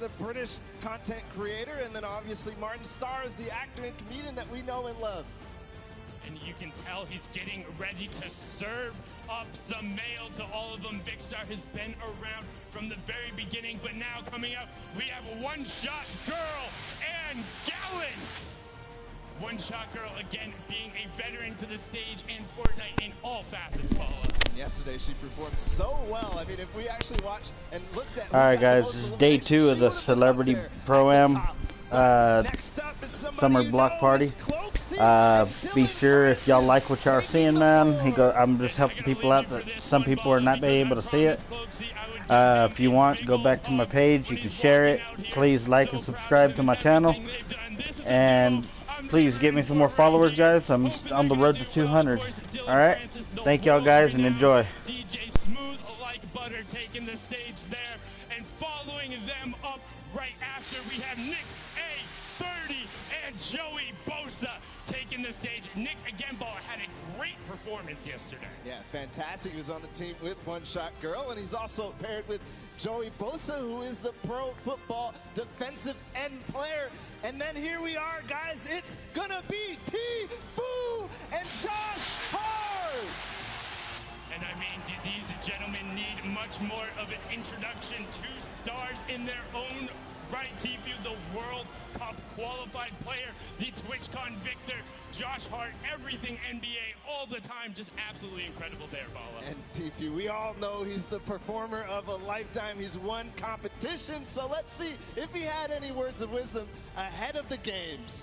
The British content creator, and then obviously Martin Starr is the actor and comedian that we know and love. And you can tell he's getting ready to serve up some mail to all of them. Vic Star has been around from the very beginning, but now coming up, we have One Shot Girl and Gallant. One Shot Girl, again, being a veteran to the stage in Fortnite in all facets, Paula. And yesterday she performed so well. I mean, if we actually watched and looked at... All right, guys, this is day 2 of the Celebrity Pro-Am Summer Block Party. Be sure, if y'all like what y'all are seeing, man, I'm just helping people out that some people are not able to see it. If you want, go back to my page. You can share it. Please like and subscribe to my channel. And please get me some more followers, guys. I'm on the road to 200. Alright? Thank y'all, guys, and enjoy. DJ Smooth like butter taking the stage there, and following them up right after, we have Nick A30 and Joey Bosa taking the stage. Nick, again, had a great performance yesterday. Yeah, fantastic. He was on the team with One Shot Girl, and he's also paired with Joey Bosa, who is the pro football defensive end player. And then here we are, guys. It's gonna be T-Fu and Josh Hart. And I mean, do these gentlemen need much more of an introduction? 2 stars in their own right. T-Fu, the World Cup qualified player, the TwitchCon victor, Josh Hart, everything NBA all the time. Just absolutely incredible there, Paula. And T-Fu, we all know he's the performer of a lifetime. He's won competition, so let's see if he had any words of wisdom ahead of the games.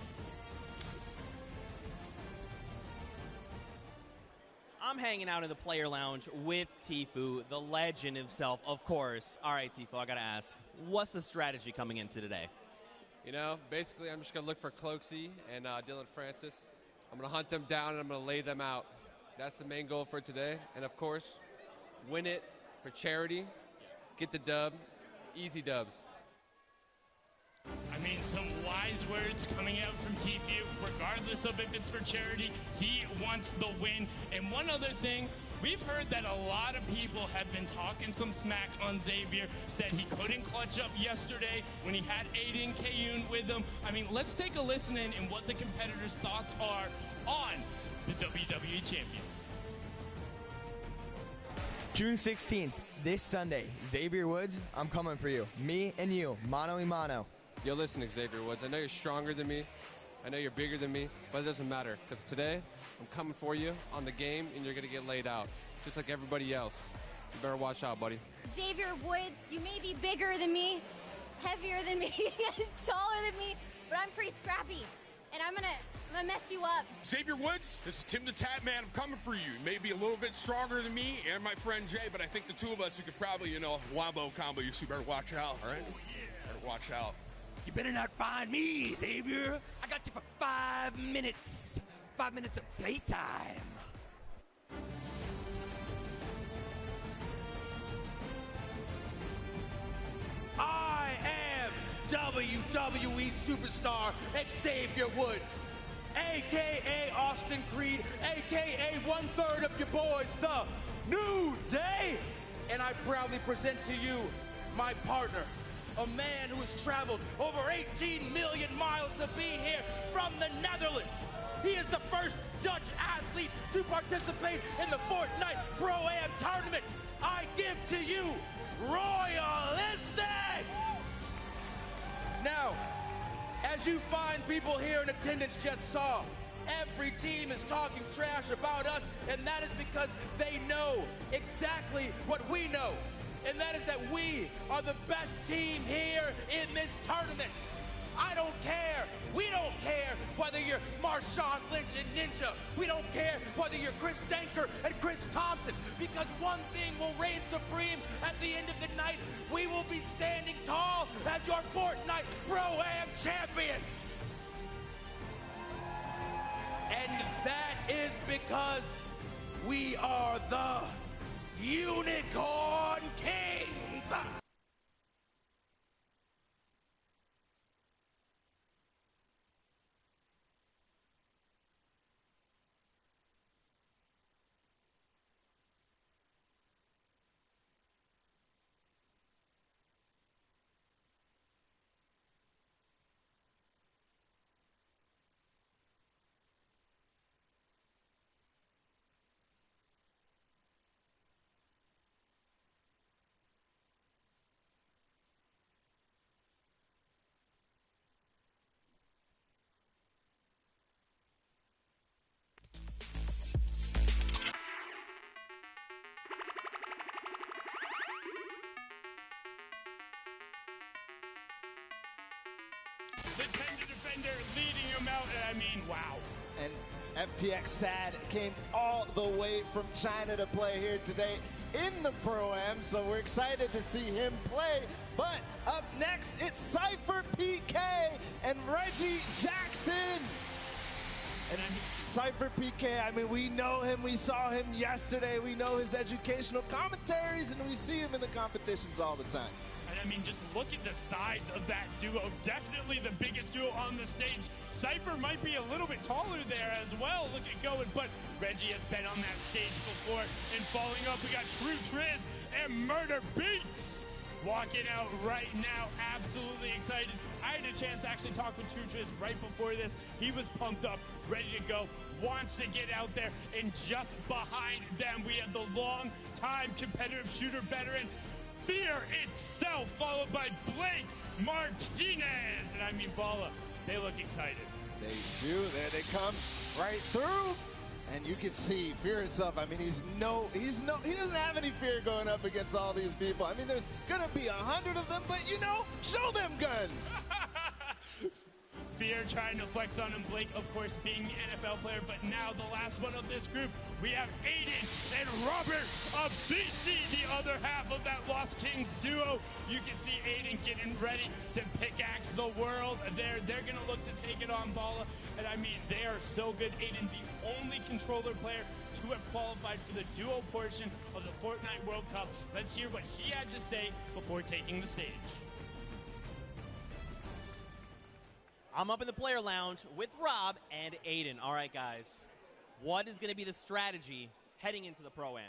I'm hanging out in the player lounge with T-Fu, the legend himself, of course. All right, T-Fu, I gotta ask, what's the strategy coming into today? You know, basically I'm just gonna look for Cloaksy and Dylan Francis. I'm gonna hunt them down and I'm gonna lay them out. That's the main goal for today. And of course, win it for charity, get the dub, easy dubs. I mean, some wise words coming out from T-Fu. Regardless of if it's for charity, he wants the win. And one other thing, we've heard that a lot of people have been talking some smack on Xavier, said he couldn't clutch up yesterday when he had Aiden Kayun with him. I mean, let's take a listen in what the competitors' thoughts are on the WWE Champion. June 16th, this Sunday, Xavier Woods, I'm coming for you. Me and you, mano a mano. Yo, listen, Xavier Woods, I know you're stronger than me. I know you're bigger than me, but it doesn't matter, because today I'm coming for you on the game, and you're going to get laid out, just like everybody else. You better watch out, buddy. Xavier Woods, you may be bigger than me, heavier than me, taller than me, but I'm pretty scrappy, and I'm gonna mess you up. Xavier Woods, this is Tim the Tat Man. I'm coming for you. You may be a little bit stronger than me and my friend Jay, but I think the two of us, you could probably, wombo combo you, so you better watch out, all right? Oh, yeah. Better watch out. You better not find me, Xavier. I got you for 5 minutes. 5 minutes of playtime. I am WWE superstar Xavier Woods, a.k.a. Austin Creed, a.k.a. 1/3 of your boys, the New Day. And I proudly present to you my partner, a man who has traveled over 18 million miles to be here from the Netherlands. He is the first Dutch athlete to participate in the Fortnite Pro-Am tournament. I give to you Royalistic. Now, as you fine people here in attendance just saw, every team is talking trash about us, and that is because they know exactly what we know. And that is that we are the best team here in this tournament. I don't care. We don't care whether you're Marshawn Lynch and Ninja. We don't care whether you're Chris Denker and Chris Thompson, because one thing will reign supreme at the end of the night. We will be standing tall as your Fortnite Pro-Am champions. And that is because we are the Unicorn Kings! the tender defender leading him out, and I mean, wow. And FPX Sad came all the way from China to play here today in the Pro-Am, so we're excited to see him play. But up next, it's Cypher PK and Reggie Jackson. And Cypher PK, I mean, we know him. We saw him yesterday. We know his educational commentaries, and we see him in the competitions all the time. And I mean, just look at the size of that duo. Definitely the biggest duo on the stage. Cypher might be a little bit taller there as well. Look at going, but Reggie has been on that stage before. And following up, we got True Triz and Murder Beats walking out right now. Absolutely excited. I had a chance to actually talk with True Triz right before this. He was pumped up, ready to go, wants to get out there. And just behind them, we have the long-time competitive shooter veteran, Fear itself, followed by Blake Martinez. And I mean, Balla, they look excited. They do. There they come right through. And you can see Fear itself. I mean, he doesn't have any fear going up against all these people. I mean, there's going to be 100 of them, but you know, show them guns. Fear trying to flex on him. Blake, of course, being the NFL player, but now the last one of this group, we have Aiden and Robert of BC, the other half of that Lost Kings duo. You can see Aiden getting ready to pickaxe the world. They're going to look to take it on Balla, and I mean, they are so good. Aiden, the only controller player to have qualified for the duo portion of the Fortnite World Cup. Let's hear what he had to say before taking the stage. I'm up in the player lounge with Rob and Aiden. All right, guys, what is going to be the strategy heading into the Pro-Am?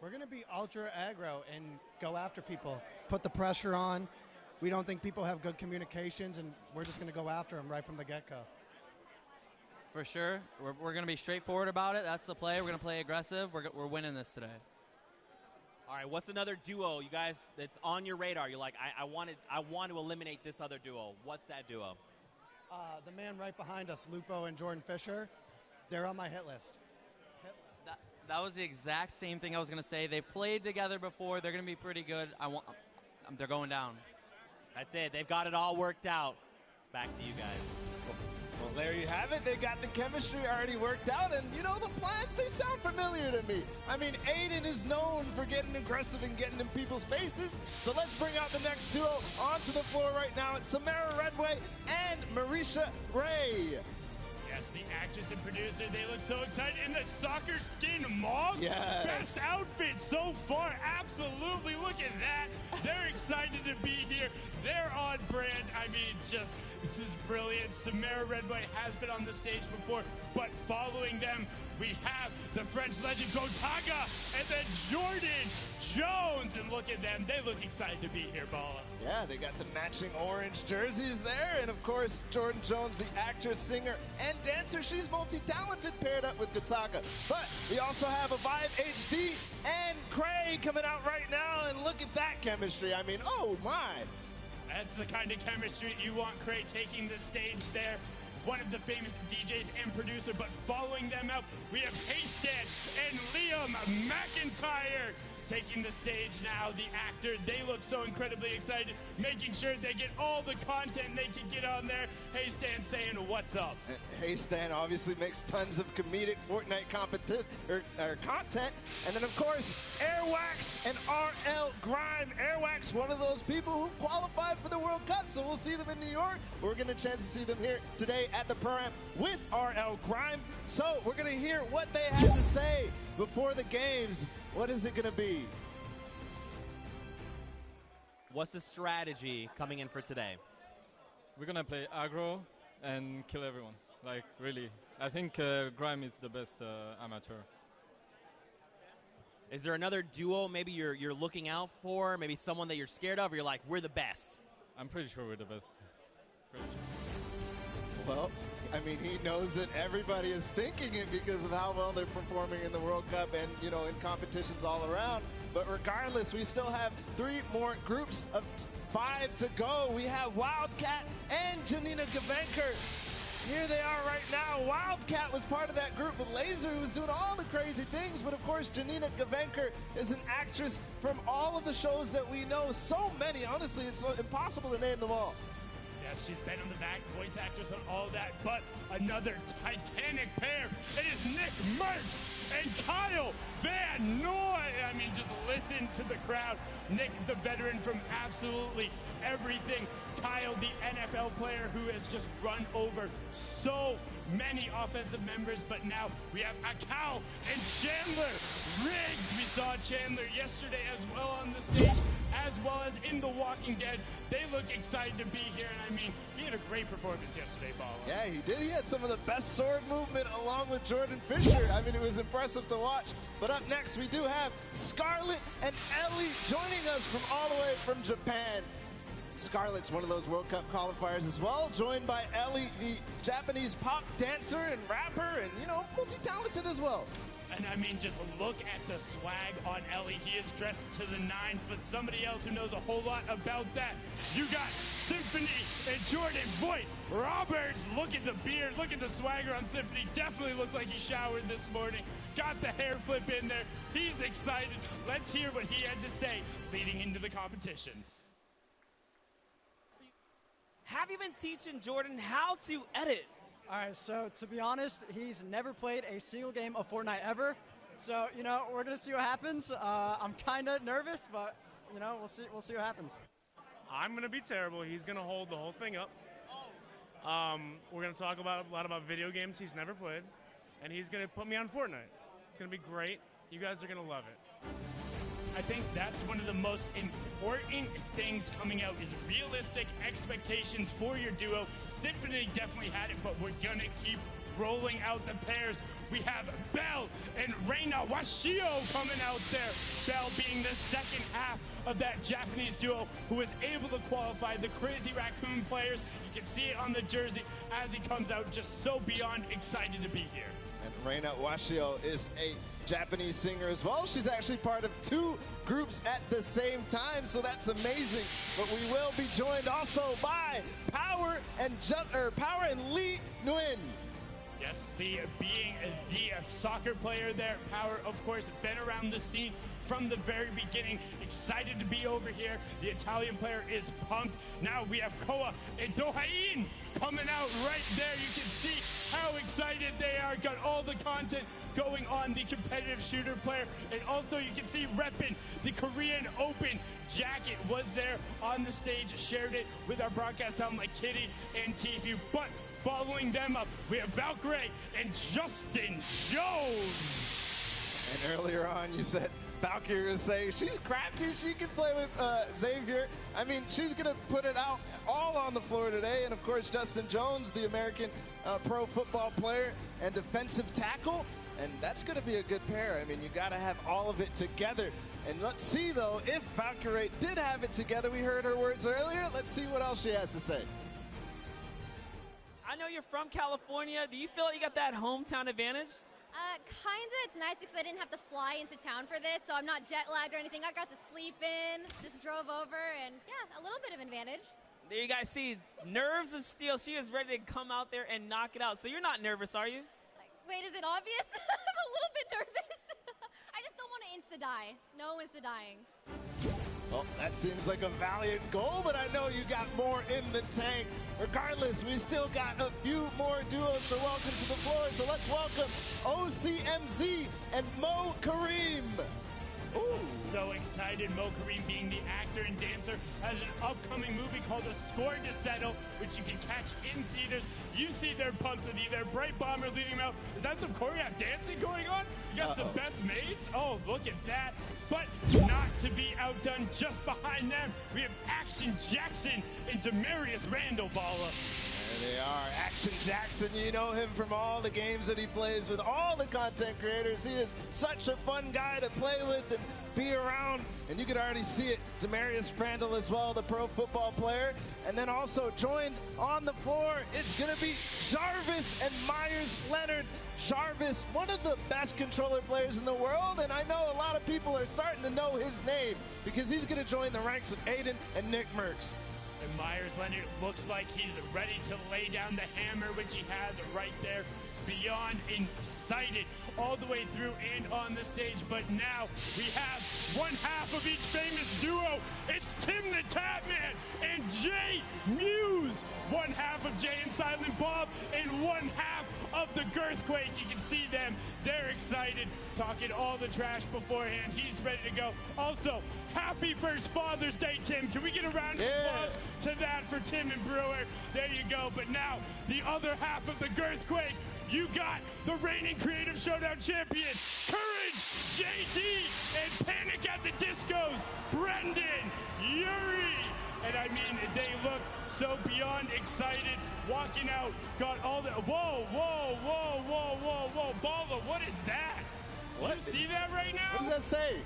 We're going to be ultra aggro and go after people, put the pressure on. We don't think people have good communications, and we're just going to go after them right from the get-go. For sure. We're going to be straightforward about it. That's the play. We're going to play aggressive. We're winning this today. All right, what's another duo, you guys, that's on your radar? You're like, I want to eliminate this other duo. What's that duo? The man right behind us, Lupo and Jordan Fisher, they're on my hit list. That was the exact same thing I was going to say. They played together before. They're going to be pretty good. They're going down. That's it. They've got it all worked out. Back to you guys. Well, there you have it. They got the chemistry already worked out, and you know, the plans, they sound familiar to me. I mean, Aiden is known for getting aggressive and getting in people's faces, so let's bring out the next duo onto the floor right now. It's Samara Redway and Marisha Ray. Yes, the actress and producer, they look so excited. In the soccer skin mog? Yes. Best outfit so far. Absolutely. Look at that. They're excited to be here. They're on brand. I mean, just, this is brilliant. Samara Redway has been on the stage before, but following them, we have the French legend Gotaga and then Jordan Jones. And look at them. They look excited to be here, Balla. Yeah, they got the matching orange jerseys there. And of course, Jordan Jones, the actress, singer, and dancer. She's multi-talented, paired up with Gotaga. But we also have a Vibe HD and Craig coming out right now. And look at that chemistry. I mean, oh my. That's the kind of chemistry you want. Craig taking the stage there. One of the famous DJs and producer, but following them out, we have Haystan and Liam McIntyre taking the stage now. The actor, they look so incredibly excited, making sure they get all the content they can get on there. Haystan saying, what's up? Haystan obviously makes tons of comedic Fortnite content. And then, of course, Airwax and RL Grime. Airwax, one of those people who qualified for the World Cup, so we'll see them in New York. We're going to chance to see them here today at the Pro-Am with RL Grime. So we're going to hear what they had to say before the games. What is it going to be? What's the strategy coming in for today? We're going to play aggro and kill everyone. Like, really. I think Grime is the best amateur. Is there another duo maybe you're looking out for? Maybe someone that you're scared of? Or you're like, we're the best? I'm pretty sure we're the best. Well, I mean, he knows that everybody is thinking it because of how well they're performing in the World Cup and, you know, in competitions all around. But regardless, we still have 3 more groups of 5 to go. We have Wildcat and Janina Gavenker. Here they are right now. Wildcat was part of that group with Laser, who was doing all the crazy things. But, of course, Janina Gavenker is an actress from all of the shows that we know. So many. Honestly, it's so impossible to name them all. Yes, she's been on the back, voice actress on all that, but another titanic pair. It is Nick Merckx and Kyle Van Noy. I mean, just listen to the crowd. Nick, the veteran from absolutely everything. Kyle, the NFL player who has just run over so many offensive members, but now we have Akau and Chandler Riggs. We saw Chandler yesterday as well on the stage, as well as in The Walking Dead. They look excited to be here, and I mean, he had a great performance yesterday, Bala. Yeah, he did. He had some of the best sword movement along with Jordan Fisher. I mean, it was impressive to watch. But up next, we do have Scarlett and Ellie joining us from all the way from Japan. Scarlett's one of those World Cup qualifiers as well, joined by Ellie, the Japanese pop dancer and rapper, and, you know, multi-talented as well. And I mean, just look at the swag on Ellie. He is dressed to the nines, but somebody else who knows a whole lot about that. You got Symphony and Jordan Voight Roberts. Look at the beard, look at the swagger on Symphony. Definitely looked like he showered this morning. Got the hair flip in there. He's excited. Let's hear what he had to say leading into the competition. Have you been teaching Jordan how to edit? All right, so to be honest, he's never played a single game of Fortnite ever. So, you know, we're going to see what happens. I'm kind of nervous, but, you know, we'll see what happens. I'm going to be terrible. He's going to hold the whole thing up. We're going to talk a lot about video games he's never played, and he's going to put me on Fortnite. It's going to be great. You guys are going to love it. I think that's one of the most important things coming out is realistic expectations for your duo. Symphony definitely had it, but we're going to keep rolling out the pairs. We have Belle and Reina Washio coming out there. Belle being the second half of that Japanese duo who was able to qualify the Crazy Raccoon players. You can see it on the jersey as he comes out, just so beyond excited to be here. And Reina Washio is a Japanese singer as well. She's actually part of 2 groups at the same time, so that's amazing. But we will be joined also by Power and Lee Nguyen. Yes, being the soccer player there, Power, of course, been around the scene from the very beginning. Excited to be over here. The Italian player is pumped. Now we have Koa and Dohain coming out right there. You can see how excited they are. Got all the content going on the competitive shooter player. And also you can see repping the Korean Open jacket was there on the stage. Shared it with our broadcast talent like Kitty and Tfue. But following them up, we have Valkyrie and Justin Jones. And earlier on, you said Valkyrie was saying she's crafty. She can play with Xavier. I mean, she's going to put it out all on the floor today. And, of course, Justin Jones, the American pro football player and defensive tackle. And that's going to be a good pair. I mean, you got to have all of it together. And let's see, though, if Valkyrie did have it together. We heard her words earlier. Let's see what else she has to say. I know you're from California. Do you feel like you got that hometown advantage? Kinda. It's nice because I didn't have to fly into town for this, so I'm not jet lagged or anything. I got to sleep in, just drove over, and yeah, a little bit of advantage. There you guys see, nerves of steel. She is ready to come out there and knock it out. So you're not nervous, are you? Wait, is it obvious? I'm a little bit nervous. I just don't want to insta-die. No insta-dying. Well, that seems like a valiant goal, but I know you got more in the tank. Regardless, we still got a few more duos to welcome to the floor, so let's welcome OCMZ and Mo Kareem. Ooh. So excited. Mo Kareem, being the actor and dancer, has an upcoming movie called A Score to Settle, which you can catch in theaters. You see their pumps and either Bright Bomber leading them out. Is that some choreographed dancing going on? You got some best mates? Oh, look at that. But not to be outdone, just behind them, we have Action Jackson and Demarius Randall Balla. There they are. Action Jackson, you know him from all the games that he plays with all the content creators. He is such a fun guy to play with and be around. And you can already see it. Demarius Randall as well, the pro football player. And then also joined on the floor, it's going to be Jarvis and Myers Leonard. Jarvis, one of the best controller players in the world, and I know a lot of people are starting to know his name because he's going to join the ranks of Aiden and Nick Merckx. And Myers Leonard looks like he's ready to lay down the hammer, which he has right there. Beyond excited all the way through and on the stage. But now we have one half of each famous duo. It's Tim the Tap Man and Jay Muse one half of Jay and Silent Bob and one half of the Girthquake. You can see them. They're excited, talking all the trash beforehand. He's ready to go. Also, happy first Father's Day, Tim. Can we get a round of applause to that for Tim and Brewer? There you go. But now, the other half of the Girthquake. You got the reigning Creative Showdown champion, Courage, JD, and Panic at the Discos, Brendan, Yuri. And I mean, they look so beyond excited, walking out, got all the, whoa, Balla, what is that? Do you see that right now? What does that say?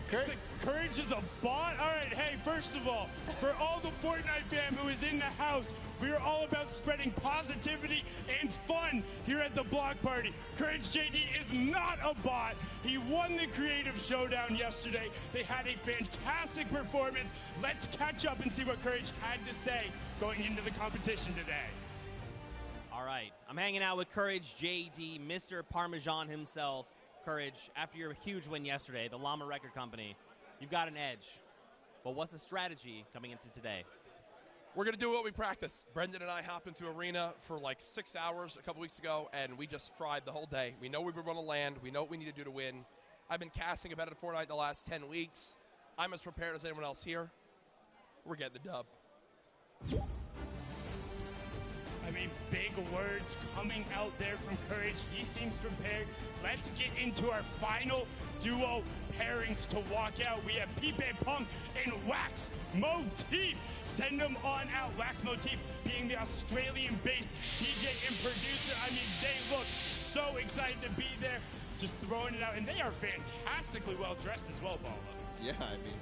Courage is a bot? All right, hey, first of all, for all the Fortnite fam who is in the house, we are all about spreading positivity and fun here at the Block Party. Courage JD is not a bot. He won the Creative Showdown yesterday. They had a fantastic performance. Let's catch up and see what Courage had to say going into the competition today. All right, I'm hanging out with Courage JD, Mr. Parmesan himself. Courage, after your huge win yesterday, the Llama Record Company, you've got an edge. But what's the strategy coming into today? We're going to do what we practice. Brendan and I hopped into Arena for like 6 hours a couple weeks ago, and we just fried the whole day. We know we were going to land. We know what we need to do to win. I've been casting about it at Fortnite the last 10 weeks. I'm as prepared as anyone else here. We're getting the dub. I mean, big words coming out there from Courage. He seems prepared. Let's get into our final duo pairings to walk out. We have Pipe Punk and Wax Motif. Send them on out. Wax Motif being the Australian-based DJ and producer. I mean, they look so excited to be there. Just throwing it out. And they are fantastically well-dressed as well, Balla. Yeah, I mean,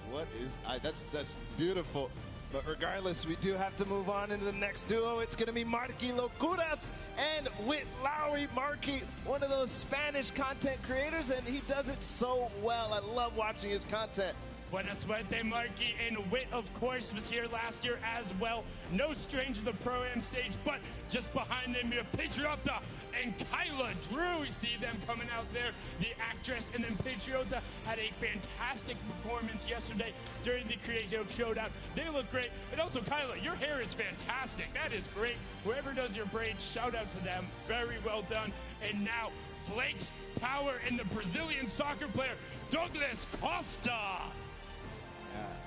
that's beautiful. But regardless, we do have to move on into the next duo. It's going to be Marky Locuras and Whit Lowry. Marky, one of those Spanish content creators, and he does it so well. I love watching his content. Buena suerte, Marky. And Whit, of course, was here last year as well. No stranger to the Pro-Am stage, but just behind them, you have Patriota and Kyla Drew. We see them coming out there, the actress. And then Patriota had a fantastic performance yesterday during the Creative Showdown. They look great. And also, Kyla, your hair is fantastic. That is great. Whoever does your braids, shout out to them. Very well done. And now, Flakes Power and the Brazilian soccer player, Douglas Costa.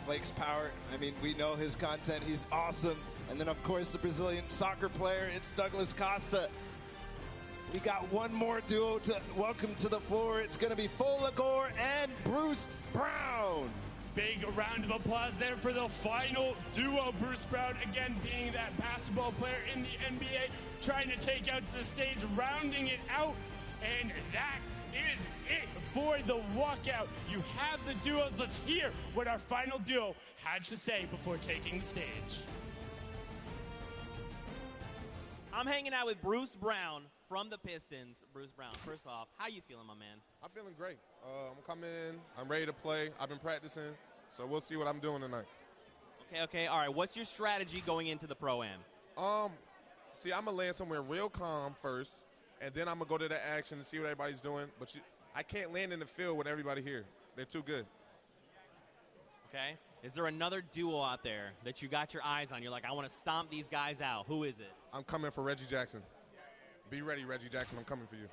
Flakes Power, I mean, we know his content. He's awesome. And then, of course, the Brazilian soccer player, it's Douglas Costa. We got one more duo to welcome to the floor. It's going to be Folagor and Bruce Brown. Big round of applause there for the final duo. Bruce Brown, again, being that basketball player in the NBA, trying to take out to the stage, rounding it out. And that is it for the walkout. You have the duos. Let's hear what our final duo had to say before taking the stage. I'm hanging out with Bruce Brown from the Pistons. Bruce Brown, first off, how you feeling, my man? I'm feeling great. I'm coming in. I'm ready to play. I've been practicing, so we'll see what I'm doing tonight. Okay. All right. What's your strategy going into the Pro-Am? See, I'm going to land somewhere real calm first, and then I'm going to go to the action and see what everybody's doing. But I can't land in the field with everybody here. They're too good. Okay. Is there another duo out there that you got your eyes on? You're like, I want to stomp these guys out. Who is it? I'm coming for Reggie Jackson. Be ready, Reggie Jackson. I'm coming for you.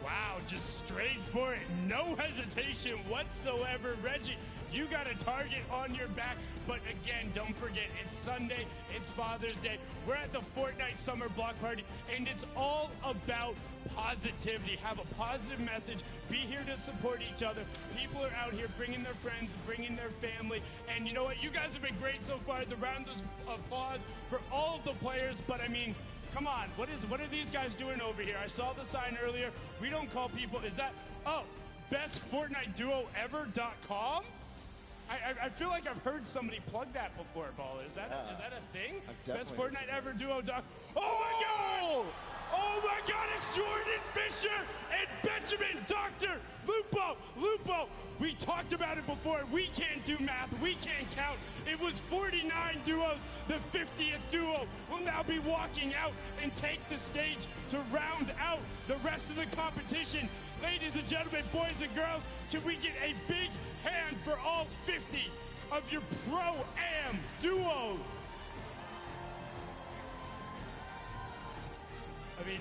Wow, just straight for it. No hesitation whatsoever. Reggie, you got a target on your back. But again, don't forget, it's Sunday, it's Father's Day. We're at the Fortnite Summer Block Party, and it's all about positivity. Have a positive message. Be here to support each other. People are out here bringing their friends, bringing their family. And you know what? You guys have been great so far. The round of applause for all of the players. But I mean, come on, what are these guys doing over here? I saw the sign earlier. We don't call people, is that, bestfortniteduoever.com? I feel like I've heard somebody plug that before, Balla. Is that a thing? bestfortniteeverduo.com. Oh my God! Oh my God, it's Jordan Fisher and Benjamin Dr. Lupo. We talked about it before. We can't do math. We can't count. It was 49 duos. The 50th duo will now be walking out and take the stage to round out the rest of the competition. Ladies and gentlemen, boys and girls, can we get a big hand for all 50 of your Pro-Am duos?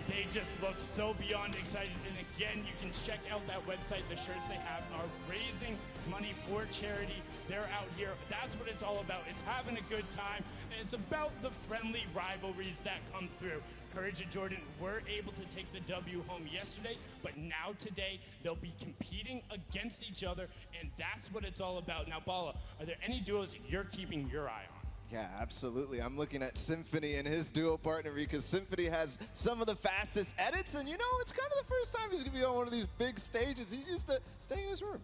and they just look so beyond excited. And again, you can check out that website. The shirts they have are raising money for charity. They're out here. That's what it's all about. It's having a good time, and it's about the friendly rivalries that come through. Courage and Jordan were able to take the W home yesterday, but now today they'll be competing against each other, and that's what it's all about. Now, Bala, are there any duos you're keeping your eye on? Yeah, absolutely. I'm looking at Symphony and his duo partner because Symphony has some of the fastest edits, and you know, it's kind of the first time he's going to be on one of these big stages. He's used to staying in his room.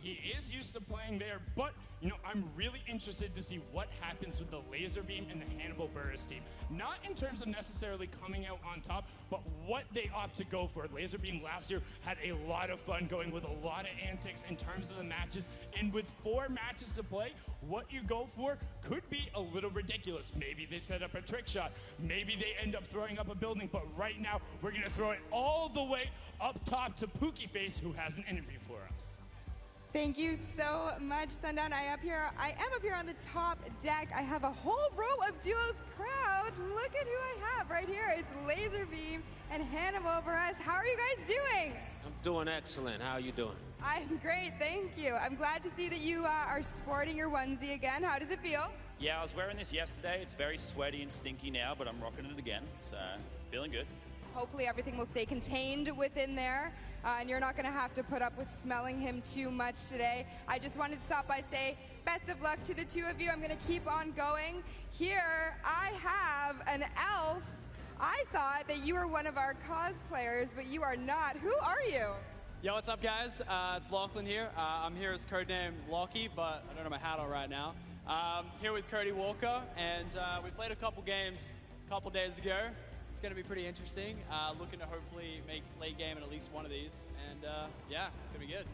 He is used to playing there, but, you know, I'm really interested to see what happens with the Laser Beam and the Hannibal Buress team. Not in terms of necessarily coming out on top, but what they opt to go for. Laser Beam last year had a lot of fun going with a lot of antics in terms of the matches, and with 4 matches to play, what you go for could be a little ridiculous. Maybe they set up a trick shot. Maybe they end up throwing up a building, but right now, we're going to throw it all the way up top to Pookie Face, who has an interview for us. Thank you so much, Sundown. I am up here on the top deck. I have a whole row of duos crowd. Look at who I have right here. It's Laser Beam and Hannibal Buress. How are you guys doing? I'm doing excellent. How are you doing? I'm great, thank you. I'm glad to see that you are sporting your onesie again. How does it feel? Yeah, I was wearing this yesterday. It's very sweaty and stinky now, but I'm rocking it again, so feeling good. Hopefully everything will stay contained within there, and you're not going to have to put up with smelling him too much today. I just wanted to stop by, say best of luck to the two of you. I'm going to keep on going. Here I have an elf. I thought that you were one of our cosplayers, but you are not. Who are you? Yo, what's up, guys? It's Lachlan here. I'm here as codename Lockie, but I don't have my hat on right now. Here with Cody Walker, and we played a couple games a couple days ago. It's going to be pretty interesting. Looking to hopefully make late game in at least one of these, and yeah, it's going to be good.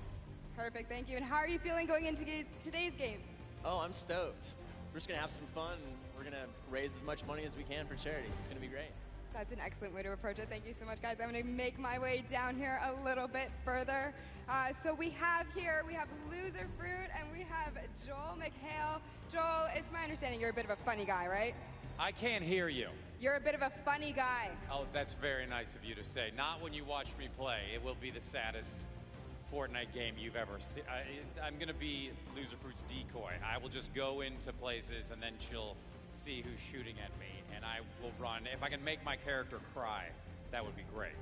Perfect, thank you. And how are you feeling going into today's game? Oh, I'm stoked. We're just going to have some fun, and we're going to raise as much money as we can for charity. It's going to be great. That's an excellent way to approach it. Thank you so much, guys. I'm going to make my way down here a little bit further. So we have Loser Fruit, and we have Joel McHale. Joel, it's my understanding you're a bit of a funny guy, right? I can't hear you. You're a bit of a funny guy. Oh, that's very nice of you to say. Not when you watch me play. It will be the saddest Fortnite game you've ever seen. I'm going to be Loser Fruit's decoy. I will just go into places, and then she'll see who's shooting at me, and I will run. If I can make my character cry, that would be great.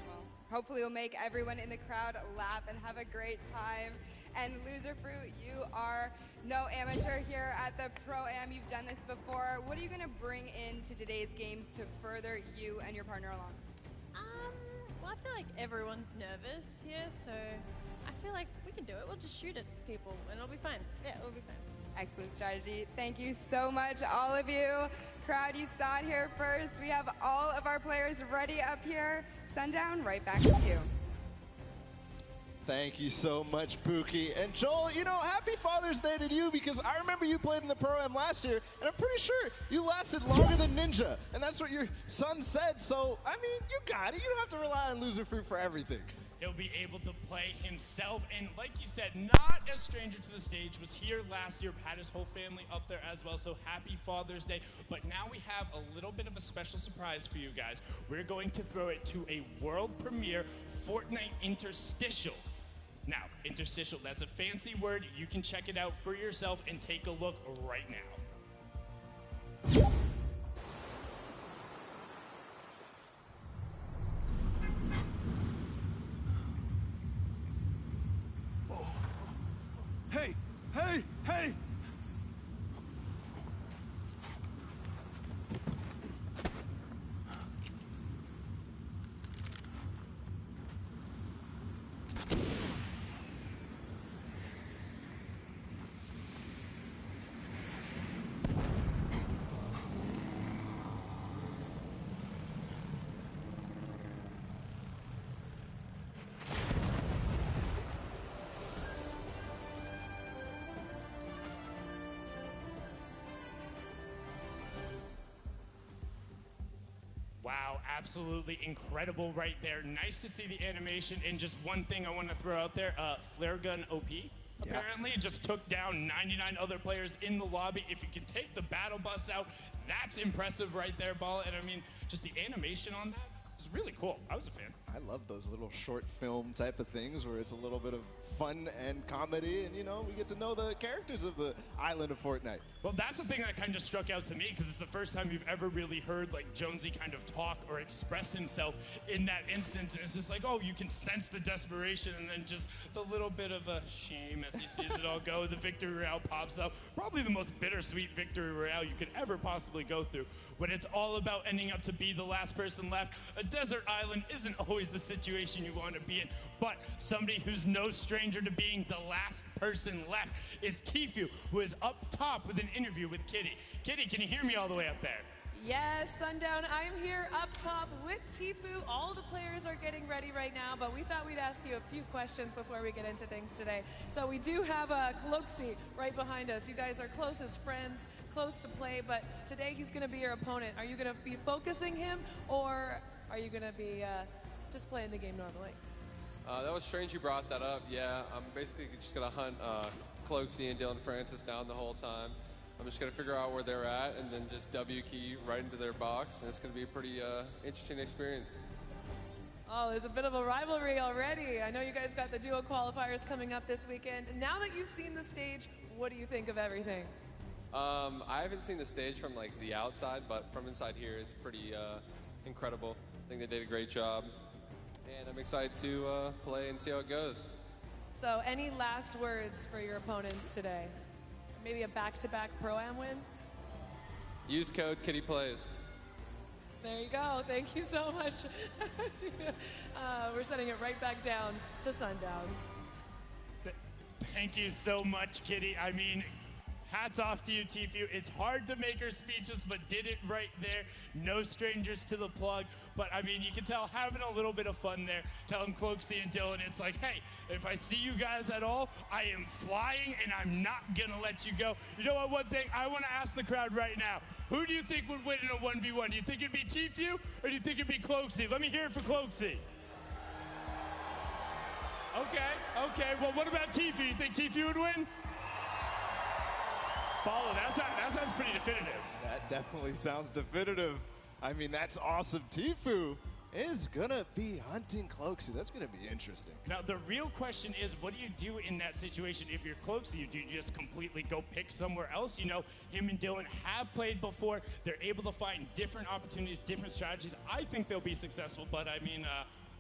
Well, hopefully you'll make everyone in the crowd laugh and have a great time. And Loser Fruit, you are no amateur here at the Pro-Am. You've done this before. What are you going to bring into today's games to further you and your partner along? Well, I feel like everyone's nervous here, so I feel like we can do it. We'll just shoot at people, and it'll be fine. Yeah, it'll be fine. Excellent strategy. Thank you so much, all of you. Crowd, you saw it here first. We have all of our players ready up here. Sundown, right back with you. Thank you so much, Pookie. And Joel, you know, happy Father's Day to you, because I remember you played in the Pro-Am last year, and I'm pretty sure you lasted longer than Ninja, and that's what your son said. So, I mean, you got it. You don't have to rely on Loser Fruit for everything. He'll be able to play himself, and like you said, not a stranger to the stage, was here last year, had his whole family up there as well, so happy Father's Day. But now we have a little bit of a special surprise for you guys. We're going to throw it to a world premiere Fortnite interstitial. Now, interstitial, that's a fancy word. You can check it out for yourself and take a look right now. Hey! Hey! Hey! Wow, absolutely incredible right there. Nice to see the animation. And just one thing I want to throw out there, Flare Gun OP. Apparently, it just took down 99 other players in the lobby. If you can take the battle bus out, that's impressive right there, Ball. And I mean, just the animation on that, It's really cool. I was a fan. I love those little short film type of things where it's a little bit of fun and comedy, and, you know, we get to know the characters of the island of Fortnite. Well, that's the thing that kind of struck out to me, because it's the first time you've ever really heard, like, Jonesy kind of talk or express himself in that instance. And it's just like, oh, you can sense the desperation, and then just the little bit of a shame as he sees it all go. The victory royale pops up. Probably the most bittersweet victory royale you could ever possibly go through. When it's all about ending up to be the last person left. A desert island isn't always the situation you want to be in, but somebody who's no stranger to being the last person left is Tfue, who is up top with an interview with Kitty. Kitty, can you hear me all the way up there? Yes, Sundown, I'm here up top with Tfue. All the players are getting ready right now, but we thought we'd ask you a few questions before we get into things today. So we do have Cloaksy right behind us. You guys are close as friends, close to play, but today he's going to be your opponent. Are you going to be focusing him, or are you going to be just playing the game normally? That was strange you brought that up. Yeah, I'm basically just going to hunt Cloaksy and Dylan Francis down the whole time. I'm just going to figure out where they're at and then just W key right into their box, and it's going to be a pretty interesting experience. Oh, there's a bit of a rivalry already. I know you guys got the duo qualifiers coming up this weekend. Now that you've seen the stage, what do you think of everything? I haven't seen the stage from like the outside, but from inside here, it's pretty incredible. I think they did a great job, and I'm excited to play and see how it goes. So any last words for your opponents today? Maybe a back-to-back Pro-Am win? Use code KittyPlays. There you go. Thank you so much. We're sending it right back down to Sundown. Thank you so much, Kitty. I mean, hats off to you, Tfue. It's hard to make her speeches, but did it right there. No strangers to the plug. But, I mean, you can tell having a little bit of fun there. Telling Cloaksy and Dylan, it's like, hey, if I see you guys at all, I am flying, and I'm not going to let you go. You know what, one thing? I want to ask the crowd right now. Who do you think would win in a 1v1? Do you think it'd be Tfue, or do you think it'd be Cloaksy? Let me hear it for Cloaksy. Okay. Well, what about Tfue? You think Tfue would win? Paulo, that sounds pretty definitive. That definitely sounds definitive. I mean, that's awesome. Tfue is going to be hunting Cloaksy. That's going to be interesting. Now, the real question is, what do you do in that situation if you're Cloaksy? Do you just completely go pick somewhere else? You know, him and Dylan have played before. They're able to find different opportunities, different strategies. I think they'll be successful, but I mean,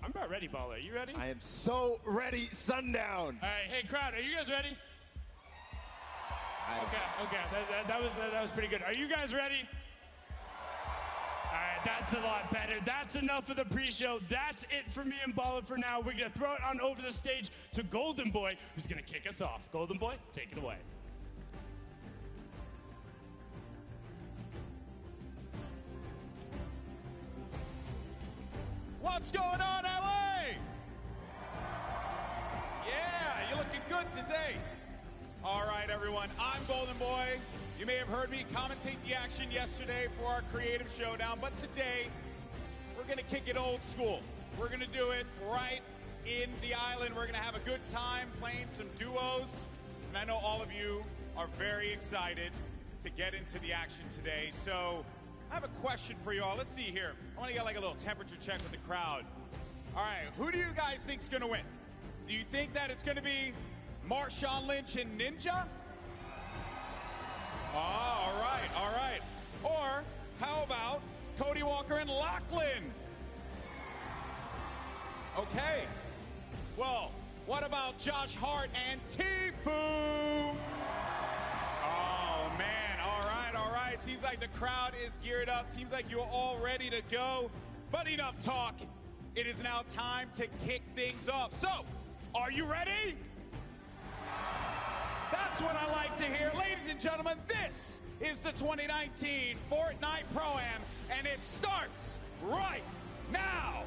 I'm about ready, Paulo. You ready? I am so ready, Sundown. All right, hey, crowd, are you guys ready? Okay. That was pretty good. Are you guys ready? All right, that's a lot better. That's enough of the pre-show. That's it for me and Balla for now. We're going to throw it on over the stage to Golden Boy, who's going to kick us off. Golden Boy, take it away. What's going on, LA? Yeah, you're looking good today. All right, everyone, I'm Golden Boy. You may have heard me commentate the action yesterday for our creative showdown, but today we're going to kick it old school. We're going to do it right in the island. We're going to have a good time playing some duos, and I know all of you are very excited to get into the action today. So I have a question for you all. Let's see here. I want to get like a little temperature check with the crowd. All right, who do you guys think is going to win? Do you think that it's going to be Marshawn Lynch and Ninja? Oh, all right. Or how about Cody Walker and Lachlan? Okay. Well, what about Josh Hart and Tfue? Oh, man. All right. Seems like the crowd is geared up. Seems like you're all ready to go. But enough talk. It is now time to kick things off. So, are you ready? That's what I like to hear. Ladies and gentlemen, this is the 2019 Fortnite Pro-Am, and it starts right now.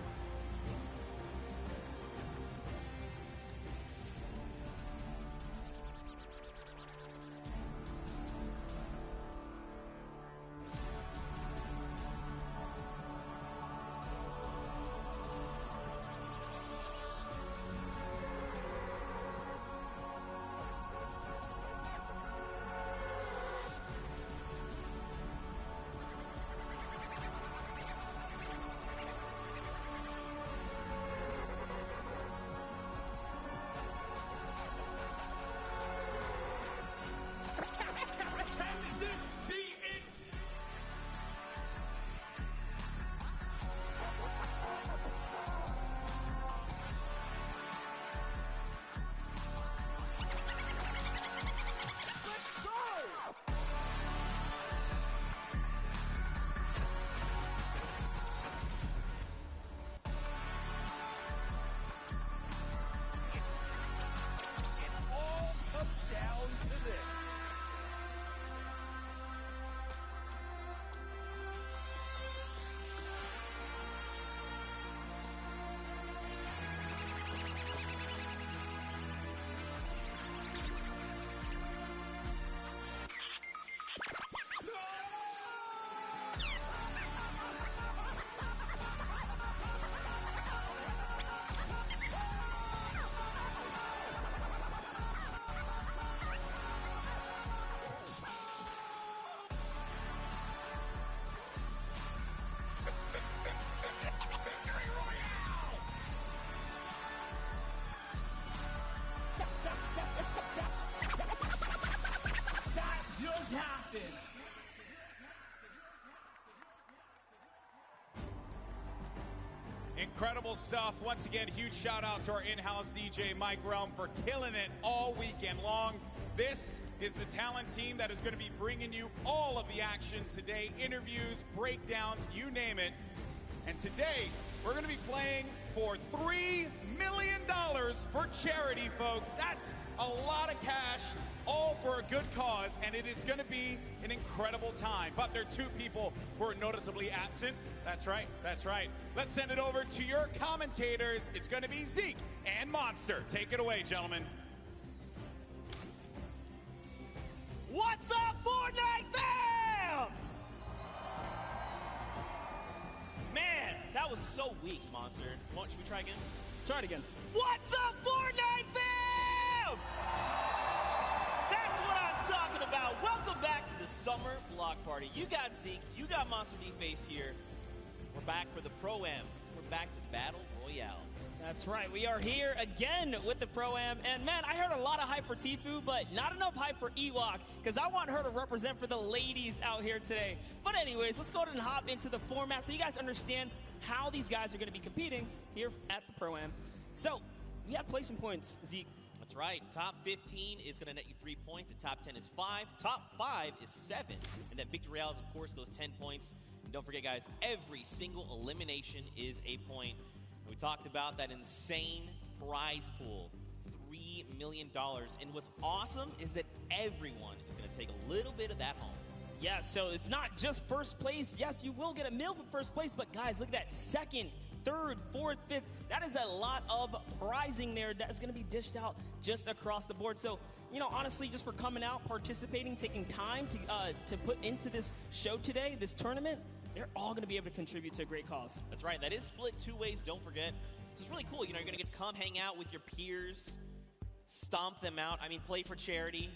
Incredible stuff. Once again, huge shout out to our in-house DJ, Mike Realm, for killing it all weekend long. This is the talent team that is going to be bringing you all of the action today. Interviews, breakdowns, you name it. And today, we're going to be playing for $3 million for charity, folks. That's a lot of cash, all for a good cause, and it is going to be an incredible time. But there are two people who are noticeably absent. That's right, that's right. Let's send it over to your commentators. It's going to be Zeke and Monster. Take it away, gentlemen. What's up, Fortnite fam? Man, that was so weak, Monster. Should we try again? Try it again. What's up, Fortnite fam? That's what I'm talking about. Welcome back to the Summer Block Party. You got Zeke, you got Monster D-Face here. We're back for the Pro-Am. We're back to Battle Royale. That's right. We are here again with the Pro-Am. And, man, I heard a lot of hype for Tfue, but not enough hype for Ewok, because I want her to represent for the ladies out here today. But anyways, let's go ahead and hop into the format so you guys understand how these guys are going to be competing here at the Pro-Am. So, we have placement points, Zeke. That's right. Top 15 is going to net you 3 points. The top 10 is 5. Top 5 is 7. And then Victory Royale is, of course, those 10 points. And don't forget, guys, every single elimination is a point. We talked about that insane prize pool, $3 million. And what's awesome is that everyone is going to take a little bit of that home. Yeah, so it's not just first place. Yes, you will get a meal for first place, but guys, look at that second, third, fourth, fifth. That is a lot of prizing there that's going to be dished out just across the board. So, you know, honestly, just for coming out, participating, taking time to put into this show today, this tournament, they're all going to be able to contribute to a great cause. That's right. That is split 2 ways, don't forget. So it's really cool. You know, you're going to get to come hang out with your peers, stomp them out. I mean, play for charity.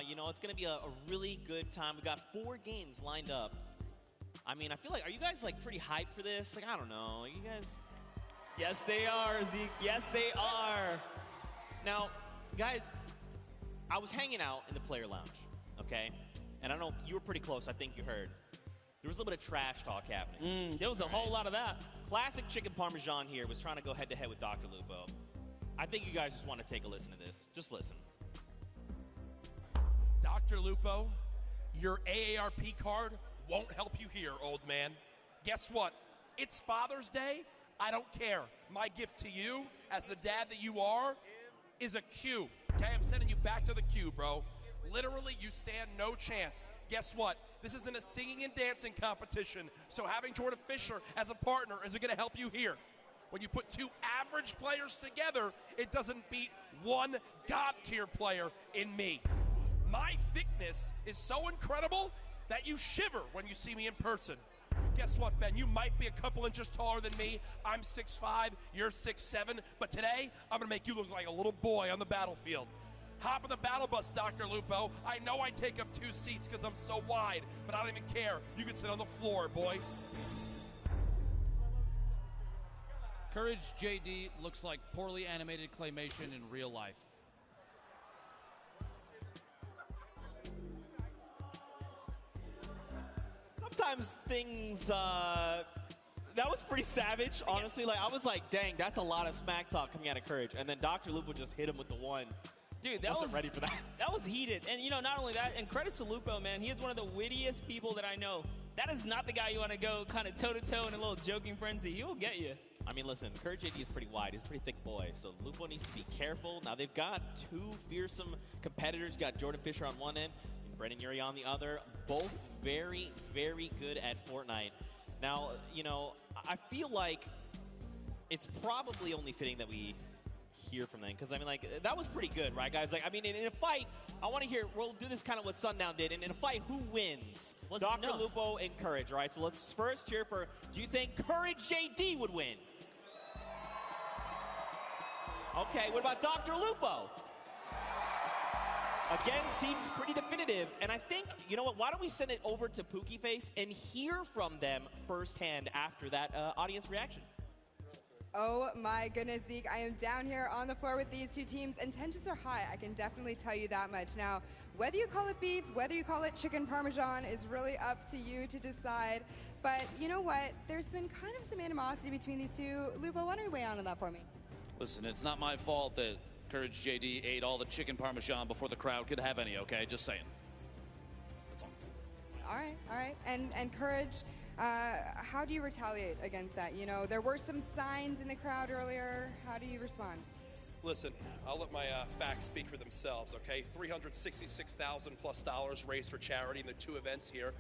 You know, it's going to be a really good time. We've got 4 games lined up. I mean, I feel like, are you guys, like, pretty hyped for this? Like, I don't know. Are you guys? Yes, they are, Zeke. Yes, they are. Now, guys, I was hanging out in the player lounge, okay? And I don't know, you were pretty close. I think you heard. There was a little bit of trash talk happening. There was a whole lot of that. Classic Chicken Parmesan here was trying to go head-to-head with Dr. Lupo. I think you guys just want to take a listen to this. Just listen. Dr. Lupo, your AARP card won't help you here, old man. Guess what? It's Father's Day. I don't care. My gift to you, as the dad that you are, is a Q. Okay, I'm sending you back to the queue, bro. Literally, you stand no chance. Guess what? This isn't a singing and dancing competition, so having Jordan Fisher as a partner isn't going to help you here. When you put 2 average players together, it doesn't beat one God-tier player in me. My thickness is so incredible that you shiver when you see me in person. Guess what, Ben? You might be a couple inches taller than me. I'm 6'5", you're 6'7", but today, I'm going to make you look like a little boy on the battlefield. Hop in the battle bus, Dr. Lupo. I know I take up 2 seats because I'm so wide, but I don't even care. You can sit on the floor, boy. Courage JD looks like poorly animated claymation in real life. Sometimes things, that was pretty savage, honestly. Like, I was like, dang, that's a lot of smack talk coming out of Courage. And then Dr. Lupo just hit him with the one. Dude, that wasn't ready for that. That was heated. And, you know, not only that, and credits to Lupo, man. He is one of the wittiest people that I know. That is not the guy you want to go kind of toe-to-toe in a little joking frenzy. He will get you. I mean, listen, Courage JD is pretty wide. He's a pretty thick boy. So Lupo needs to be careful. Now, they've got 2 fearsome competitors. You got Jordan Fisher on one end and Brendan Urie on the other. Both very, very good at Fortnite. Now, you know, I feel like it's probably only fitting that we hear from them, because I mean, like, that was pretty good, right, guys? Like, I mean, in a fight, I want to hear, we'll do this kind of what Sundown did, and in a fight, who wins? Dr. Lupo and Courage, right? So let's first cheer for, do you think Courage JD would win? Okay, what about Dr. Lupo? Again, seems pretty definitive, and I think, you know what, why don't we send it over to Pookie Face and hear from them firsthand after that audience reaction? Oh my goodness, Zeke. I am down here on the floor with these two teams, and tensions are high. I can definitely tell you that much. Now, whether you call it beef, whether you call it chicken parmesan is really up to you to decide. But you know what? There's been kind of some animosity between these two. Lupo, why don't you weigh on that for me? Listen, it's not my fault that Courage JD ate all the chicken parmesan before the crowd could have any, okay? Just saying. That's all. All right. And Courage, how do you retaliate against that? You know, there were some signs in the crowd earlier. How do you respond? Listen, I'll let my facts speak for themselves, okay? $366,000+ raised for charity in the two events here.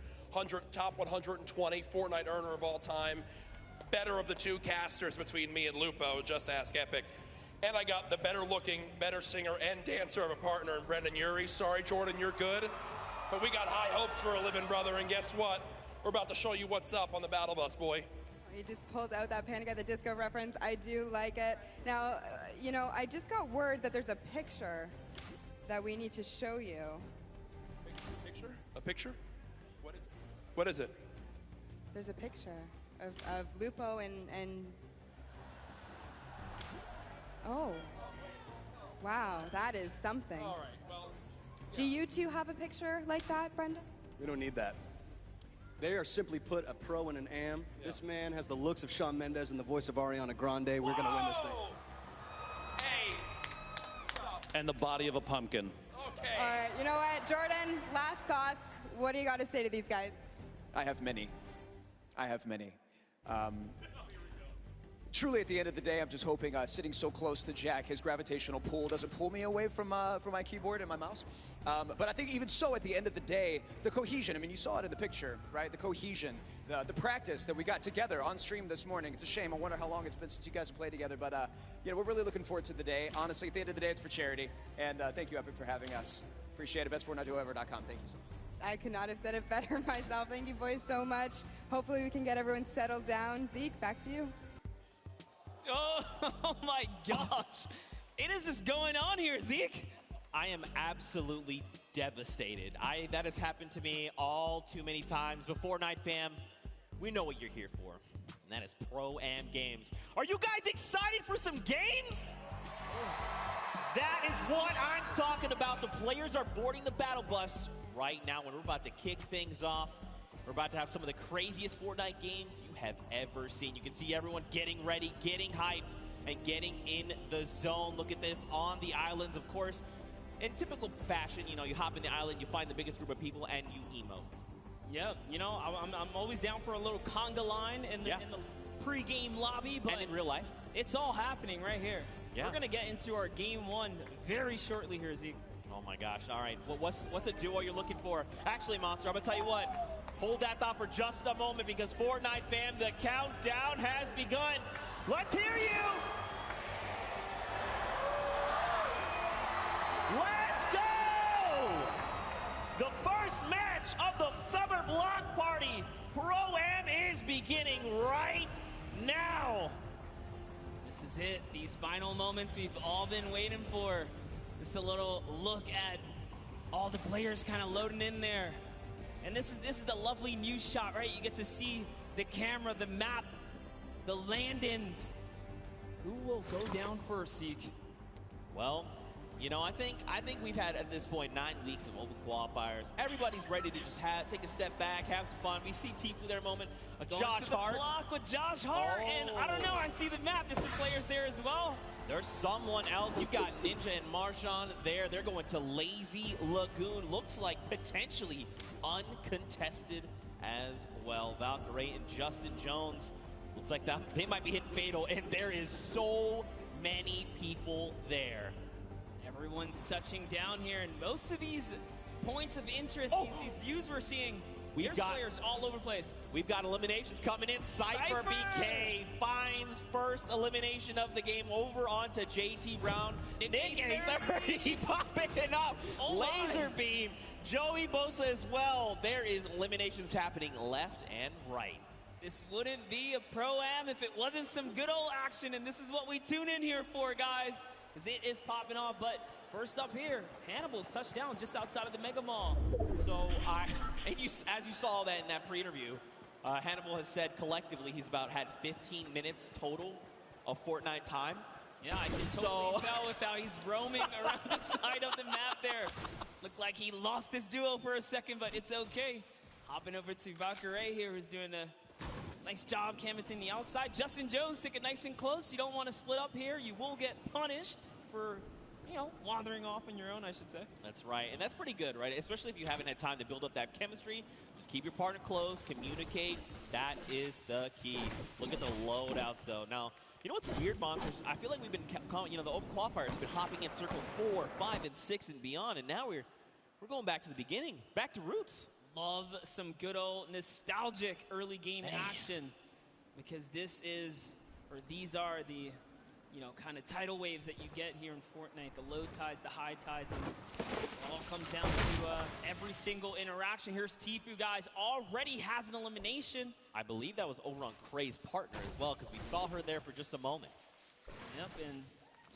Top 120 Fortnite earner of all time. Better of the two casters between me and Lupo, just ask Epic. And I got the better looking, better singer and dancer of a partner in Brendan Urie. Sorry, Jordan, you're good. But we got high hopes for a living brother, and guess what? We're about to show you what's up on the battle bus, boy. You just pulled out that Panic at the Disco reference. I do like it. Now, you know, I just got word that there's a picture that we need to show you. Picture? A picture? What is it? What is it? There's a picture of Lupo and oh, wow, that is something. All right, well. Yeah. Do you two have a picture like that, Brenda? We don't need that. They are simply put a pro and an am. Yeah. This man has the looks of Shawn Mendes and the voice of Ariana Grande. We're going to win this thing. Hey. And the body of a pumpkin. Okay. All right, you know what, Jordan, last thoughts. What do you got to say to these guys? I have many. Truly, at the end of the day, I'm just hoping sitting so close to Jack, his gravitational pull doesn't pull me away from my keyboard and my mouse. But I think even so, at the end of the day, the cohesion, I mean, you saw it in the picture, right? The cohesion, the practice that we got together on stream this morning. It's a shame. I wonder how long it's been since you guys have played together. But, you know, we're really looking forward to the day. Honestly, at the end of the day, it's for charity. And thank you, Epic, for having us. Appreciate it. BestFortniteDuoEver.com. Thank you so much. I could not have said it better myself. Thank you boys so much. Hopefully we can get everyone settled down. Zeke, back to you. Oh my gosh. It is just going on here, Zeke. I am absolutely devastated. That has happened to me all too many times. But Fortnite fam, we know what you're here for, and that is Pro-Am games. Are you guys excited for some games? That is what I'm talking about. The players are boarding the battle bus right now, and we're about to kick things off. We're about to have some of the craziest Fortnite games you have ever seen. You can see everyone getting ready, getting hyped, and getting in the zone. Look at this on the islands, of course. In typical fashion, you know, you hop in the island, you find the biggest group of people, and you emote. Yeah, you know, I'm always down for a little conga line in the pre-game lobby. But and in real life. It's all happening right here. Yeah. We're going to get into our game one very shortly here, Zeke. Oh my gosh, all right. Well, what's a duo you're looking for? Actually, Monster, I'm gonna tell you what. Hold that thought for just a moment, because Fortnite fam, the countdown has begun. Let's hear you! Let's go! The first match of the Summer Block Party Pro-Am is beginning right now. This is it. These final moments we've all been waiting for. Just a little look at all the players kind of loading in there. And this is the lovely news shot, right? You get to see the camera, the map, the land-ins. Who will go down first, Zeke? Well, you know, I think we've had at this point 9 weeks of open qualifiers. Everybody's ready to just take a step back, have some fun. We see Tifu there a moment. Josh Hart. Block with Josh Hart, and I don't know, I see the map. There's some players there as well. There's someone else. You've got Ninja and Marshawn there. They're going to Lazy Lagoon. Looks like potentially uncontested as well. Valkyrie and Justin Jones. Looks like they might be hitting fatal, and there is so many people there. Everyone's touching down here, and most of these points of interest, these views we're seeing, there's players all over the place. We've got eliminations coming in. Cypher BK finds first elimination of the game over onto JT Brown. Nick A30 popping it up. Laser beam. Joey Bosa as well. There is eliminations happening left and right. This wouldn't be a Pro-Am if it wasn't some good old action, and this is what we tune in here for, guys, because it is popping off. But first up here, Hannibal's touchdown just outside of the Mega Mall. So, as you saw that in that pre-interview, Hannibal has said collectively he's had 15 minutes total of Fortnite time. Yeah, I can totally tell with how he's roaming around the side of the map there. Looked like he lost his duo for a second, but it's okay. Hopping over to Valkyrie here, who's doing a nice job canvassing the outside. Justin Jones sticking nice and close. You don't want to split up here. You will get punished for, you know, wandering off on your own, I should say. That's right, and that's pretty good, right? Especially if you haven't had time to build up that chemistry. Just keep your partner close, communicate. That is the key. Look at the loadouts, though. Now, you know what's weird, Monsters? I feel like we've been, you know, the open qualifiers have been hopping in circle 4, 5, and 6 and beyond, and now we're going back to the beginning, back to roots. Love some good old nostalgic early game action, because this is, or these are the, you know, kind of tidal waves that you get here in Fortnite, the low tides, the high tides, and it all comes down to every single interaction. Here's Tfue, guys, already has an elimination. I believe that was over on Kray's partner as well, because we saw her there for just a moment. Yep, and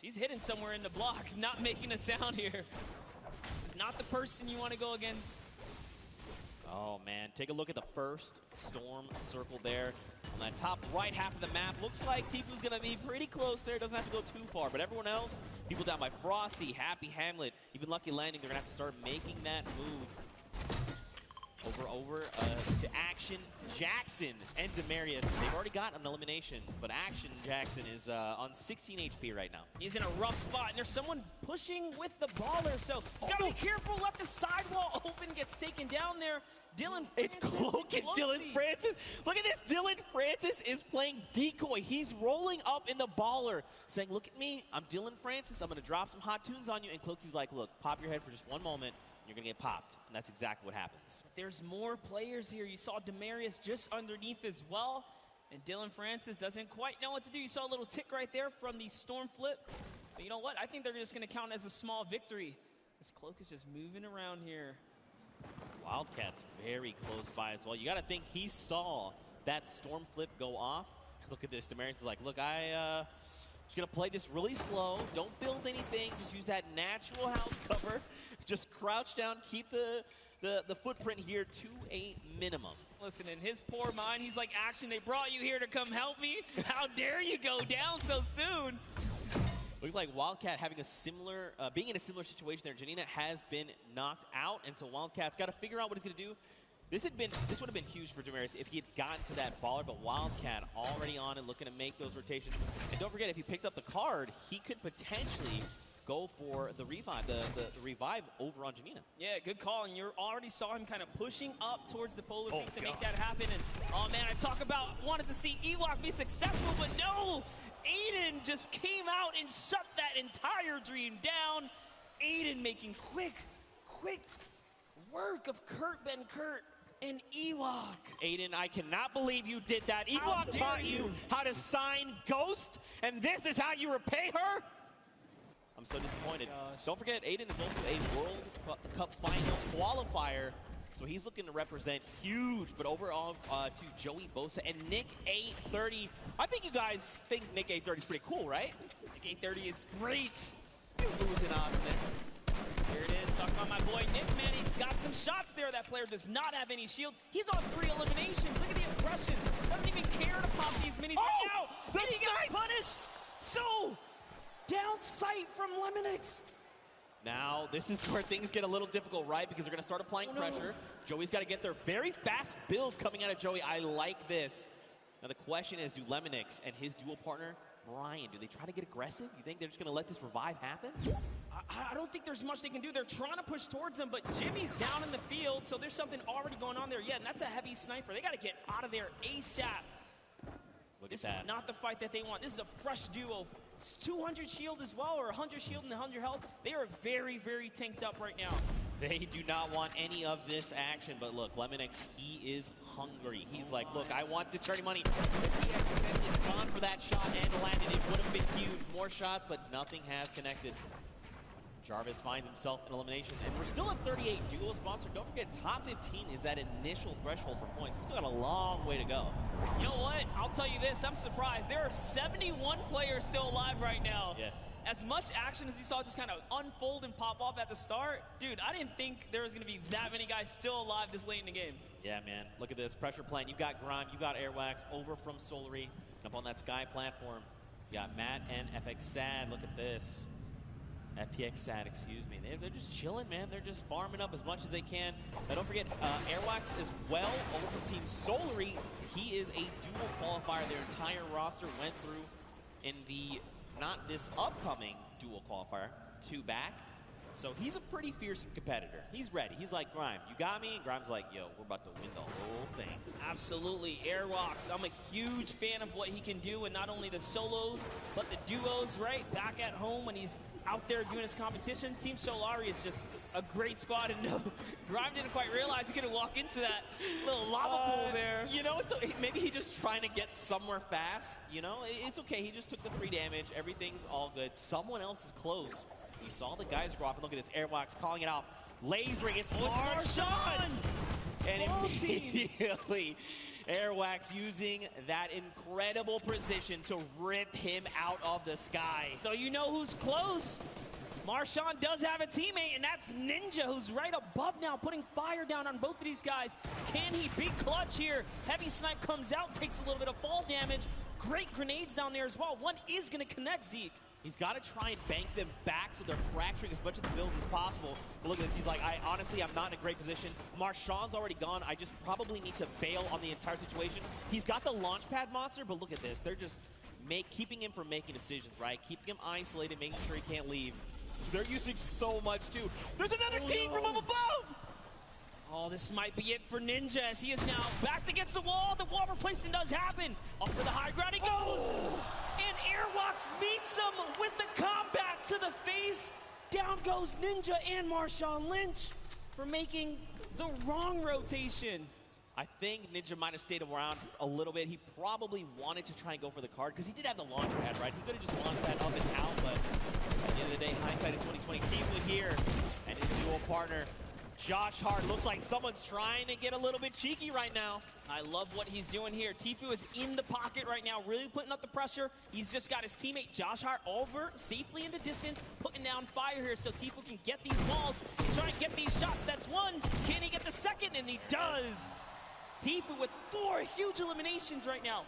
she's hidden somewhere in the block, not making a sound here. This is not the person you want to go against. Oh, man. Take a look at the first storm circle there. On that top right half of the map, looks like Tfue's going to be pretty close there. Doesn't have to go too far. But everyone else, people down by Frosty, Happy Hamlet, even Lucky Landing, they're going to have to start making that move. Over to Action Jackson and Demarius. They've already got an elimination, but Action Jackson is on 16 HP right now. He's in a rough spot, and there's someone pushing with the baller, so he's got to be careful. Left the sidewall open, gets taken down there. Dylan Francis. It's Cloak and Dylan Francis. Look at this. Dylan Francis is playing decoy. He's rolling up in the baller, saying, look at me. I'm Dylan Francis. I'm going to drop some hot tunes on you. And Cloaksy's like, look, pop your head for just one moment. You're going to get popped. And that's exactly what happens. There's more players here. You saw Demarius just underneath as well. And Dylan Francis doesn't quite know what to do. You saw a little tick right there from the storm flip. But you know what? I think they're just going to count as a small victory. This Cloak is just moving around here. Wildcat's very close by as well. You got to think he saw that storm flip go off. Look at this. Demarius is like, look, just going to play this really slow. Don't build anything. Just use that natural house cover. Just crouch down. Keep the footprint here to a minimum. Listen, in his poor mind, he's like, Action, they brought you here to come help me? How dare you go down so soon? Looks like Wildcat having a similar, being in a similar situation there. Janina has been knocked out, and so Wildcat's got to figure out what he's going to do. This would have been huge for Demarius if he had gotten to that baller, but Wildcat already on and looking to make those rotations. And don't forget, if he picked up the card, he could potentially go for the revive, the revive over on Janina. Yeah, good call, and you already saw him kind of pushing up towards the polar peak to make that happen. And oh man, I talk about wanted to see Ewok be successful, but no! Aiden just came out and shut that entire dream down. Aiden making quick work of Kurt Ben Kurt and Ewok. Aiden, I cannot believe you did that. Ewok taught you how to sign Ghost, and this is how you repay her? I'm so disappointed. Don't forget, Aiden is also a World Cup final qualifier, so he's looking to represent huge. But overall, to Joey Bosa and Nick A30. I think you guys think Nick A30 is pretty cool, right? Nick A30 is great. Losing on there. Here it is, talking about my boy Nick, man. He's got some shots there. That player does not have any shield. He's on 3 eliminations. Look at the aggression. Doesn't even care to pop these minis right now. The and he gets punished. So, down sight from Lemonix. Now, this is where things get a little difficult, right? Because they're going to start applying pressure. Joey's got to get their very fast builds coming out of Joey. I like this. Now, the question is, do Lemonix and his dual partner, Brian, do they try to get aggressive? You think they're just going to let this revive happen? I don't think there's much they can do. They're trying to push towards him, but Jimmy's down in the field, so there's something already going on there. Yeah, and that's a heavy sniper. They got to get out of there ASAP. This is not the fight that they want. This is a fresh duo. It's 200 shield as well, or 100 shield and 100 health. They are very, very tanked up right now. They do not want any of this action, but look, Lemonix, he is hungry. He's like, look, I want the charity money. If he had gone for that shot and landed, it would have been huge. More shots, but nothing has connected. Jarvis finds himself in elimination, and we're still at 38 duo sponsor. Don't forget, top 15 is that initial threshold for points. We've still got a long way to go. You know what? I'll tell you this, I'm surprised. There are 71 players still alive right now. Yeah. As much action as you saw just kind of unfold and pop off at the start, dude, I didn't think there was going to be that many guys still alive this late in the game. Yeah, man. Look at this. Pressure plant. You got Grime, you got Airwax over from Solary, up on that Sky platform. You got Matt and FX Sad. Look at this. FPX Sad, excuse me. They're just chilling, man. They're just farming up as much as they can. Now, don't forget, Airwax as well over from Team Solary. He is a dual qualifier. Their entire roster went through in the, not this upcoming dual qualifier, 2 back. So he's a pretty fierce competitor. He's ready. He's like, Grime, you got me? And Grime's like, yo, we're about to win the whole thing. Absolutely. Airwalks, I'm a huge fan of what he can do, and not only the solos, but the duos, right? Back at home when he's out there doing his competition. Team Solari is just a great squad, and no, Grime didn't quite realize he could walk into that little lava pool there. You know, maybe he's just trying to get somewhere fast. You know, it's okay. He just took the 3 damage. Everything's all good. Someone else is close. We saw the guys grow up, and look at this. Airwalks calling it out. Lasering, it's Marshawn! And immediately, Airwax using that incredible precision to rip him out of the sky. So you know who's close. Marshawn does have a teammate, and that's Ninja, who's right above now, putting fire down on both of these guys. Can he be clutch here? Heavy Snipe comes out, takes a little bit of fall damage. Great grenades down there as well. One is going to connect Zeke. He's got to try and bank them back so they're fracturing as much of the build as possible. But look at this. He's like, honestly, I'm not in a great position. Marshawn's already gone. I just probably need to bail on the entire situation. He's got the launch pad monster, but look at this. They're just keeping him from making decisions, right? Keeping him isolated, making sure he can't leave. They're using so much, too. There's another team from up above! Oh, this might be it for Ninja as he is now backed against the wall. The wall replacement does happen. Up for the high ground he goes. And Airwalks meets him with the combat to the face. Down goes Ninja and Marshawn Lynch for making the wrong rotation. I think Ninja might have stayed around a little bit. He probably wanted to try and go for the card because he did have the launch pad, right? He could have just launched that up and out, but at the end of the day, hindsight is 2020. Teamwood here and his dual partner, Josh Hart. Looks like someone's trying to get a little bit cheeky right now. I love what he's doing here. Tifu is in the pocket right now, really putting up the pressure. He's just got his teammate Josh Hart over safely into distance, putting down fire here so Tifu can get these walls and try and get these shots. That's one. Can he get the second? And he does. Tifu with 4 huge eliminations right now.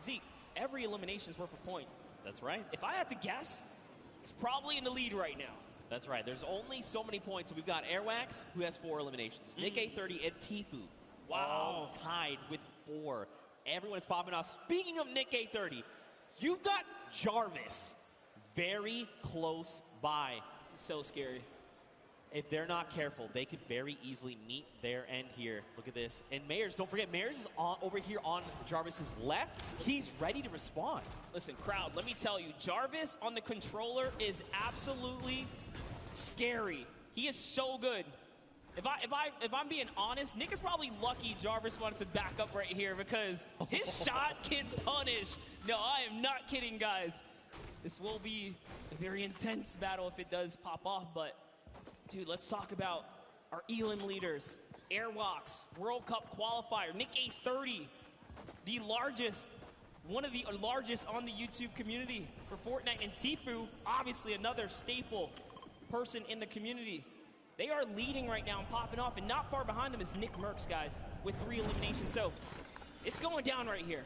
Zeke, every elimination is worth a point. That's right. If I had to guess, he's probably in the lead right now. That's right. There's only so many points. So we've got Airwax, who has 4 eliminations. Nick A30 and Tifu. Wow. All tied with 4. Everyone is popping off. Speaking of Nick A30, you've got Jarvis very close by. This is so scary. If they're not careful, they could very easily meet their end here. Look at this. And Mayers, don't forget, Mayers is over here on Jarvis's left. He's ready to respond. Listen, crowd, let me tell you, Jarvis on the controller is absolutely scary. He is so good. If I'm being honest, Nick is probably lucky Jarvis wanted to back up right here because his shot can punish. No, I am not kidding, guys. This will be a very intense battle if it does pop off, but dude, let's talk about our Elim leaders. Airwalks, World Cup qualifier, Nick A30, the largest, one of the largest on the YouTube community for Fortnite, and Tifu, obviously another staple person in the community. They are leading right now and popping off, and not far behind them is Nick Merckx, guys, with 3 eliminations. So it's going down right here.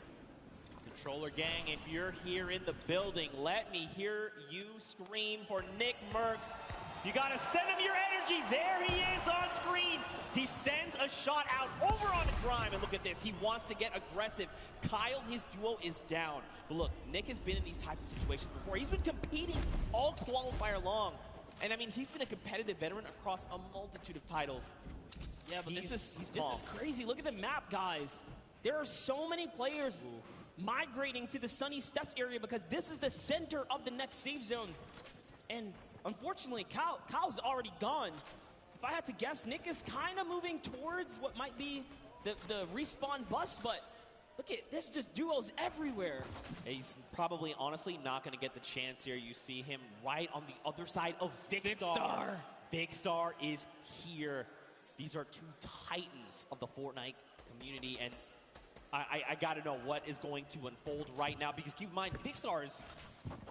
Controller gang, if you're here in the building, let me hear you scream for Nick Merckx. You gotta send him your energy. There he is on screen. He sends a shot out over on Grime, and look at this. He wants to get aggressive. Kyle, his duo, is down. But look, Nick has been in these types of situations before. He's been competing all qualifier long. And I mean, he's been a competitive veteran across a multitude of titles. Yeah, but this is crazy. Look at the map, guys. There are so many players migrating to the Sunny Steps area because this is the center of the next safe zone. And unfortunately, Kyle's already gone. If I had to guess, Nick is kind of moving towards what might be the respawn bus, but look at this, just duos everywhere. He's probably, honestly, not going to get the chance here. You see him right on the other side of Vicstar. Vicstar is here. These are 2 titans of the Fortnite community, and I got to know what is going to unfold right now, because keep in mind, Vicstar is,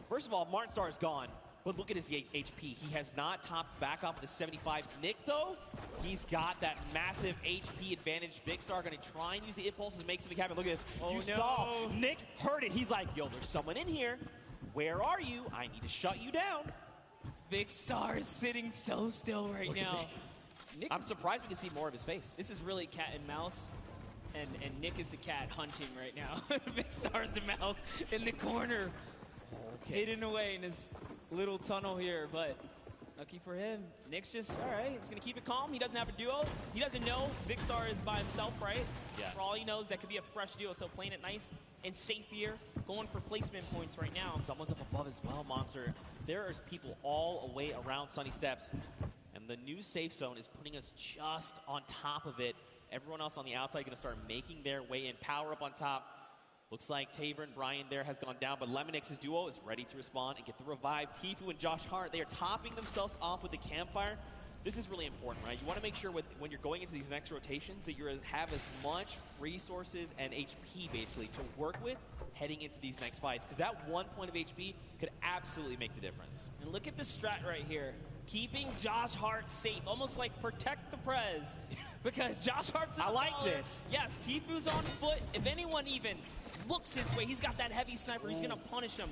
first of all, Martin Star is gone. But look at his HP. He has not topped back off the 75. Nick, though, he's got that massive HP advantage. Vicstar going to try and use the impulses, make something happen. Look at this. Oh, you saw Nick heard it. He's like, yo, there's someone in here. Where are you? I need to shut you down. Big Star is sitting so still right now. I'm surprised we can see more of his face. This is really cat and mouse. And Nick is the cat hunting right now. Big Star's the mouse in the corner. Hidden away in his little tunnel here, but lucky for him, Nick's just, all right, he's going to keep it calm. He doesn't have a duo. He doesn't know Big Star is by himself, right? Yeah. For all he knows, that could be a fresh duo, so playing it nice and safe here, going for placement points right now. Someone's up above as well, Monster. There are people all the way around Sunny Steps, and the new safe zone is putting us just on top of it. Everyone else on the outside going to start making their way in. Power up on top. Looks like Taver and Brian there has gone down, but Lemonix's duo is ready to respond and get the revive. Tfue and Josh Hart, they are topping themselves off with the campfire. This is really important, right? You want to make sure when you're going into these next rotations that you have as much resources and HP, basically, to work with heading into these next fights, because that 1 point of HP could absolutely make the difference. And look at the strat right here. Keeping Josh Hart safe, almost like protect the Prez. Because Josh Hart's in the baller. this. Yes, Tfue's on foot. If anyone even looks his way, he's got that heavy sniper. He's going to punish him.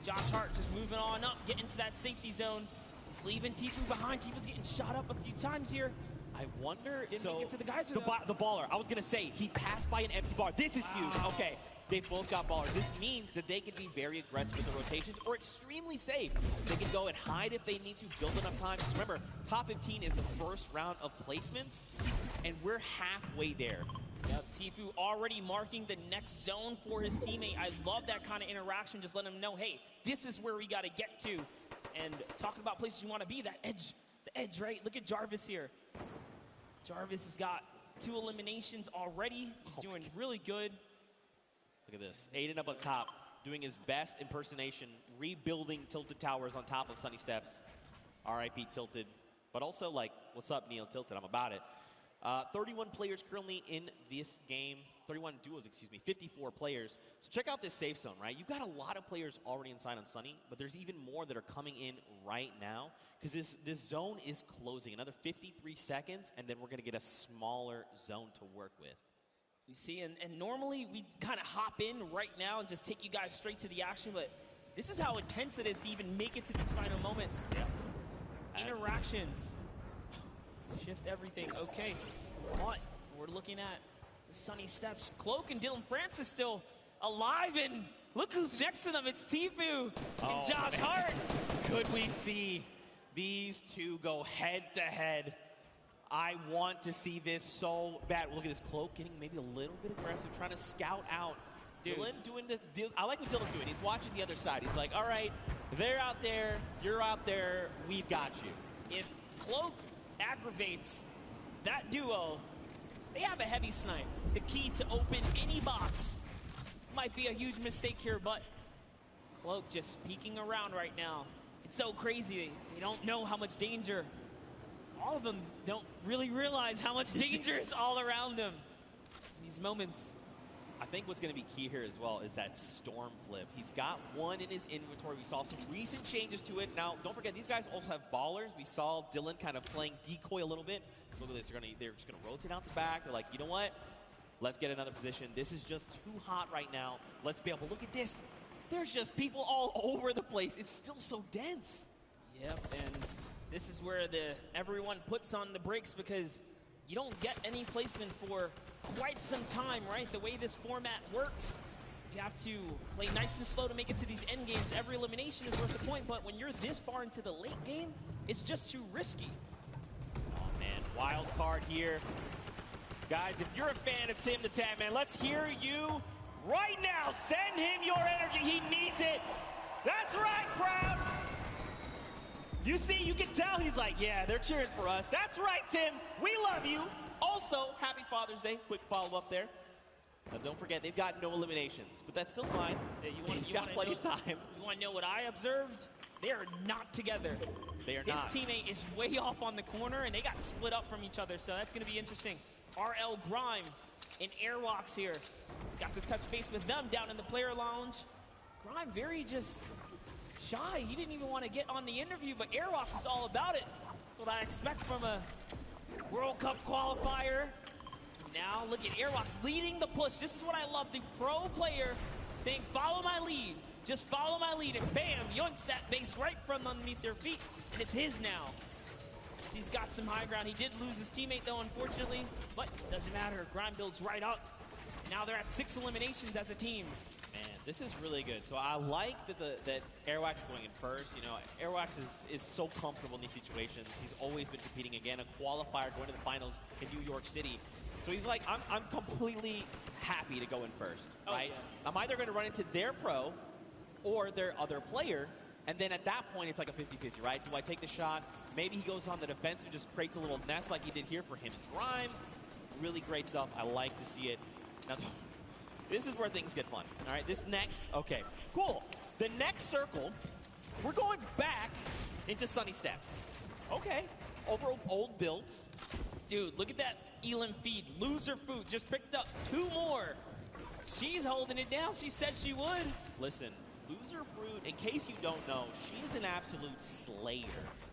Josh Hart just moving on up, getting to that safety zone. He's leaving Tfue behind. Tfue's getting shot up a few times here. I wonder, Didn't so make it to the geyser, the baller, I was going to say, he passed by an empty bar. This is huge. Okay, they both got ballers. This means that they can be very aggressive with the rotations or extremely safe. They can go and hide if they need to, build enough time. Because remember, top 15 is the first round of placements, and we're halfway there. Yep, Tfue already marking the next zone for his teammate. I love that kind of interaction, just letting him know, hey, this is where we got to get to. And talking about places you want to be, that edge, the edge, right? Look at Jarvis here. Jarvis has got 2 eliminations already. He's doing really good. Look at this. Aiden up on top, doing his best impersonation, rebuilding Tilted Towers on top of Sunny Steps. RIP Tilted. But also, like, what's up, Neil Tilted? I'm about it. 31 players currently in this game. 31 duos, excuse me. 54 players. So check out this safe zone, right? You've got a lot of players already inside on Sunny, but there's even more that are coming in right now because this zone is closing. Another 53 seconds, and then we're going to get a smaller zone to work with. You see, and normally we kind of hop in right now and just take you guys straight to the action, but this is how intense it is to even make it to these final moments. Yeah. Interactions. Shift everything. Okay, but we're looking at the Sunny Steps. Cloak and Dylan Francis still alive, and look who's next to them. It's Tfue and Josh Hart. Could we see these two go head to head? I want to see this so bad. Look at this Cloak getting maybe a little bit aggressive, trying to scout out. Dylan doing I like what Dylan's doing. He's watching the other side. He's like, all right, they're out there, you're out there, we've got you. If Cloak aggravates that duo, they have a heavy snipe. The key to open any box. Might be a huge mistake here, but Cloak just peeking around right now. It's so crazy. They don't know how much danger. All of them don't really realize how much danger is all around them in these moments. I think what's going to be key here as well is that storm flip. He's got one in his inventory. We saw some recent changes to it. Now, don't forget, these guys also have ballers. We saw Dylan kind of playing decoy a little bit. Look at this. They're just going to rotate out the back. They're like, you know what? Let's get another position. This is just too hot right now. Let's be able to look at this. There's just people all over the place. It's still so dense. Yep, and this is where everyone puts on the brakes because you don't get any placement for quite some time, right? The way this format works, you have to play nice and slow to make it to these end games. Every elimination is worth the point, but when you're this far into the late game, it's just too risky. Oh, man, wild card here. Guys, if you're a fan of Tim the Tap Man, let's hear you right now. Send him your energy. He needs it. That's right, crowd. You see, you can tell he's like, yeah, they're cheering for us. That's right, Tim. We love you. Also, happy Father's Day. Quick follow-up there. Now, don't forget, they've got no eliminations, but that's still fine. He's got plenty of time. You want to know what I observed? They are not together. They are not. His teammate is way off on the corner, and they got split up from each other, so that's going to be interesting. RL Grime and Airwalks here. Got to touch base with them down in the player lounge. Grime very just shy. He didn't even want to get on the interview, but Airwalks is all about it. That's what I expect from a World Cup qualifier. Now look at Airwalks leading the push. This is what I love. The pro player saying, follow my lead. Just follow my lead, and bam, yoinks that base right from underneath their feet, and it's his now. He's got some high ground. He did lose his teammate, though, unfortunately, but doesn't matter. Grime builds right up. Now they're at 6 eliminations as a team. Man, this is really good. So I like that Airwax is going in first. You know, Airwax is so comfortable in these situations. He's always been competing again, a qualifier going to the finals in New York City. So he's like, I'm completely happy to go in first, right? Yeah. I'm either going to run into their pro or their other player, and then at that point, it's like a 50-50, right? Do I take the shot? Maybe he goes on the defensive and just creates a little nest like he did here for him and Grime. Really great stuff. I like to see it. Now, this is where things get fun. All right, this next, okay, cool. The next circle, we're going back into Sunny Steps. Okay, over old builds. Dude, look at that Elam feed. Loser Fruit just picked up 2 more. She's holding it down. She said she would. Listen, Loser Fruit, in case you don't know, she is an absolute slayer.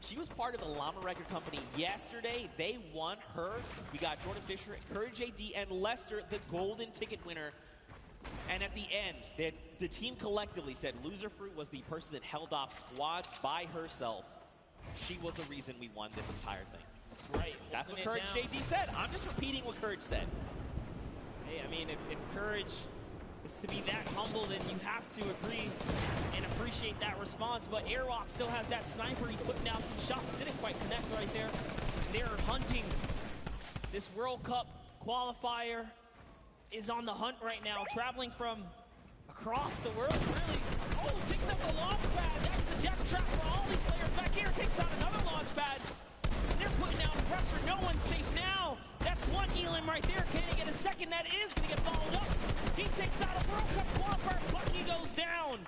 She was part of the Llama Record Company yesterday. They won her. We got Jordan Fisher, Courage AD, and Lester, the golden ticket winner. And at the end, the team collectively said Loser Fruit was the person that held off squads by herself. She was the reason we won this entire thing. That's right. That's what Courage JD said. I'm just repeating what Courage said. Hey, I mean, if Courage is to be that humble, then you have to agree and appreciate that response. But Airwalk still has that sniper. He's putting down some shots. Didn't quite connect right there. They're hunting. This World Cup qualifier is on the hunt right now, traveling from across the world, really. Oh, takes out the launch pad. That's the death trap for all these players back here. Takes out another launch pad. They're putting down pressure. No one's safe now. That's one Elam right there. Can he get a second? That is going to get followed up. He takes out a World Cup qualifier. Bucky goes down.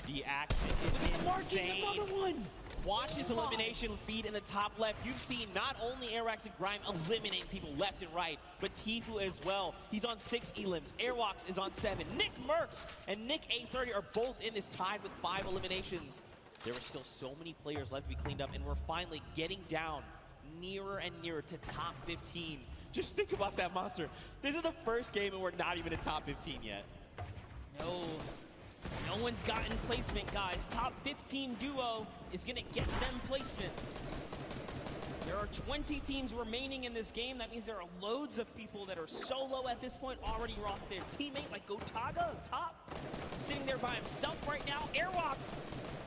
The action is insane. Another one. Watch his elimination feed in the top left. You've seen not only Airwax and Grime eliminate people left and right, but Tfue as well. He's on 6 Elams. Airwax is on 7. Nick Merckx and Nick A30 are both in this tied with 5 eliminations. There are still so many players left to be cleaned up, and we're finally getting down nearer and nearer to top 15. Just think about that, Monster. This is the first game and we're not even in top 15 yet. No one's gotten placement, guys. Top 15 duo is going to get them placement. There are 20 teams remaining in this game. That means there are loads of people that are solo at this point, already lost their teammate, like Gotaga up top, sitting there by himself right now. Airwalks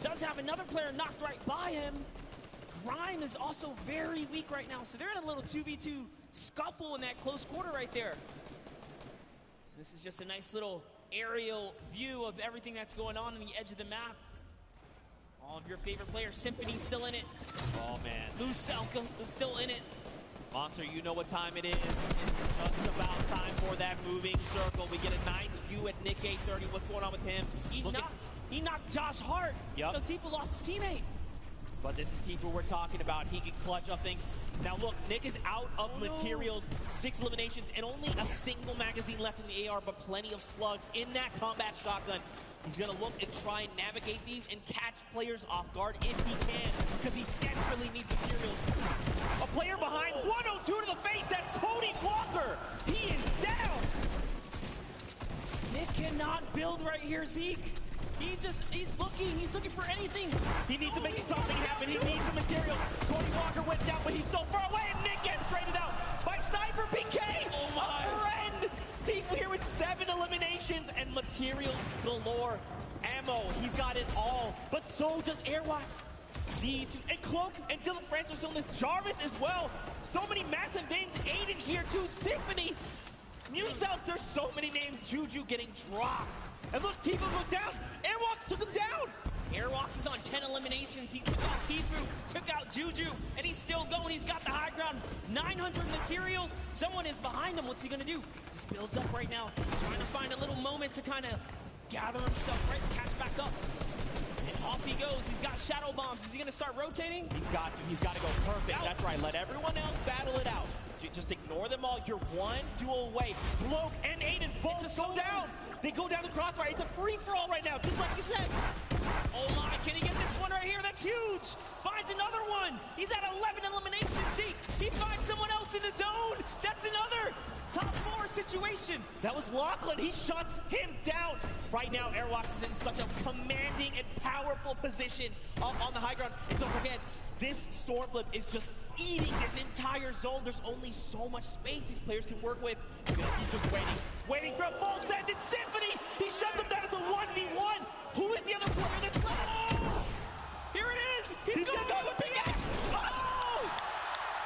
does have another player knocked right by him. Grime is also very weak right now, so they're in a little 2v2 scuffle in that close quarter right there. This is just a nice little aerial view of everything that's going on the edge of the map. All of your favorite players. Symphony's still in it. Oh, man. Lucel is still in it. Monster, you know what time it is. It's just about time for that moving circle. We get a nice view at Nick A30. What's going on with him? He knocked Josh Hart. Yep. So Tfue lost his teammate. But this is Tfue we're talking about. He can clutch up things. Now look, Nick is out of materials, 6 eliminations, and only a single magazine left in the AR, but plenty of slugs in that combat shotgun. He's gonna look and try and navigate these and catch players off guard if he can, because he desperately needs materials. A player behind, 102 to the face, that's Cody Walker. He is down. Nick cannot build right here, Zeke. He's looking for anything. He needs to make something happen. He needs the material. Cody Walker went down, but he's so far away, and Nick gets traded out by Cyber PK. Oh my. A friend. Tfue here with 7 eliminations and materials galore. Ammo, he's got it all, but so does Airwalks. These two, and Cloak and Dylan Francis are still in this. Jarvis as well. So many massive names. Aiden here too. Symphony. Musel, there's so many names. Juju getting dropped. And look, Tfue goes down. Airwalks took him down. Airwalks is on 10 eliminations. He took out Tfue, took out Juju, and he's still going. He's got the high ground. 900 materials. Someone is behind him. What's he going to do? Just builds up right now. Trying to find a little moment to kind of gather himself, right? Catch back up. And off he goes. He's got shadow bombs. Is he going to start rotating? He's got to. He's got to go perfect. Out. That's right. Let everyone else battle it out. Just ignore them all. You're one duel away. Cloak and Aiden both go down. They go down the crossbar. It's a free-for-all right now, just like you said. Oh my, can he get this one right here? That's huge. Finds another one. He's at 11 eliminations. He finds someone else in the zone. That's another top 4 situation. That was Lachlan. He shuts him down. Right now, Airwalks is in such a commanding and powerful position on the high ground. And don't forget, this Stormflip is just eating this entire zone. There's only so much space these players can work with. He's just waiting for a full send. It's Symphony. He shuts him down. It's a 1v1. Who is the other player that's left? Oh! Here it is. He's going to go with pickaxe. Oh!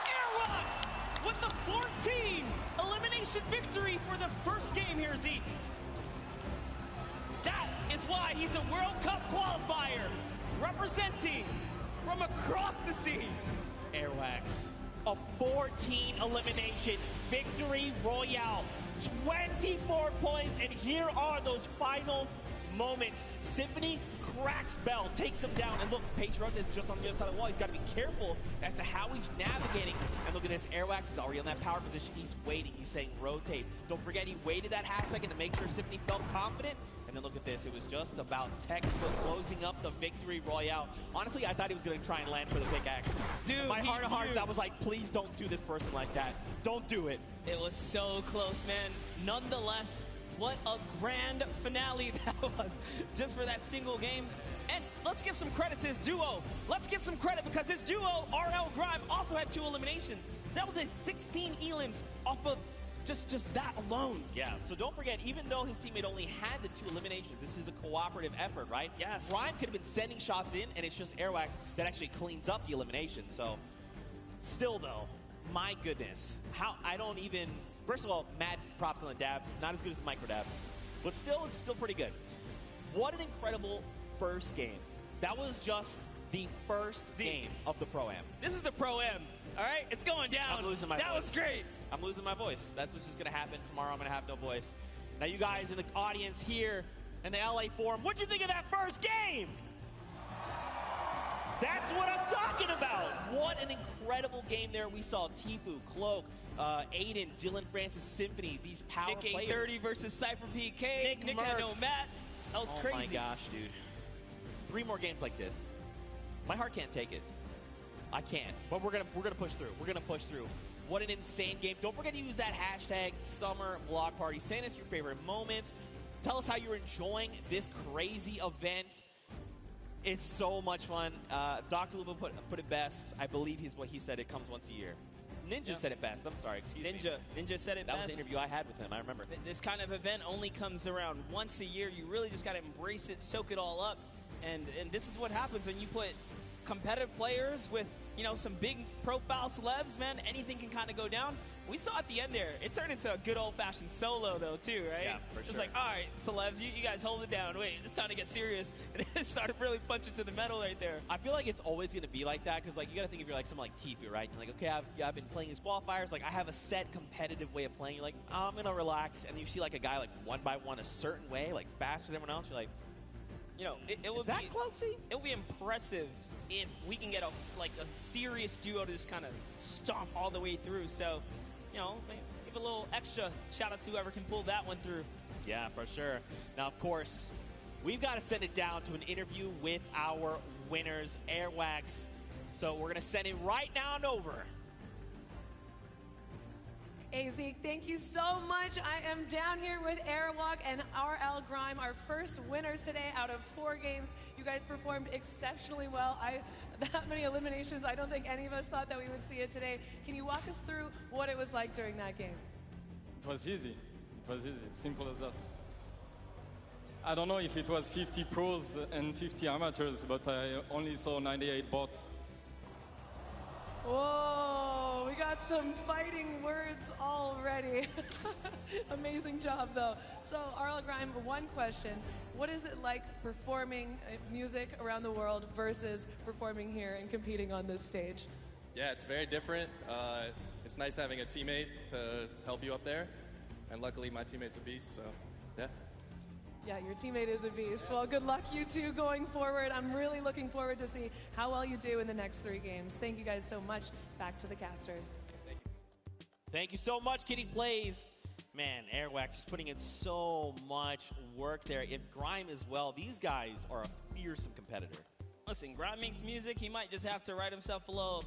Airwalks with the 14 elimination victory for the first game here, Zeke. That is why he's a World Cup qualifier, representing from across the sea. Airwax, a 14 elimination victory royale, 24 points, and here are those final moments. Symphony cracks Bell, takes him down, and look, Patriot is just on the other side of the wall. He's got to be careful as to how he's navigating. And look at this, Airwax is already in that power position. He's waiting. He's saying rotate. Don't forget, he waited that half second to make sure Symphony felt confident. And then look at this. It was just about textbook closing up the victory royale. Honestly, I thought he was going to try and land for the pickaxe. Dude, my heart of hearts, I was like, please don't do this person like that. Don't do it. It was so close, man. Nonetheless, what a grand finale that was just for that single game. And let's give some credit to his duo. Let's give some credit because his duo, RL Grime, also had 2 eliminations. That was a 16 elims off of just that alone. Yeah, so don't forget, even though his teammate only had the 2 eliminations, this is a cooperative effort, right? Yes. Grime could have been sending shots in, and it's just Airwax that actually cleans up the elimination. So, still though, my goodness, I don't even, first of all, mad props on the dabs, not as good as the micro dab, but still, it's still pretty good. What an incredible first game. That was just the first game of the Pro-Am. This is the Pro-Am, all right? It's going down. I'm losing my voice. That was great. I'm losing my voice. That's what's just going to happen. Tomorrow I'm going to have no voice. Now, you guys in the audience here in the LA Forum, what'd you think of that first game? That's what I'm talking about. What an incredible game there. We saw Tfue, Cloak, Aiden, Dylan Francis, Symphony, these power Nick players. 30 versus Cypher PK. Nick had no mats. That was crazy. Oh my gosh, dude. 3 more games like this. My heart can't take it. I can't. But we're gonna push through. We're gonna push through. What an insane game. Don't forget to use that hashtag Summer Block Party. Send us your favorite moments. Tell us how you're enjoying this crazy event. It's so much fun. Dr. Luba put it best. I believe what he said. It comes once a year. Ninja said it best. I'm sorry. Excuse me. Ninja said it best. That was the interview I had with him. I remember. This kind of event only comes around once a year. You really just got to embrace it, soak it all up. And this is what happens when you put competitive players with, you know, some big profile celebs, man. Anything can kind of go down. We saw at the end there, it turned into a good old-fashioned solo, though, too, right? Yeah, for sure. It's like, all right, celebs, you guys hold it down. Wait, it's time to get serious. And it started really punching to the metal right there. I feel like it's always going to be like that because, like, you got to think if you're like someone like Tfue, right? You're like, okay, I've been playing these qualifiers. Like, I have a set competitive way of playing. You're like, oh, I'm going to relax. And you see, like, a guy, like, one by one a certain way, like, faster than everyone else. You're like, you know, it would be Cloaksy? It would be impressive if we can get a serious duo to just kind of stomp all the way through. So, you know, give a little extra shout out to whoever can pull that one through. Yeah, for sure. Now, of course, we've got to send it down to an interview with our winners, Airwax. So we're going to send it right now and over. Hey, Zeke, thank you so much. I am down here with Airwalk and RL Grime, our first winners today out of 4 games. You guys performed exceptionally well. That many eliminations, I don't think any of us thought that we would see it today. Can you walk us through what it was like during that game? It was easy. It was easy. It's simple as that. I don't know if it was 50 pros and 50 amateurs, but I only saw 98 bots. Whoa, we got some fighting words already. Amazing job, though. So, RL Grime, one question. What is it like performing music around the world versus performing here and competing on this stage? Yeah, it's very different. It's nice having a teammate to help you up there. And luckily, my teammate's a beast, so yeah. Yeah, your teammate is a beast. Well, good luck, you two, going forward. I'm really looking forward to see how well you do in the next 3 games. Thank you guys so much. Back to the casters. Thank you so much, Kitty Plays. Man, Airwax is putting in so much work there. And Grime as well. These guys are a fearsome competitor. Listen, Grime makes music. He might just have to write himself a little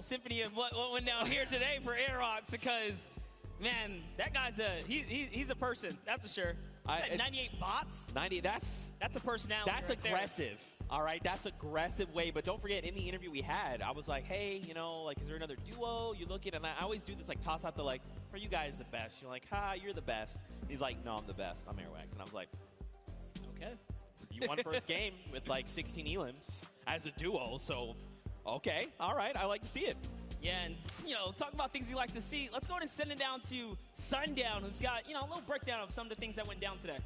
symphony of what went down here today for Airwax because, man, that guy's he's a person. That's for sure. 98 bots. 90. That's a personality. That's right aggressive. There. All right, that's aggressive way. But don't forget, in the interview we had, I was like, hey, you know, like, is there another duo you look at? And I always do this, like, toss out the, like, are you guys the best? You're like, you're the best. He's like, no, I'm the best. I'm Airwax. And I was like, okay. You won first game with, like, 16 elims as a duo. So, okay. All right. I like to see it. Yeah, and, you know, talk about things you like to see. Let's go ahead and send it down to Sundown, who's got, you know, a little breakdown of some of the things that went down today.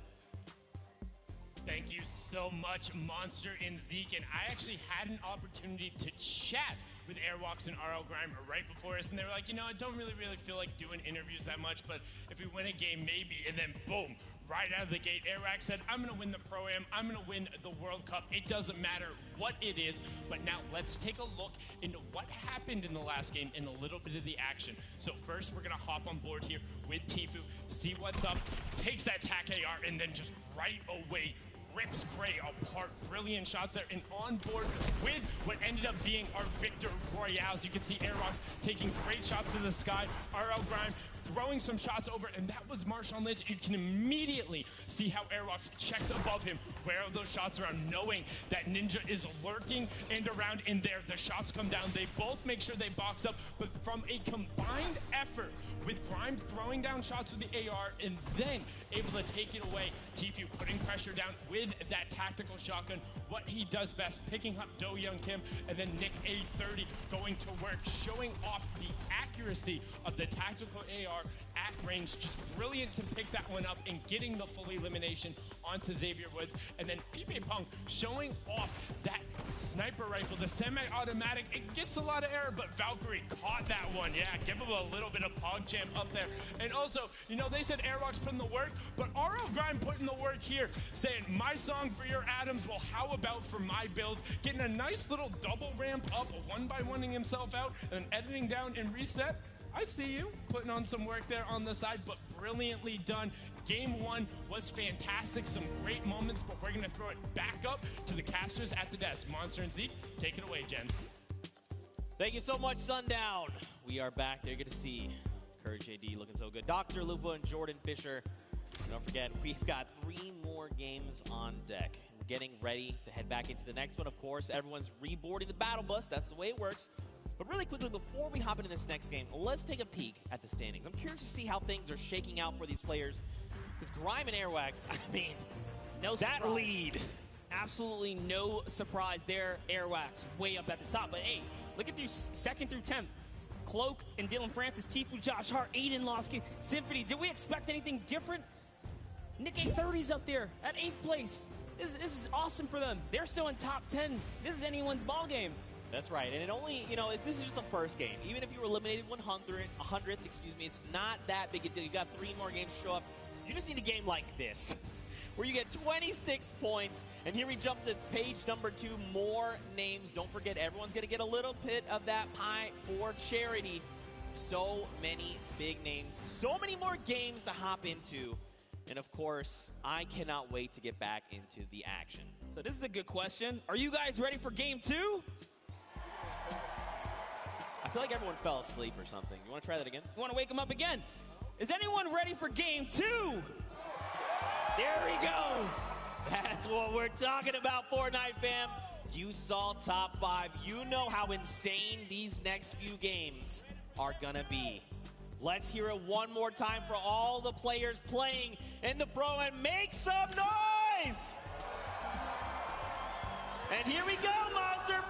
Thank you so much, Monster and Zeke. And I actually had an opportunity to chat with Airwax and RL Grime right before us, and they were like, you know, I don't really feel like doing interviews that much, but if we win a game, maybe. And then, boom, right out of the gate, Airwax said, I'm going to win the Pro-Am. I'm going to win the World Cup. It doesn't matter what it is. But now let's take a look into what happened in the last game and a little bit of the action. So first, we're going to hop on board here with Tfue, see what's up, takes that TAC AR, and then just right away rips Cray apart. Brilliant shots there, and on board with what ended up being our Victor Royales. You can see Airwax taking great shots to the sky. RL Grime throwing some shots over, and that was Marshawn Lynch. You can immediately see how Airwax checks above him where those shots are, knowing that Ninja is lurking and around in there. The shots come down. They both make sure they box up, but from a combined effort with Grime throwing down shots with the AR and then able to take it away, Tfue putting pressure down with that tactical shotgun, what he does best, picking up Do Young Kim, and then Nick A30 going to work, showing off the accuracy of the tactical AR at range. Just brilliant to pick that one up and getting the full elimination onto Xavier Woods. And then Pipe Punk showing off that sniper rifle, the semi-automatic. It gets a lot of error, but Valkyrie caught that one. Yeah, give him a little bit of PogChamp up there. And also, you know, they said Airwax putting the work, but RL Grime putting the work here, saying, my song for your Adams, well, how about for my builds? Getting a nice little double ramp up, one by one-ing himself out, and editing down and reset. I see you putting on some work there on the side, but brilliantly done. Game one was fantastic, some great moments, but we're going to throw it back up to the casters at the desk. Monster and Zeke, take it away, gents. Thank you so much, Sundown. We are back there. Good to see Courage AD looking so good. Dr. Lupa and Jordan Fisher. Don't forget, we've got 3 more games on deck. We're getting ready to head back into the next one. Of course, everyone's reboarding the battle bus. That's the way it works. But really quickly, before we hop into this next game, let's take a peek at the standings. I'm curious to see how things are shaking out for these players. Because Grime and Airwax, I mean, no that surprise. lead. Absolutely no surprise there. Airwax way up at the top. But hey, look at these 2nd through 10th. Cloak and Dylan Francis, Tfue, Josh Hart, Aiden Losky, Symphony. Did we expect anything different? Nick A30's up there at 8th place. This is awesome for them. They're still in top 10. This is anyone's ball game. That's right, and it only, you know, this is just the first game. Even if you were eliminated 100th, excuse me, it's not that big a deal. You got 3 more games to show up. You just need a game like this, where you get 26 points, and here we jump to page number 2, more names. Don't forget, everyone's going to get a little bit of that pie for charity. So many big names, so many more games to hop into, and of course, I cannot wait to get back into the action. So this is a good question. Are you guys ready for game 2? I feel like everyone fell asleep or something. You want to try that again? You want to wake them up again? Is anyone ready for game 2? There we go. That's what we're talking about, Fortnite fam. You saw top 5. You know how insane these next few games are going to be. Let's hear it one more time for all the players playing in the Pro, and make some noise! And here we go, Monster.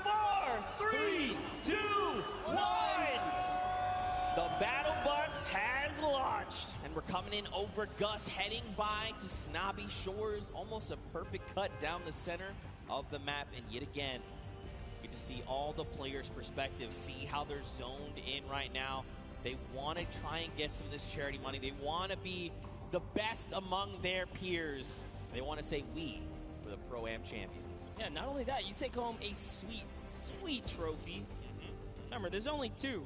4, 3, 2, 1. The battle bus has launched, and we're coming in over Gus, heading by to Snobby Shores. Almost a perfect cut down the center of the map, and yet again, you get to see all the players' perspectives, see how they're zoned in right now. They want to try and get some of this charity money. They want to be the best among their peers. They want to say we for the Pro-Am champions. Yeah, not only that, you take home a sweet, sweet trophy. Remember, there's only 2.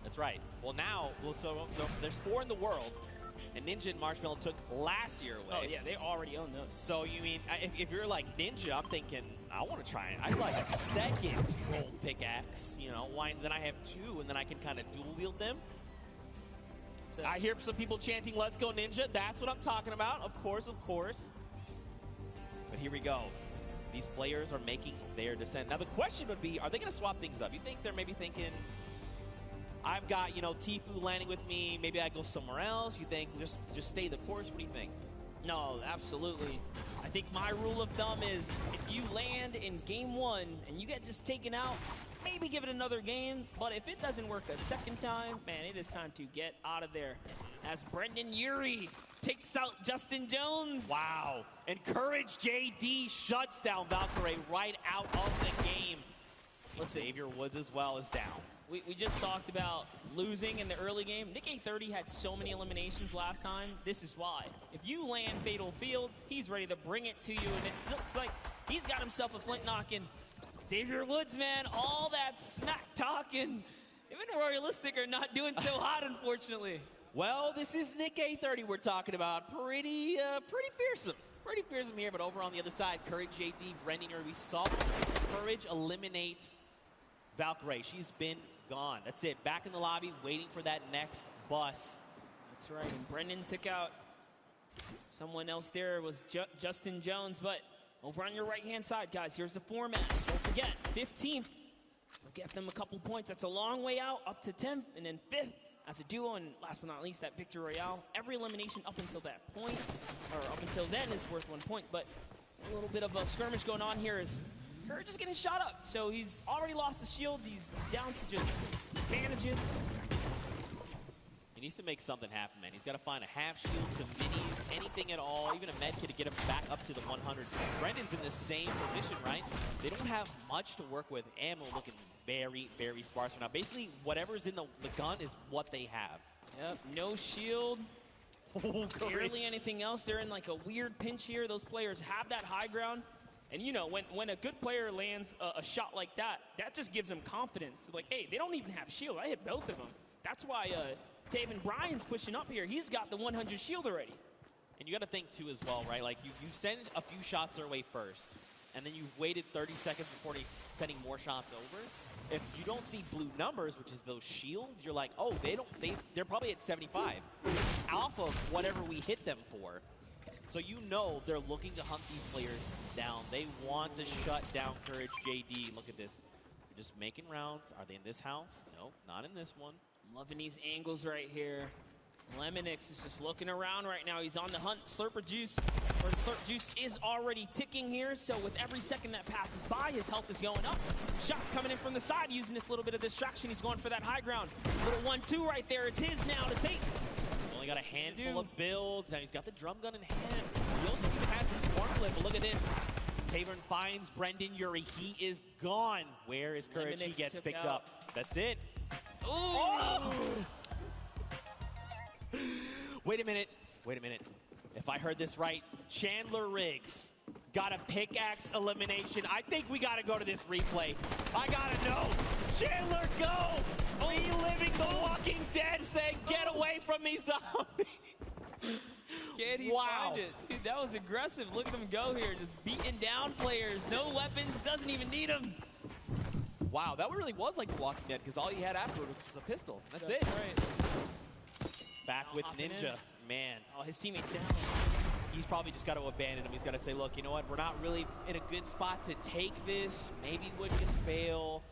That's right. Well, now, so there's 4 in the world. And Ninja and Marshmallow took last year away. Oh, yeah, they already own those. So, you mean, if you're like Ninja, I'm thinking, I want to try it. I'd like a second gold pickaxe. You know, then I have 2, and then I can kind of dual wield them. I hear some people chanting, "Let's go Ninja." That's what I'm talking about. Of course, of course. But here we go. These players are making their descent. Now, the question would be, are they going to swap things up? You think they're maybe thinking, I've got, you know, Tfue landing with me. Maybe I go somewhere else. You think just stay the course? What do you think? No, absolutely. I think my rule of thumb is if you land in game 1 and you get just taken out, maybe give it another game. But if it doesn't work a second time, man, it is time to get out of there. As Brendan Urie takes out Justin Jones. Wow. And Courage JD shuts down Valkyrie right out of the game. Listen, Xavier Woods as well is down. We just talked about losing in the early game. Nick A30 had so many eliminations last time. This is why. If you land Fatal Fields, he's ready to bring it to you, and it looks like he's got himself a flint knocking. Xavier Woods, man, all that smack talking. Him and Royalistic are not doing so hot, unfortunately. Well, this is Nick A30 we're talking about. Pretty fearsome. Pretty fearsome here, but over on the other side, Courage JD, Brendan Urie. We saw Courage eliminate Valkyrie. She's been gone. That's it. Back in the lobby, waiting for that next bus. That's right. And Brendan took out someone else there. It was Justin Jones. But over on your right-hand side, guys, here's the format. Don't forget, 15th. We'll get them a couple points. That's a long way out, up to 10th, and then 5th as a duo. And last but not least, that Victory Royale. Every elimination up until that point, or up until then, is worth 1 point. But a little bit of a skirmish going on here is Courage is getting shot up, so he's already lost the shield. He's down to just bandages. He needs to make something happen, man. He's got to find a half shield, some minis, anything at all, even a med kit to get him back up to the 100. Brendan's in the same position, right? They don't have much to work with. Ammo looking very, very sparse right now. Basically, whatever's in the gun is what they have. Yep, no shield. Barely anything else. They're in like a weird pinch here. Those players have that high ground. And, you know, when a good player lands a shot like that, that just gives them confidence. Like, hey, they don't even have shield. I hit both of them. That's why Taven Bryan's pushing up here. He's got the 100 shield already. And you got to think, too, as well, right? Like, you send a few shots their way first, and then you waited 30 seconds before sending more shots over. If you don't see blue numbers, which is those shields, you're like, oh, they're probably at 75. Off of whatever we hit them for. So you know they're looking to hunt these players down. They want to shut down Courage JD. Look at this. They're just making rounds. Are they in this house? No, not in this one. I'm loving these angles right here. Lemonix is just looking around right now. He's on the hunt. Slurp Juice is already ticking here. So with every second that passes by, his health is going up. Some shots coming in from the side using this little bit of distraction. He's going for that high ground. Little 1-2 right there. It's his now to take. Only got a handful of builds. Now he's got the drum gun in hand. He also even has the swarm flip, but look at this. Tavern finds Brendan Urie. He is gone. Where is Courage? He gets picked up. That's it. Ooh. Oh! Wait a minute. Wait a minute. If I heard this right, Chandler Riggs got a pickaxe elimination. I think we got to go to this replay. I got to know. Chandler, go! Reliving the Walking Dead, saying, get away from me, zombie. Can't he find it? Dude, that was aggressive. Look at him go here, just beating down players. No weapons, doesn't even need them. Wow, that really was like The Walking Dead, because all he had afterward was a pistol. That's it. Right. Back with Ninja. Man. Oh, his teammate's down. He's probably just got to abandon him. He's got to say, look, you know what? We're not really in a good spot to take this. Maybe we'll just fail.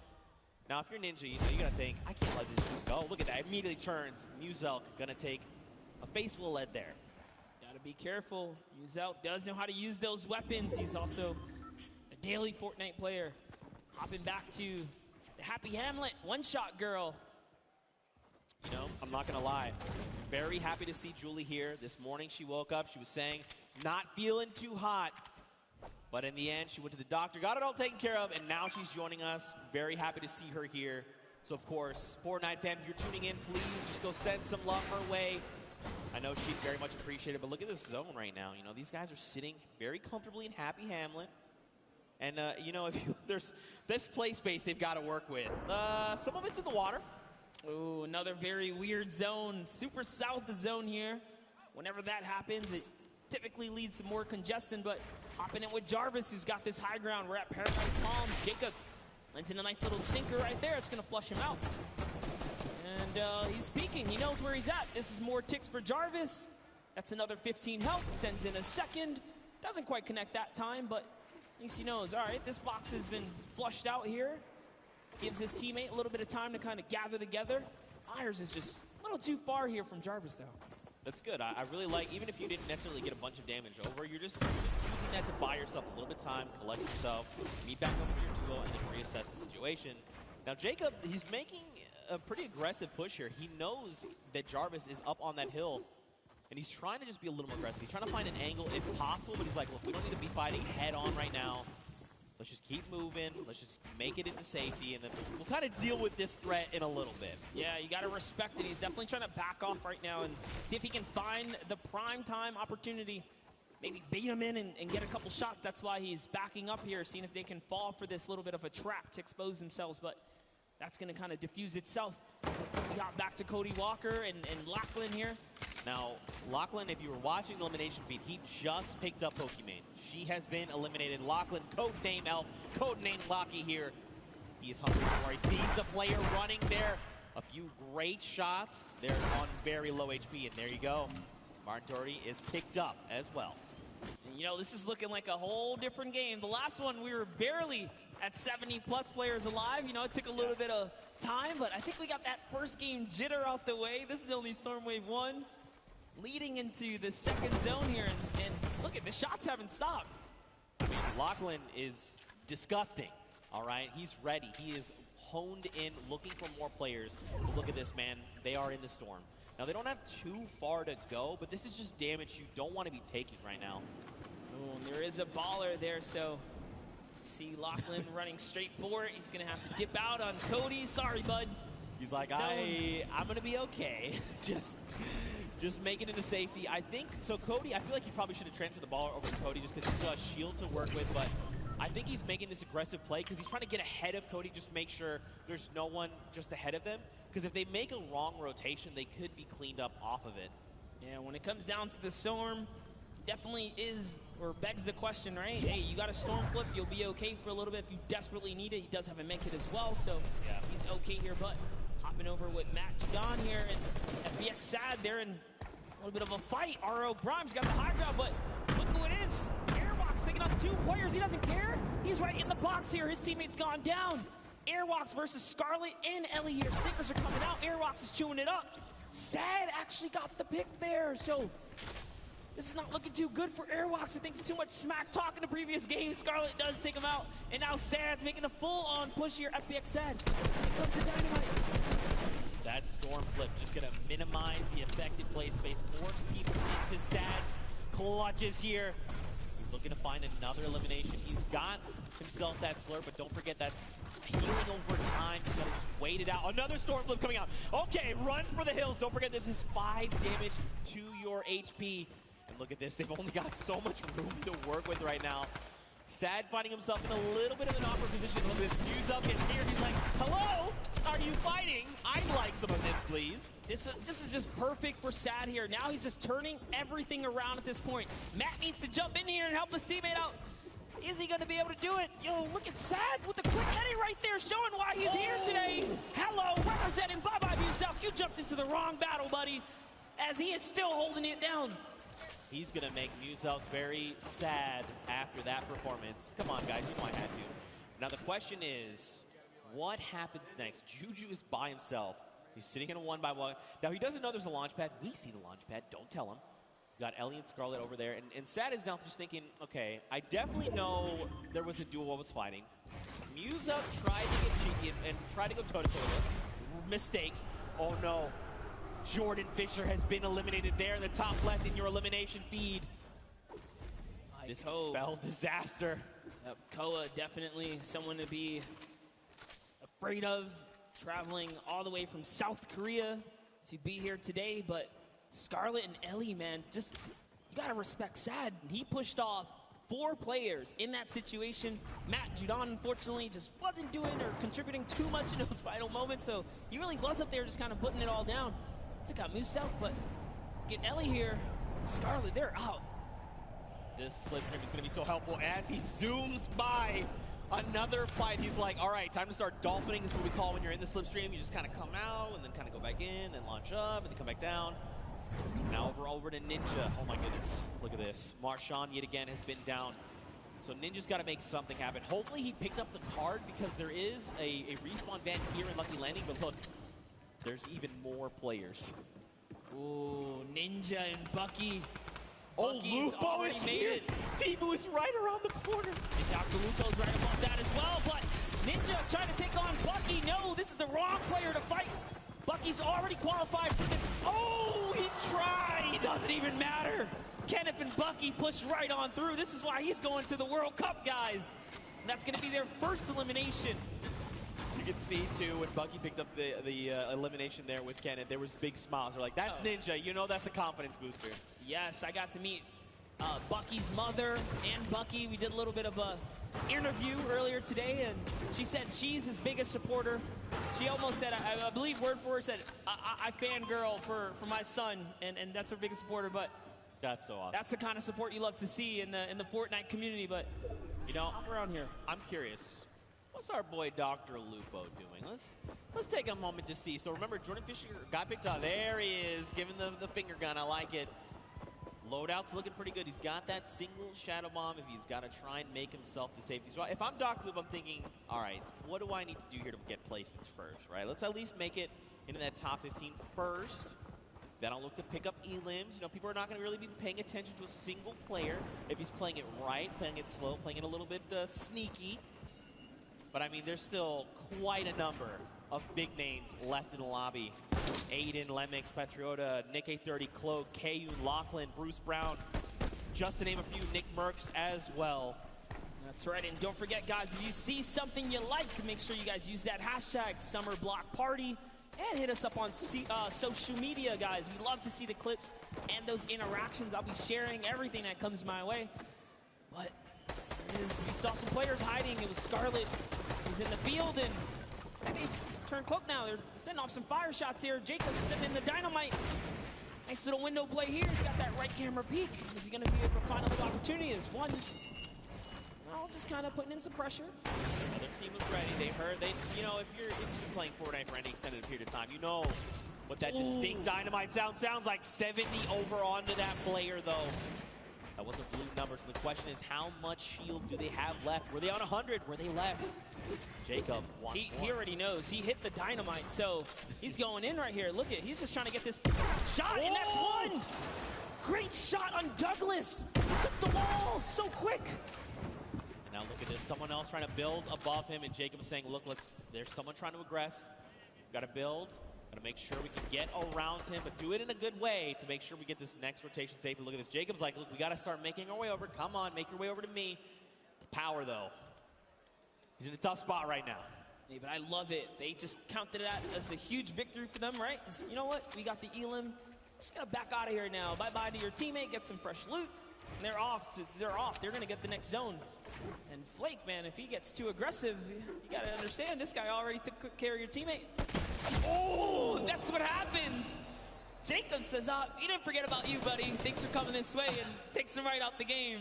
Now, if you're Ninja, you got to think, I can't let this just go. Look at that. Immediately turns. Muzelk going to take a face full lead there. Got to be careful. Muzelk does know how to use those weapons. He's also a daily Fortnite player. Hopping back to the Happy Hamlet one-shot girl. You know, I'm not going to lie. Very happy to see Julie here. This morning she woke up. She was saying, not feeling too hot. But in the end, she went to the doctor, got it all taken care of, and now she's joining us. Very happy to see her here. So, of course, Fortnite fans, if you're tuning in, please just go send some love her way. I know she'd very much appreciate it, but look at this zone right now. You know, these guys are sitting very comfortably in Happy Hamlet. And, you know, there's this play space they've got to work with. Some of it's in the water. Ooh, another very weird zone. Super south zone here. whenever that happens, it typically leads to more congestion, but hopping in with Jarvis, who's got this high ground. We're at Paradise Palms. Jacob lands in a nice little stinker right there. It's going to flush him out. And he's peeking. He knows where he's at. This is more ticks for Jarvis. That's another 15 health. Sends in a second. Doesn't quite connect that time, but at least he knows. All right, this box has been flushed out here. Gives his teammate a little bit of time to kind of gather together. Myers is just a little too far here from Jarvis, though. That's good. I really like, even if you didn't necessarily get a bunch of damage over, you're just using that to buy yourself a little bit of time, collect yourself, meet back up with your duo, and then reassess the situation. Now, Jacob, he's making a pretty aggressive push here. He knows that Jarvis is up on that hill, and he's trying to just be a little more aggressive. He's trying to find an angle if possible, but he's like, look, we don't need to be fighting head on right now. Let's just keep moving. Let's just make it into safety, and then we'll kind of deal with this threat in a little bit. Yeah, you got to respect it. He's definitely trying to back off right now and see if he can find the prime time opportunity. Maybe bait him in and get a couple shots. That's why he's backing up here, seeing if they can fall for this little bit of a trap to expose themselves, but that's going to kind of diffuse itself. We got back to Cody Walker and Lachlan here. Now, Lachlan, if you were watching the elimination feed, he just picked up Pokimane. She has been eliminated. Lachlan, codename Elf, codename Locky here. He is hungry for more. He sees the player running there. A few great shots. They're on very low HP, and there you go. Martin Doherty is picked up as well. And, you know, this is looking like a whole different game. The last one, we were barely at 70-plus players alive. You know, it took a little bit of time, but I think we got that first game jitter out the way. This is only Storm Wave 1. Leading into the second zone here, and look at the shots haven't stopped. I mean, Lachlan is disgusting, all right? He's ready. He is honed in, looking for more players. But look at this, man. They are in the storm. Now, they don't have too far to go, but this is just damage you don't want to be taking right now. Oh, and there is a baller there, so see Lachlan running straight for it. He's going to have to dip out on Cody. Sorry, bud. He's like, I'm going to be okay. Just make it into safety. I think, so Cody, I feel like he probably should have transferred the ball over to Cody just because he's got a shield to work with, but I think he's making this aggressive play because he's trying to get ahead of Cody, just make sure there's no one just ahead of them. Because if they make a wrong rotation, they could be cleaned up off of it. Yeah, when it comes down to the storm, definitely is, or begs the question, right? Hey, you got a storm flip, you'll be okay for a little bit if you desperately need it. He does have a make it as well, so yeah, he's okay here, but hopping over with Matt Judon here, and FBX Sad there, and a little bit of a fight. RO Grimes got the high ground, but look who it is. Airwalks taking on 2 players. He doesn't care. He's right in the box here. His teammate's gone down. Airwalks versus Scarlet and Ellie here. Stinkers are coming out. Airwalks is chewing it up. Sad actually got the pick there, so this is not looking too good for Airwalks. I think too much smack talk in the previous game. Scarlet does take him out, and now Sad's making a full-on push here. FBX Sad. Here comes the Dynamite. That storm flip just going to minimize the affected play space, force people into Sad's clutches here. He's looking to find another elimination. He's got himself that slurp, but don't forget that's healing over time. He's got to just wait it out. Another storm flip coming out. Okay, run for the hills. Don't forget this is 5 damage to your HP. And look at this. They've only got so much room to work with right now. Sad finding himself in a little bit of an awkward position. Look at this. Muse up gets near. He's like, hello? Are you fighting? I'd like some of this, please. This is just perfect for Sad here. Now he's just turning everything around at this point. Matt needs to jump in here and help his teammate out. Is he going to be able to do it? Yo, look at Sad with the quick edit right there, showing why he's here today. Hello, representing Bye-Bye Yourself. You jumped into the wrong battle, buddy, as he is still holding it down. He's going to make Muselk very sad after that performance. Come on, guys. You know I had to. Now, the question is, what happens next? Juju is by himself. He's sitting in a 1-by-1. Now, he doesn't know there's a launch pad. We see the launch pad. Don't tell him. Got Ellie and Scarlet over there. And Sad is now just thinking, okay, I definitely know there was a duo I was fighting. Muselk tried to get cheeky and tried to go toe-to-toe with us. Mistakes. Oh, no. Jordan Fisher has been eliminated there in the top left in your elimination feed. This could spell disaster. Yep, Koa definitely someone to be afraid of, traveling all the way from South Korea to be here today. But Scarlet and Ellie, man, just you gotta respect Sad. He pushed off 4 players in that situation. Matt Judon, unfortunately, just wasn't doing or contributing too much in those final moments, so he really was up there just kind of putting it all down. Took out Muselk, but get Ellie here. Scarlet, they're out. This slipstream is going to be so helpful as he zooms by another fight. He's like, all right, time to start dolphining. This is what we call when you're in the slipstream. You just kind of come out and then kind of go back in and launch up and then come back down. Now over to Ninja. Oh my goodness, look at this. Marshawn yet again has been down. So Ninja's got to make something happen. Hopefully he picked up the card because there is a respawn van here in Lucky Landing, but look, there's even more players. Ooh, Ninja and Bucky. Oh, Bucky's Lupo already is made here. it. Tifu is right around the corner. And Dr. Lupo's right above that as well, but Ninja trying to take on Bucky. No, this is the wrong player to fight. Bucky's already qualified for the... Oh, he tried. It doesn't even matter. Kenneth and Bucky push right on through. This is why he's going to the World Cup, guys. And that's going to be their first elimination. You can see, too, when Bucky picked up the elimination there with Kenneth, there was big smiles. They're like, that's Ninja. You know that's a confidence booster. Yes, I got to meet Bucky's mother and Bucky. We did a little bit of a interview earlier today, and she said she's his biggest supporter. She almost said, I believe word for her, said, I fangirl for my son, and that's her biggest supporter. But that's so awesome. That's the kind of support you love to see in the Fortnite community. But you know, I'm around here. I'm curious. What's our boy Dr. Lupo doing? Let's take a moment to see. So remember, Jordan Fisher got picked up. There he is, giving the finger gun. I like it. Loadout's looking pretty good. He's got that single shadow bomb if he's got to try and make himself to safety. So if I'm Dr. Lupo, I'm thinking, all right, what do I need to do here to get placements first, right? Let's at least make it into that top 15 first. Then I'll look to pick up elims. You know, people are not going to really be paying attention to a single player if he's playing it right, playing it slow, playing it a little bit sneaky. But, I mean, there's still quite a number of big names left in the lobby. Aiden, Lemix, Patriota, Nick A30, Cloak, Kayun, Lachlan, Bruce Brown, just to name a few, Nick Merckx as well. That's right, and don't forget, guys, if you see something you like, make sure you guys use that hashtag SummerBlockParty and hit us up on social media, guys. We love to see the clips and those interactions. I'll be sharing everything that comes my way. But we saw some players hiding. It was Scarlet who's in the field, and they turn Cloak now. They're sending off some fire shots here. Jacob is sending in the dynamite. Nice little window play here. He's got that right camera peek. Is he going to be able to find another opportunity? There's one. Well, just kind of putting in some pressure. Yeah, their team was ready. They heard. You know, if you're playing Fortnite for any extended period of time, you know what that distinct dynamite sounds like. 70 over onto that player, though. That wasn't blue numbers. So the question is, how much shield do they have left? Were they on 100? Were they less? Jacob wants he already knows. He hit the dynamite, so he's going in right here. Look at, he's just trying to get this shot, and that's one! Great shot on Douglas. He took the wall so quick. And now look at this. Someone else trying to build above him, and Jacob is saying, look, there's someone trying to aggress. We've got to build. Got to make sure we can get around him, but do it in a good way to make sure we get this next rotation safe. And look at this. Jacob's like, look, we got to start making our way over. Come on, make your way over to me. Power, though. He's in a tough spot right now. Yeah, but I love it. They just counted it out as a huge victory for them, right? You know what? We got the elim. Just got to back out of here now. Bye-bye to your teammate. Get some fresh loot. And they're off. They're going to get the next zone. And Flake, man, if he gets too aggressive, you got to understand, this guy already took good care of your teammate. Oh, that's what happens. Jacob says, he didn't forget about you, buddy. Thanks for coming this way, and takes him right out the game.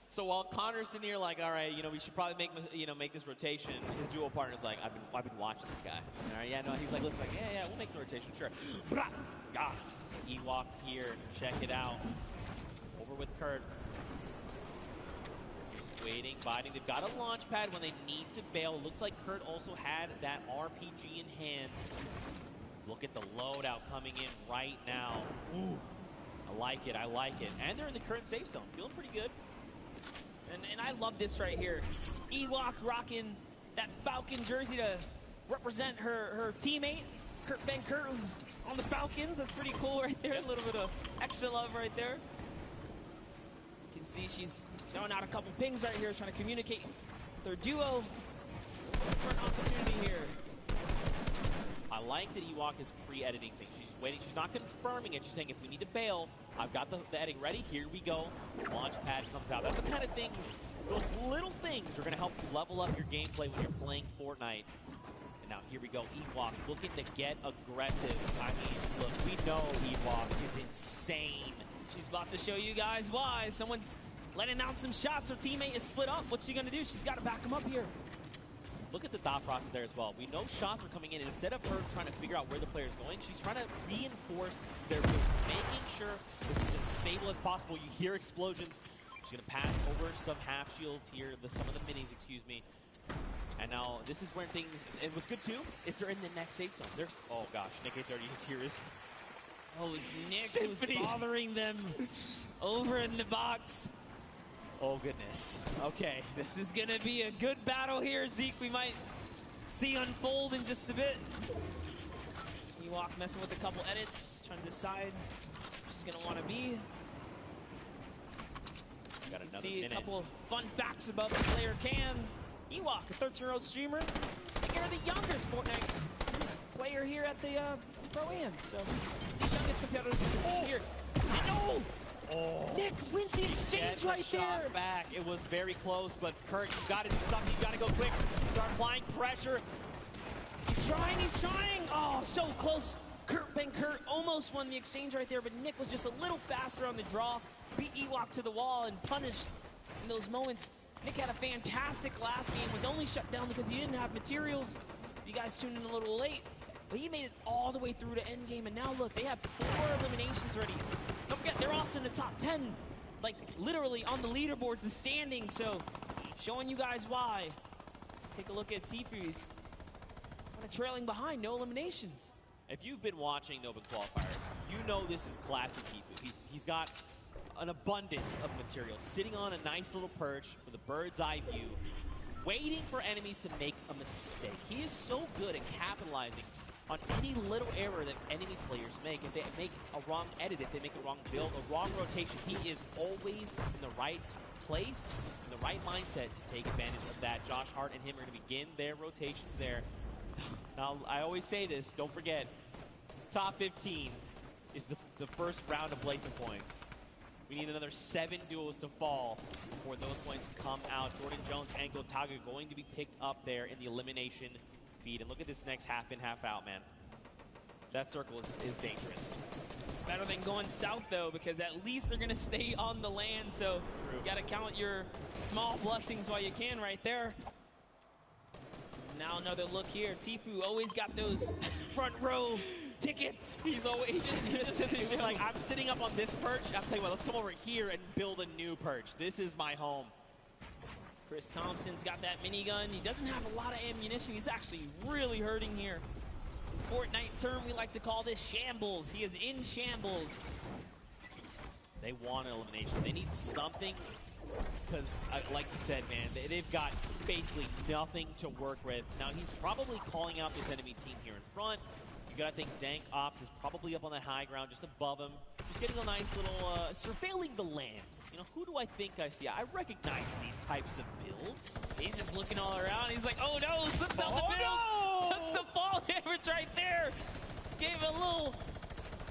So while Connor's sitting here like, all right, we should probably make this rotation, his duo partner's like, I've been watching this guy. All right, yeah, no, he's like, listen, yeah, we'll make the rotation, sure. God, Ewok here, check it out. Over with Kurt. Just waiting, biting. They've got a launch pad when they need to bail. Looks like Kurt also had that RPG in hand. Look at the loadout coming in right now. Ooh, I like it. And they're in the current safe zone, feeling pretty good. And I love this right here. Ewok rocking that Falcon jersey to represent her teammate. Ben Kurt was on the Falcons. That's pretty cool right there. A little bit of extra love right there. You can see she's throwing out a couple pings right here, trying to communicate with their duo. For an opportunity here. I like that Ewok is pre-editing things. She's waiting. She's not confirming it. She's saying, if we need to bail, I've got the editing ready. Here we go. Launch pad comes out. That's the kind of things, those little things are going to help level up your gameplay when you're playing Fortnite. And now here we go. Ewok looking to get aggressive. I mean, look, we know Ewok is insane She's about to show you guys why. Someone's letting out some shots. Her teammate is split up. What's she going to do? She's got to back him up here. Look at the thought process there as well. We know shots are coming in, and instead of her trying to figure out where the player is going, she's trying to reinforce their move, making sure this is as stable as possible. You hear explosions. She's going to pass over some half shields here, some of the minis, excuse me. And now this is where things, and what's good too, is they're in the next safe zone. There's, oh gosh, Nick 830 is here. Oh, it's Nick who's bothering them over in the box. Oh, goodness. Okay, this is going to be a good battle here, Zeke. We might see unfold in just a bit. Ewok messing with a couple edits, trying to decide where she's going to want to be. Got another See minute. a couple fun facts about the player Cam. Ewok, a 13-year-old streamer. I think you're the youngest Fortnite player here at the Pro-Am. So, the youngest competitors we can see here. And no! Oh. Nick wins the exchange right there. Back. It was very close, but Kurt, you got to do something. You got to go quick. Start applying pressure. He's trying, he's trying. Oh, so close. Kurt almost won the exchange right there, but Nick was just a little faster on the draw. Beat Ewok to the wall and punished in those moments. Nick had a fantastic last game, was only shut down because he didn't have materials. You guys tuned in a little late, but he made it all the way through to endgame, and now look, they have 4 eliminations already. Don't forget, they're also in the top 10, like literally on the leaderboards, the standings, so showing you guys why. Take a look at Tfu's kind of trailing behind, no eliminations. If you've been watching the Open Qualifiers, you know this is classic Tfu. He's got an abundance of material, sitting on a nice little perch with a bird's eye view, waiting for enemies to make a mistake. He is so good at capitalizing on any little error that enemy players make. If they make a wrong edit, if they make a wrong build, a wrong rotation, he is always in the right place, in the right mindset to take advantage of that. Josh Hart and him are going to begin their rotations there. Now, I always say this, don't forget, top 15 is the first round of Blazing points. We need another 7 duels to fall before those points come out. Jordan Jones and Gotaga going to be picked up there in the elimination feed. And look at this next half in, half out, man. That circle is dangerous. It's better than going south, though, because at least they're going to stay on the land. So you got to count your small blessings while you can right there. Now another look here. Tfu always got those front row tickets. He's always he just hit the He was like, I'm sitting up on this perch. I'll tell you what, let's come over here and build a new perch. This is my home. Chris Thompson's got that minigun. He doesn't have a lot of ammunition. He's actually really hurting here. Fortnite term, we like to call this shambles. He is in shambles. They want an elimination. They need something because, like you said, man, they've got basically nothing to work with. Now, he's probably calling out this enemy team here in front. You gotta think Dank Ops is probably up on that high ground just above him. Just getting a nice little, surveilling the land. You know, who do I think I see? I recognize these types of builds. He's just looking all around. He's like, oh no, slips out the build. Took some fall damage right there. Gave a little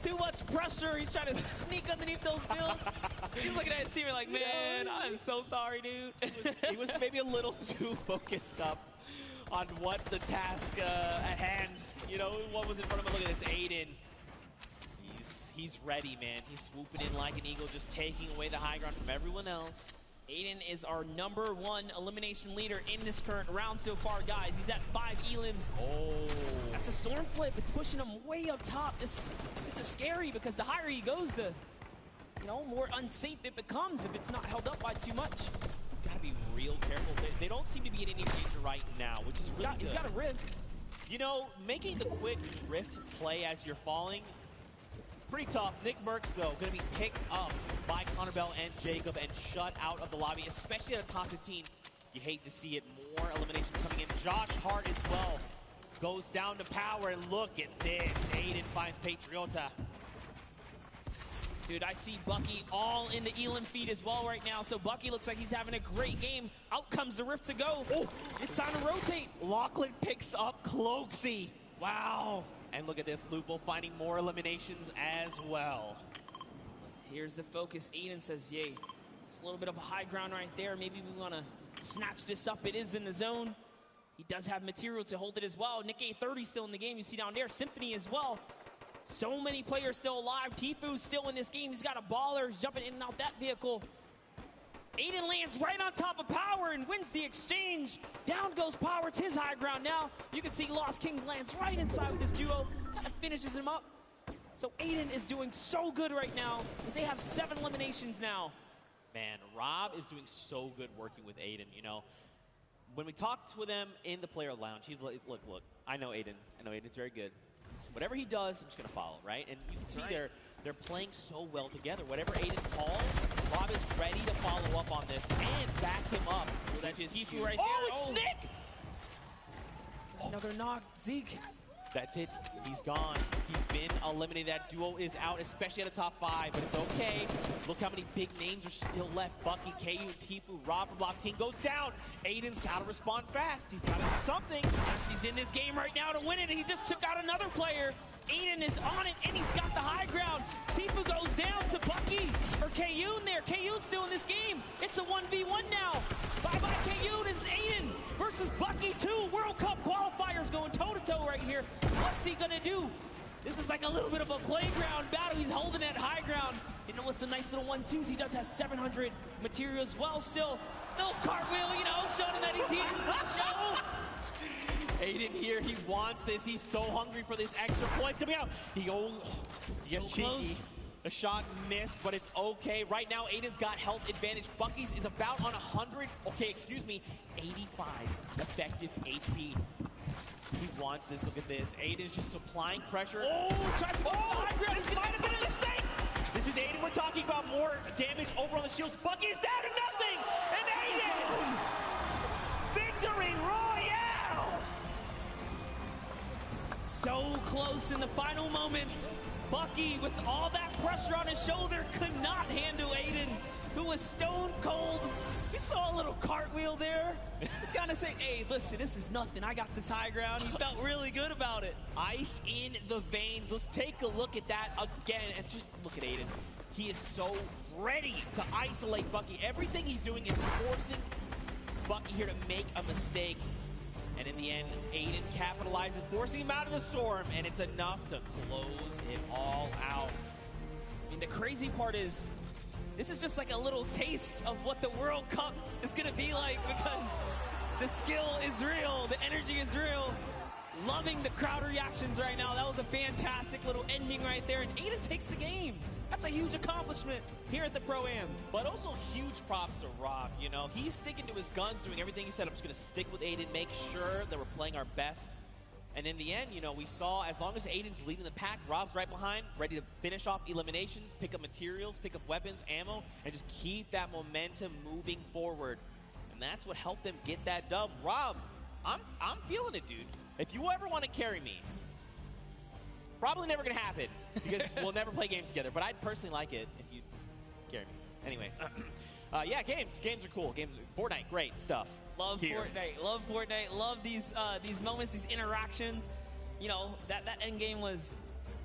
too much pressure. He's trying to sneak underneath those builds. He's looking at his team like, man, I'm so sorry, dude. He was maybe a little too focused up on what the task at hand, you know, what was in front of him. Look at this, Aiden. He's ready, man. He's swooping in like an eagle, just taking away the high ground from everyone else. Aiden is our #1 elimination leader in this current round so far, guys. He's at 5 elims. Oh. That's a storm flip. It's pushing him way up top. This is scary because the higher he goes, the more unsafe it becomes if it's not held up by too much. He's got to be real careful. They don't seem to be in any danger right now, which is really good. He's got a rift. You know, making the quick rift play as you're falling, pretty tough. Nick Merckx, though, going to be picked up by Connor Bell and Jacob and shut out of the lobby, especially at a top 15. You hate to see it. More eliminations coming in. Josh Hart as well goes down to power, and look at this. Aiden finds Patriota. Dude, I see Bucky all in the Elam feed as well right now, so Bucky looks like he's having a great game. Out comes the rift to go. Oh, it's time to rotate. Lachlan picks up Cloaksy. Wow. And look at this, Lupo finding more eliminations as well. Here's the focus. Aiden says, yay. There's a little bit of a high ground right there. Maybe we want to snatch this up. It is in the zone. He does have material to hold it as well. Nick A30 still in the game. You see down there, Symphony as well. So many players still alive. Tifu's still in this game. He's got a baller. He's jumping in and out that vehicle. Aiden lands right on top of Power and wins the exchange. Down goes Power. It's his high ground now. You can see Lost King lands right inside with this duo. Kind of finishes him up. So Aiden is doing so good right now as they have 7 eliminations now. Man, Rob is doing so good working with Aiden, you know. When we talked with him in the player lounge, he's like, look, I know Aiden. I know Aiden's very good. Whatever he does, I'm just going to follow, right? And you can see they're playing so well together. Whatever Aiden calls, Rob is ready to follow up on this and back him up. That's Tifu right there. Oh, It's Nick! Another knock, Zeke. That's it. He's gone. He's been eliminated. That duo is out, especially at the top 5, but it's okay. Look how many big names are still left. Bucky, KU, Tifu, Rob from Lost King goes down. Aiden's got to respond fast. He's got to do something. Yes, he's in this game right now to win it. He just took out another player. Aiden is on it, and he's got the high ground. Tifu goes down to Bucky, or Kayun there. Kayun's still in this game. It's a 1v1 now. Bye-bye, Kayun. This is Aiden versus Bucky 2. World Cup qualifiers going toe-to-toe right here. What's he gonna do? This is like a little bit of a playground battle. He's holding that high ground. You know what's a nice little 1-2s? He does have 700 material as well still. Little cartwheel, you know, showing him that he's here. Show. Aiden here, he wants this. He's so hungry for this extra points coming out. He goes, yes, cheeky. Close. The shot missed, but it's okay. Right now, Aiden's got health advantage. Bucky's is about on 100, 85 effective HP. He wants this. Look at this. Aiden's just supplying pressure. Oh, tries to go high ground. This might have been a mistake. This is Aiden. We're talking about more damage over on the shields. Bucky's down to nothing. And Aiden! Victory Royale! So close in the final moments. Bucky, with all that pressure on his shoulder, could not handle Aiden, who was stone cold. We saw a little cartwheel there. He's kind of saying, hey, listen, this is nothing. I got this high ground. He felt really good about it. Ice in the veins. Let's take a look at that again. And just look at Aiden. He is so ready to isolate Bucky. Everything he's doing is forcing Bucky here to make a mistake. And in the end, Aiden capitalizes, forcing him out of the storm, and it's enough to close it all out. I mean, the crazy part is, this is just like a little taste of what the World Cup is going to be like, because the skill is real, the energy is real. Loving the crowd reactions right now. That was a fantastic little ending right there, and Aiden takes the game. That's a huge accomplishment here at the Pro-Am. But also huge props to Rob. You know, he's sticking to his guns, doing everything he said. I'm just going to stick with Aiden, make sure that we're playing our best. And in the end, you know, we saw as long as Aiden's leading the pack, Rob's right behind, ready to finish off eliminations, pick up materials, pick up weapons, ammo, and just keep that momentum moving forward. And that's what helped them get that dub. Rob, I'm feeling it, dude. If you ever want to carry me, probably never going to happen because we'll never play games together. But I'd personally like it if you carry me. Anyway, yeah, games are cool. Fortnite, great stuff. Love Fortnite. Love Fortnite. Love these moments, these interactions. You know, that end game was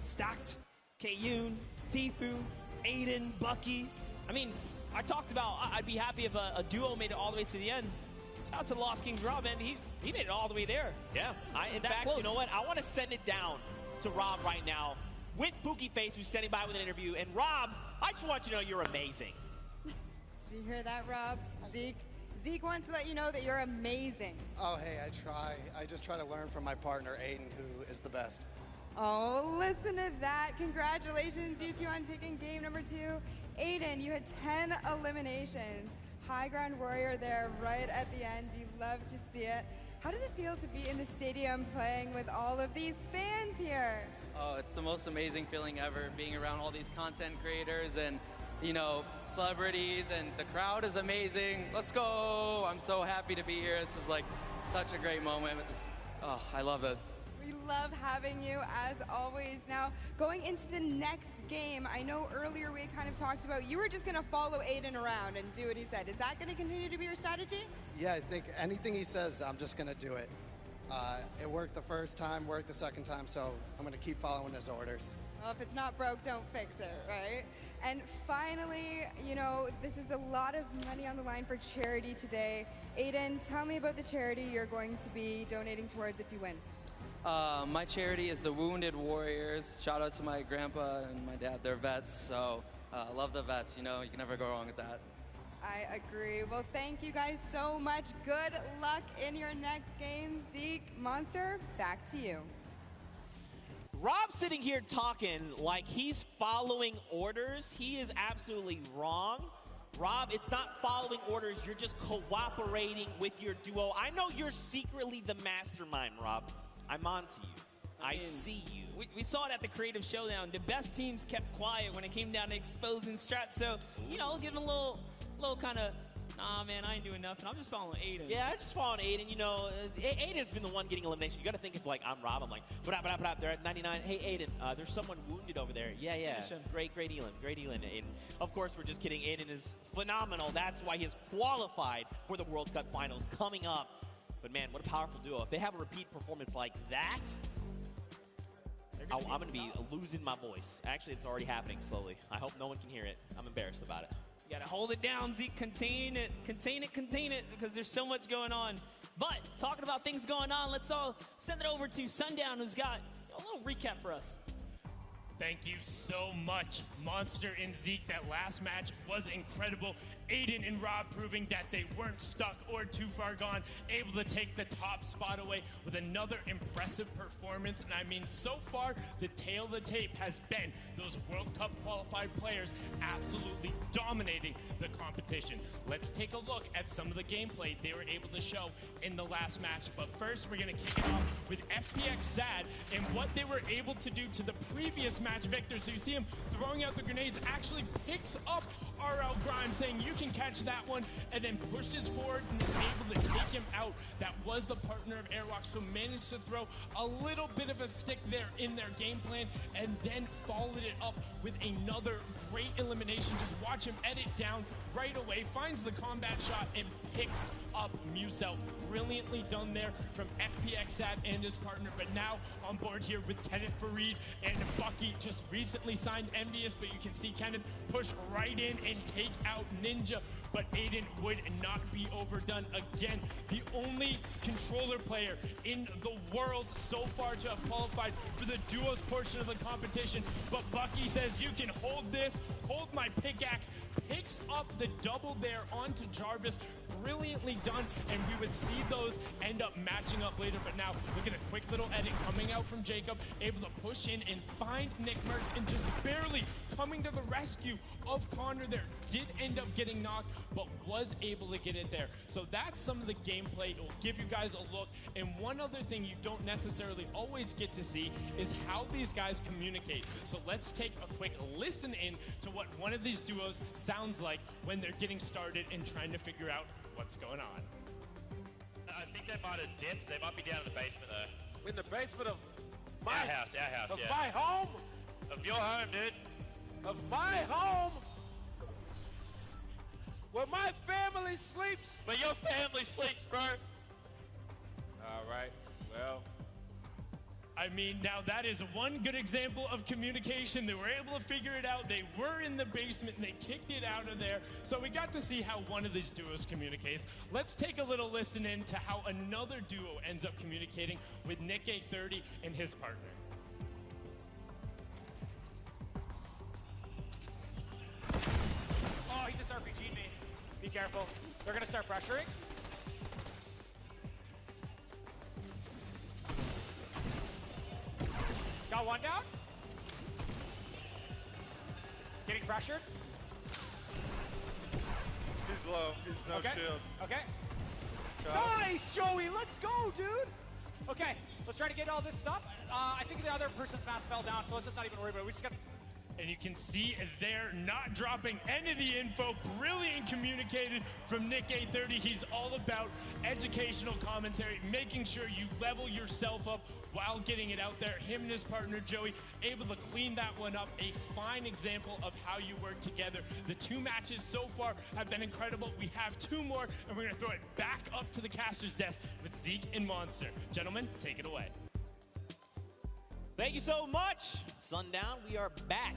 stacked. Kayun, Tifu, Aiden, Bucky. I mean, I talked about I'd be happy if a duo made it all the way to the end. Shout out to Lost Kings Rob, man. He made it all the way there. Yeah. In fact, close. You know what? I want to send it down to Rob right now with Pookie Face, who's standing by with an interview. And Rob, I just want you to know you're amazing. Did you hear that, Rob? Zeke wants to let you know that you're amazing. Oh, hey, I try. I just try to learn from my partner, Aiden, who is the best. Oh, listen to that. Congratulations, you two, on taking game number 2. Aiden, you had 10 eliminations. High ground warrior there right at the end. You love to see it. How does it feel to be in the stadium playing with all of these fans here? Oh, it's the most amazing feeling ever, being around all these content creators and, you know, celebrities, and the crowd is amazing. Let's go! I'm so happy to be here. This is like such a great moment with this. Oh, I love this. We love having you, as always. Now, going into the next game, I know earlier we kind of talked about you were just going to follow Aiden around and do what he said. Is that going to continue to be your strategy? Yeah, I think anything he says, I'm just going to do it. It worked the first time, worked the second time, so I'm going to keep following his orders. Well, if it's not broke, don't fix it, right? And finally, you know, this is a lot of money on the line for charity today. Aiden, tell me about the charity you're going to be donating towards if you win. My charity is the Wounded Warriors. Shout out to my grandpa and my dad. They're vets, so love the vets. You know, you can never go wrong with that. I agree. Well, thank you guys so much. Good luck in your next game. Zeke, Monster, back to you. Rob's sitting here talking like he's following orders. He is absolutely wrong. Rob, it's not following orders. You're just cooperating with your duo. I know you're secretly the mastermind, Rob. I'm on to you. I mean, see you. We saw it at the Creative Showdown. The best teams kept quiet when it came down to exposing strats. So, you know, give him a little kind of, nah, man, I ain't doing nothing. I'm just following Aiden. Yeah, I just following Aiden. You know, Aiden's been the one getting elimination. You got to think if, like, I'm Rob. I'm like, they're at 99. Hey, Aiden, there's someone wounded over there. Yeah. Great Elin. Aiden. Of course, we're just kidding. Aiden is phenomenal. That's why he is qualified for the World Cup Finals coming up. But, man, what a powerful duo. If they have a repeat performance like that, I'm going to be losing my voice. Actually, it's already happening slowly. I hope no one can hear it. I'm embarrassed about it. You gotta hold it down, Zeke. Contain it, because there's so much going on. But talking about things going on, let's all send it over to Sundown, who's got a little recap for us. Thank you so much, Monster and Zeke. That last match was incredible. Aiden and Rob proving that they weren't stuck or too far gone, able to take the top spot away with another impressive performance. And I mean, so far, the tail of the tape has been those World Cup qualified players absolutely dominating the competition. Let's take a look at some of the gameplay they were able to show in the last match. But first, we're going to kick it off with FPX Sad and what they were able to do to the previous match victor. So you see him throwing out the grenades, actually picks up RL Grimes, saying you can catch that one, and then pushes forward and is able to take him out. That was the partner of Airwalk, so managed to throw a little bit of a stick there in their game plan, and then followed it up with another great elimination. Just watch him edit down right away, finds the combat shot, and picks up Musel. Brilliantly done there from FPX Sad and his partner, but now on board here with Kenneth Farid and Bucky, just recently signed Envious, but you can see Kenneth push right in and take out Ninja, but Aiden would not be overdone again. The only controller player in the world so far to have qualified for the duos portion of the competition, but Bucky says you can hold this, hold my pickaxe, picks up the double there onto Jarvis. Brilliantly done, and we would see those end up matching up later. But now look at a quick little edit coming out from Jacob, able to push in and find Nick Mertz, and just barely coming to the rescue of Connor there. Did end up getting knocked, but was able to get it there. So that's some of the gameplay. It will give you guys a look. And one other thing you don't necessarily always get to see is how these guys communicate. So let's take a quick listen in to what one of these duos sounds like when they're getting started and trying to figure out what's going on. I think they might have dipped. They might be down in the basement though. In the basement of our house, of yeah. my home? Of your home, dude. Of my home? Where my family sleeps? Where your family sleeps, bro. All right, well. I mean, now that is one good example of communication. They were able to figure it out. They were in the basement and they kicked it out of there. So we got to see how one of these duos communicates. Let's take a little listen in to how another duo ends up communicating with Nick A30 and his partner. Oh, he just RPG'd me. Be careful. They're gonna start pressuring. Got one down. Getting pressured. He's low. He's no shield. Okay. Got Nice, Joey. Let's go, dude. Okay, let's try to get all this stuff. I think the other person's mask fell down, so let's just not even worry about it. We just got. And you can see they're not dropping any of the info. Brilliant communicated from Nick A30. He's all about educational commentary, making sure you level yourself up while getting it out there. Him and his partner, Joey, able to clean that one up. A fine example of how you work together. The two matches so far have been incredible. We have two more, and we're going to throw it back up to the caster's desk with Zeke and Monster. Gentlemen, take it away. Thank you so much. Sundown, we are back.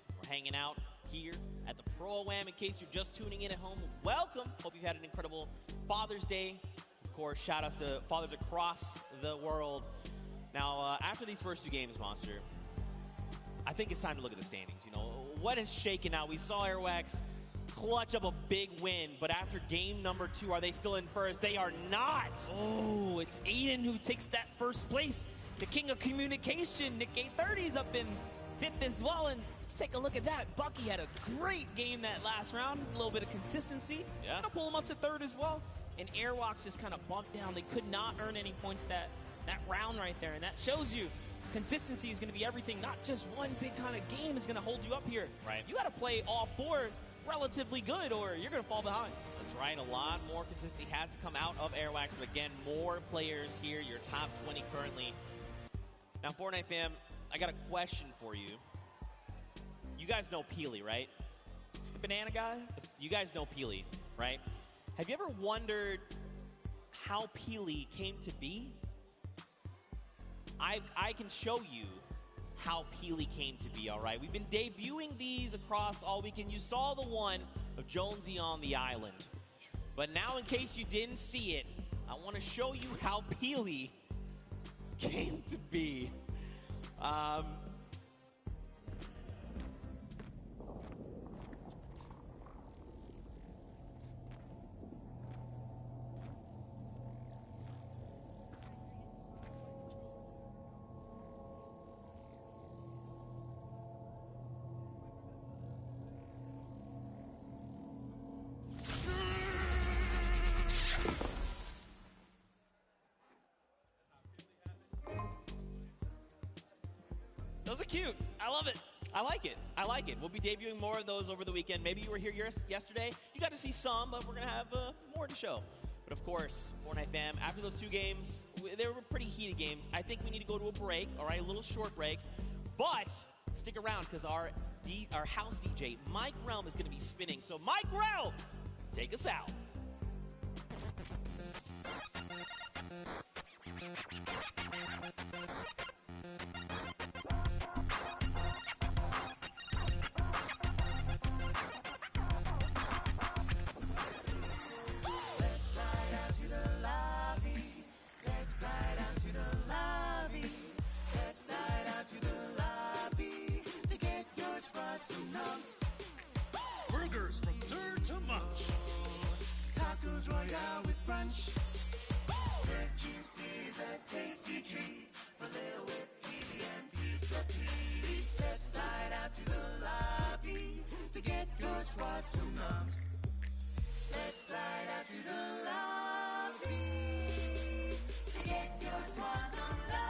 We're hanging out here at the Pro-Am. In case you're just tuning in at home, welcome. Hope you've had an incredible Father's Day. Of course, shout outs to fathers across the world. Now, after these first 2 games, Monster, I think it's time to look at the standings. You know, what has shaken out? We saw Airwax clutch up a big win, but after game number 2, are they still in first? They are not. Oh, it's Aiden who takes that first place. The king of communication, Nick A30's up in 5th as well, and just take a look at that. Bucky had a great game that last round, a little bit of consistency. Yeah. Gonna pull him up to 3rd as well. And Airwalks just kind of bumped down. They could not earn any points that round right there, and that shows you consistency is going to be everything. Not just one big kind of game is going to hold you up here. Right. You got to play all 4 relatively good, or you're going to fall behind. That's right. A lot more consistency has to come out of Airwax, but again, more players here. Your top 20 currently. Now, Fortnite fam, I got a question for you. You guys know Peely, right? It's the banana guy. You guys know Peely, right? Have you ever wondered how Peely came to be? I can show you how Peely came to be, all right? We've been debuting these across all weekend. You saw the one of Jonesy on the island. But now, in case you didn't see it, I want to show you how Peely came to be. Those are cute. I love it. I like it. I like it. We'll be debuting more of those over the weekend. Maybe you were here yesterday. You got to see some, but we're going to have more to show. But of course, Fortnite fam, after those 2 games, they were pretty heated games. I think we need to go to a break, all right, a little short break. But stick around because our house DJ, Mike Realm, is going to be spinning. So Mike Realm, take us out. Burgers from dirt to munch. Tacos royale with brunch. Red juices, a tasty treat for Lil Whip, Petey, and Pizza Pete. Let's slide out to the lobby to get your squad some nums. Let's slide out to the lobby to get your squad some nums.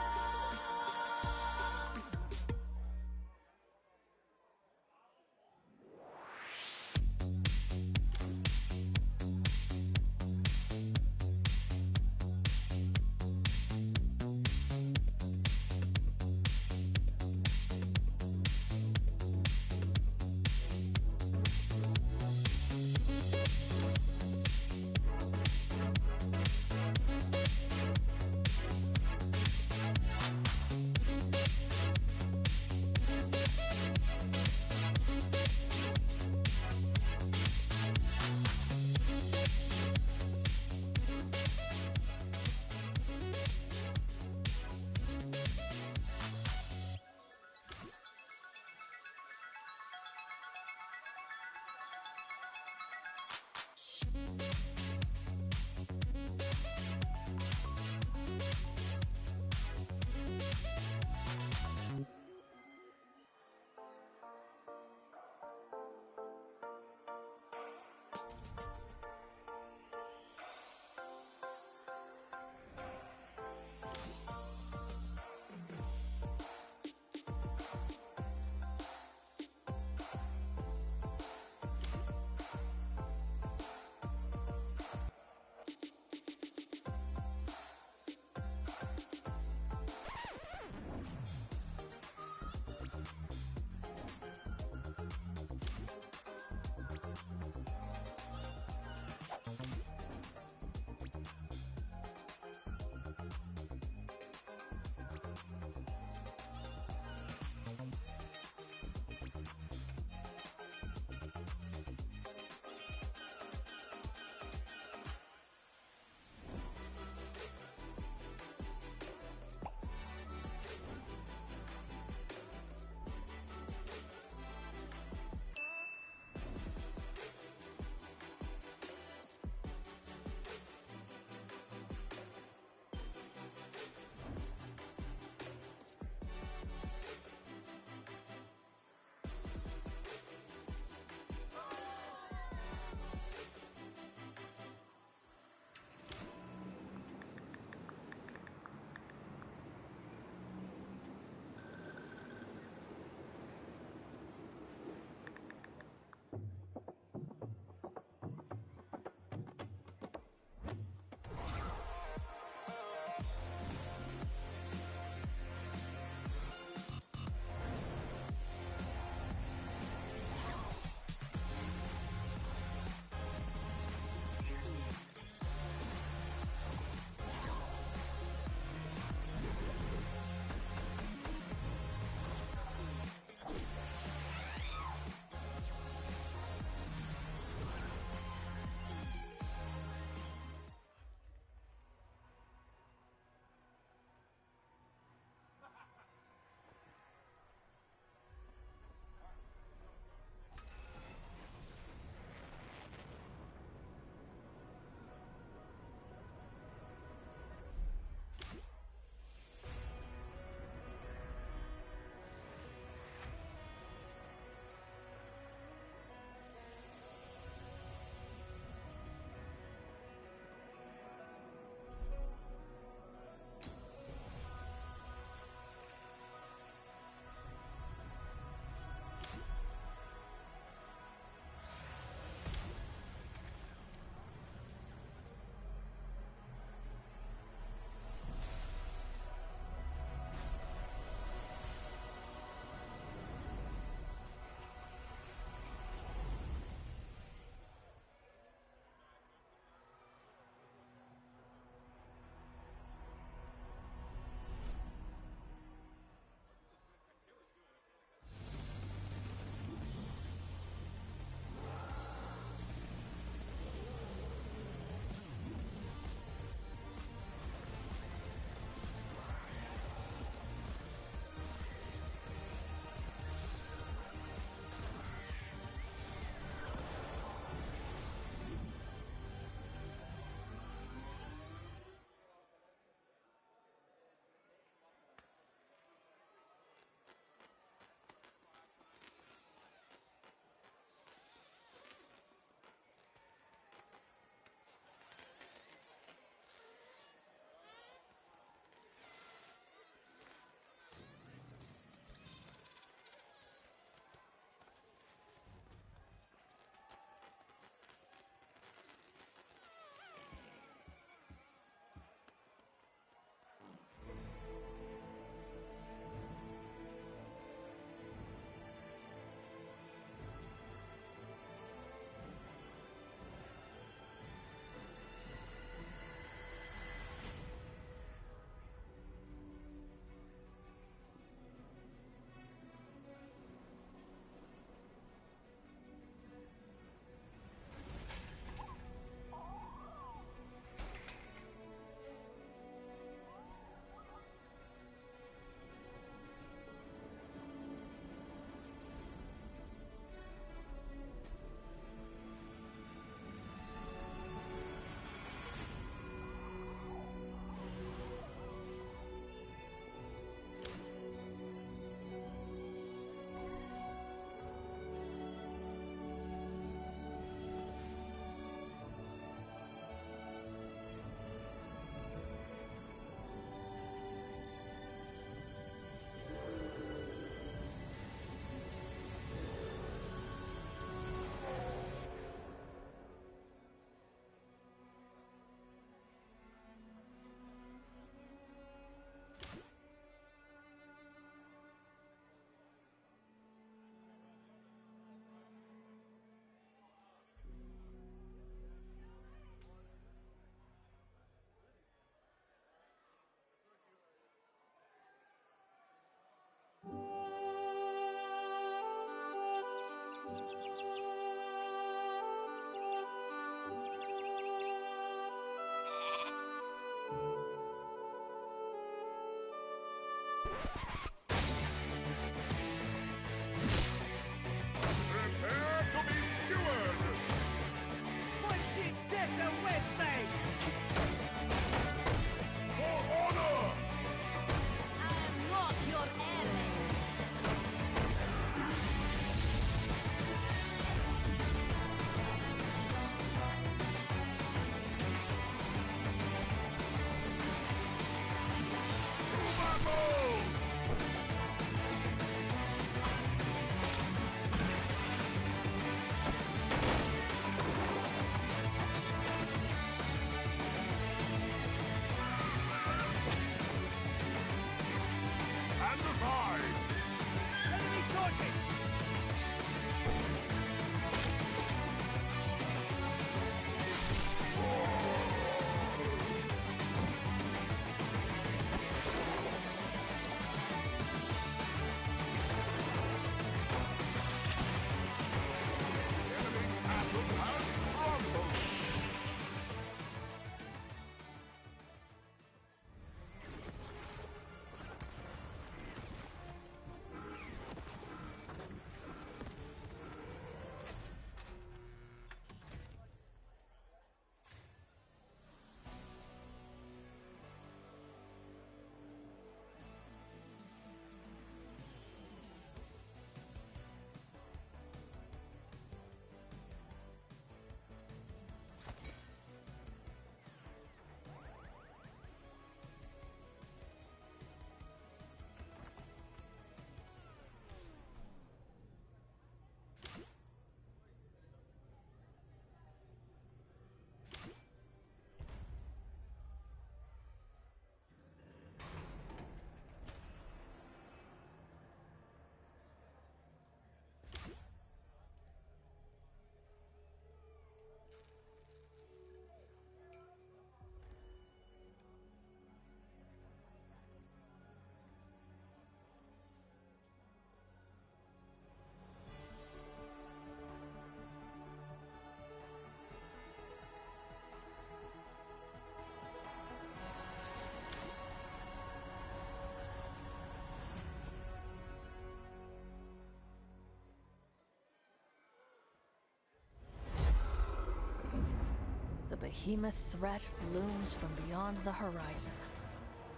The behemoth threat looms from beyond the horizon.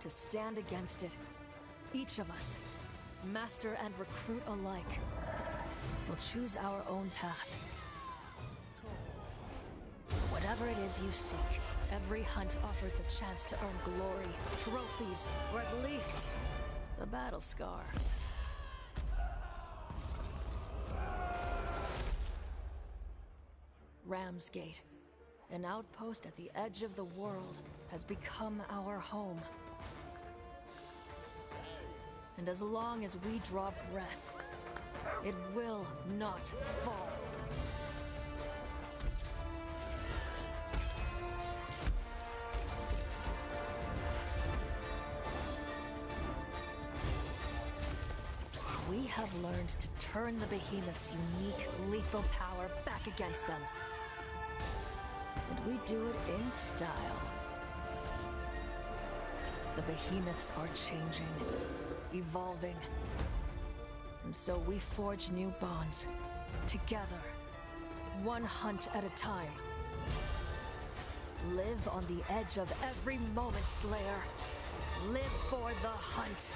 To stand against it, each of us, master and recruit alike, will choose our own path. Whatever it is you seek, every hunt offers the chance to earn glory, trophies, or at least a battle scar. Ramsgate, an outpost at the edge of the world, has become our home. And as long as we draw breath, it will not fall. We have learned to turn the behemoth's unique, lethal power back against them. And we do it in style. The behemoths are changing, evolving. And so we forge new bonds, together, one hunt at a time. Live on the edge of every moment, Slayer. Live for the hunt.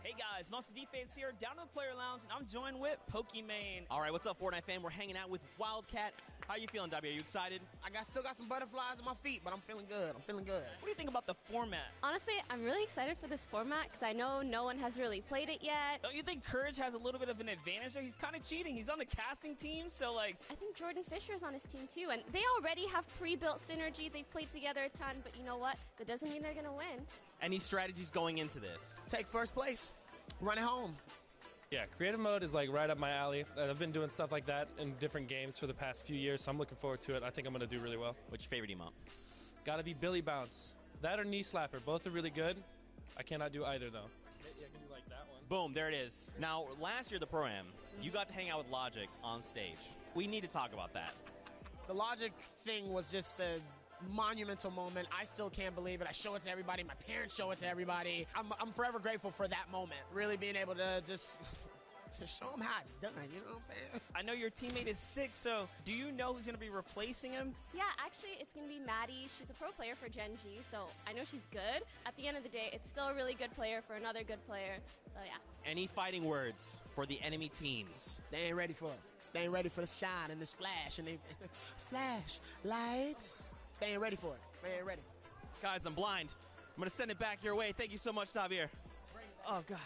Hey guys, Monster Defense here, down in the player lounge, and I'm joined with Pokimane. All right, what's up, Fortnite fan? We're hanging out with Wildcat. How you feeling, W? Are you excited? Still got some butterflies in my feet, but I'm feeling good. I'm feeling good. What do you think about the format? Honestly, I'm really excited for this format because I know no one has really played it yet. Don't you think Courage has a little bit of an advantage there? He's kind of cheating. He's on the casting team, so like... I think Jordan Fisher's on his team too, and they already have pre-built synergy. They've played together a ton, but you know what? That doesn't mean they're going to win. Any strategies going into this? Take first place. Run it home. Yeah, creative mode is like right up my alley. I've been doing stuff like that in different games for the past few years, so I'm looking forward to it. I think I'm going to do really well. What's your favorite emote? Got to be Billy Bounce. That or Knee Slapper. Both are really good. I cannot do either, though. Yeah, I can do like that one. Boom, there it is. Now, last year at the Pro-Am, you got to hang out with Logic on stage. We need to talk about that. The Logic thing was just a monumental moment. I still can't believe it. I show it to everybody. My parents show it to everybody. I'm forever grateful for that moment. Really being able to just to show them how it's done. You know what I'm saying? I know your teammate is sick, so do you know who's going to be replacing him? Yeah, actually, it's going to be Maddie. She's a pro player for Gen G, so I know she's good. At the end of the day, it's still a really good player for another good player. So, yeah. Any fighting words for the enemy teams? They ain't ready for it. They ain't ready for the shine and this flash and they flash lights. They ain't ready for it. They ain't ready. Guys, I'm blind. I'm going to send it back your way. Thank you so much, Javier. Oh, God.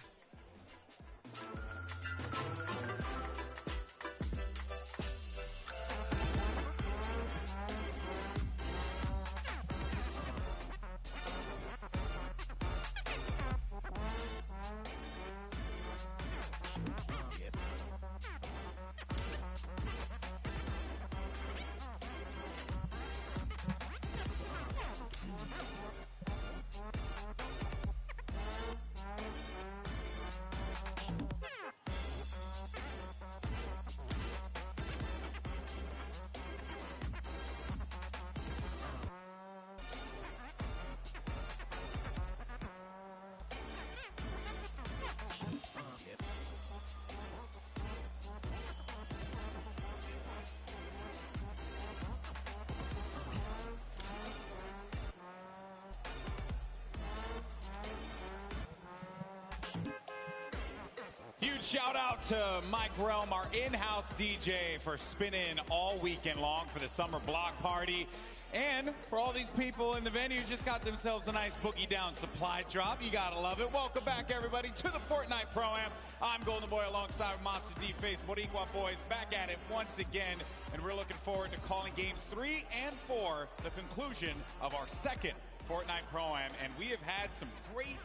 Huge shout out to Mike Realm, our in-house DJ, for spinning all weekend long for the summer block party. And for all these people in the venue just got themselves a nice boogie down supply drop. You gotta love it. Welcome back, everybody, to the Fortnite Pro-Am. I'm Golden Boy alongside Monster D-Face, Boricua boys, back at it once again. And we're looking forward to calling games 3 and 4, the conclusion of our second Fortnite Pro-Am. And we have had some great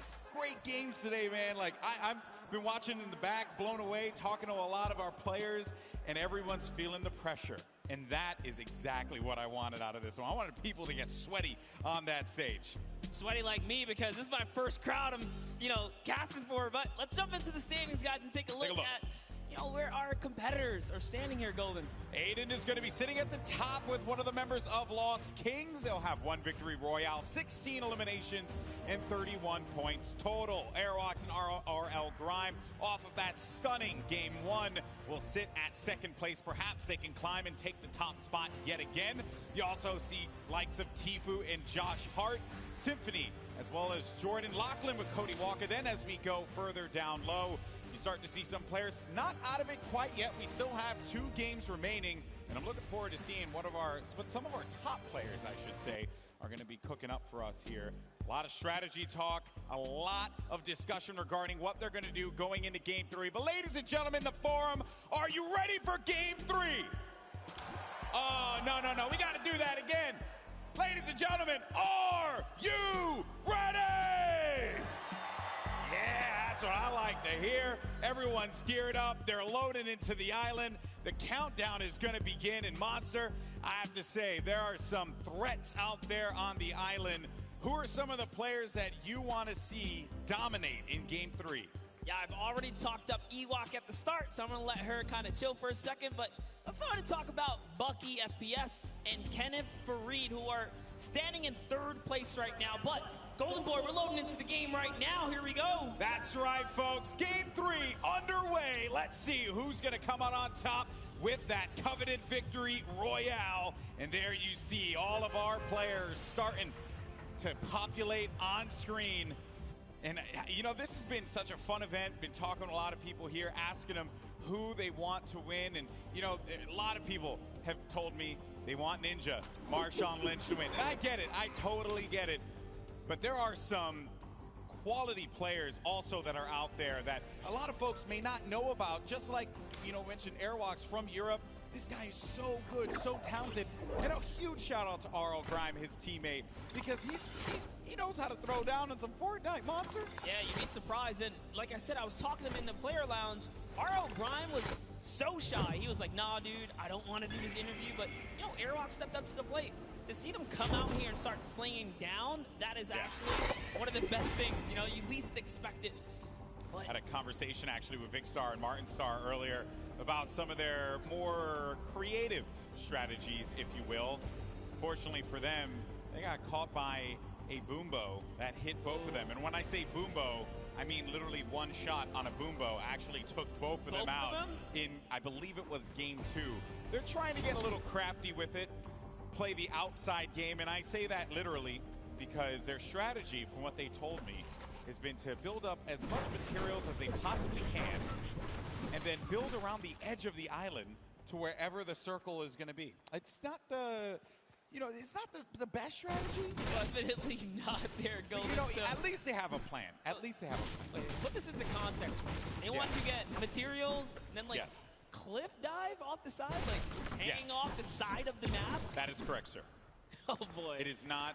games today, man. Like, I've been watching in the back, blown away, talking to a lot of our players, and everyone's feeling the pressure. And that is exactly what I wanted out of this one. I wanted people to get sweaty on that stage. Sweaty like me because this is my first crowd I'm, casting for. But let's jump into the standings, guys, and take a look at, where our competitors are standing here, Golden. Aiden is going to be sitting at the top with one of the members of Lost Kings. They'll have 1 victory royale, 16 eliminations, and 31 points total. Airwalks and RL Grime, off of that stunning Game 1, will sit at 2nd place. Perhaps they can climb and take the top spot yet again. You also see likes of Tfue and Josh Hart, Symphony, as well as Jordan Lachlan with Cody Walker. Then as we go further down low, you start to see some players not out of it quite yet. We still have 2 games remaining, and I'm looking forward to seeing some of our top players, I should say, are going to be cooking up for us here. A lot of strategy talk, a lot of discussion regarding what they're going to do going into Game 3. But ladies and gentlemen, the forum, are you ready for Game 3? Oh, no, we got to do that again. Ladies and gentlemen, are you ready? Yeah, that's what I like to hear. Everyone's geared up. They're loading into the island. The countdown is going to begin. And Monster, I have to say, there are some threats out there on the island. Who are some of the players that you want to see dominate in Game 3? Yeah, I've already talked up Ewok at the start, so I'm going to let her kind of chill for a second. But let's start to talk about Bucky FPS and Kenneth Fareed, who are standing in 3rd place right now. But Golden Boy, we're loading into the game right now. Here we go. That's right, folks. Game 3 underway. Let's see who's going to come out on top with that coveted victory royale. And there you see all of our players starting to populate on screen. And, this has been such a fun event. Been talking to a lot of people here, asking them who they want to win. And, a lot of people have told me they want Ninja, Marshawn Lynch to win. And I get it. I totally get it. But there are some quality players also that are out there that a lot of folks may not know about. Just like, mentioned Airwalks from Europe. This guy is so good, so talented. And a huge shout out to RL Grime, his teammate, because he knows how to throw down on some Fortnite, Monster. Yeah, you'd be surprised. And like I said, I was talking to him in the player lounge. RL Grime was so shy. He was like, nah, dude, I don't want to do this interview. But, Airwalk stepped up to the plate. To see them come out here and start slinging down, that is actually one of the best things. You least expect it. But had a conversation actually with Vic Star and Martin Star earlier about some of their more creative strategies, if you will. Fortunately for them, they got caught by a boombo that hit both of them. And when I say boombo, I mean literally one shot on a boombo actually took both of them out in, I believe it was Game 2. They're trying to get a little crafty with it, play the outside game, and I say that literally because their strategy, from what they told me, has been to build up as much materials as they possibly can and then build around the edge of the island to wherever the circle is going to be. It's not the, it's not the best strategy. Definitely not there, Golden. At least they have a plan. At least they have a plan. Put this into context. They want to get materials and then cliff dive off the side, hanging off the side of the map. That is correct, sir. Oh boy. It is not.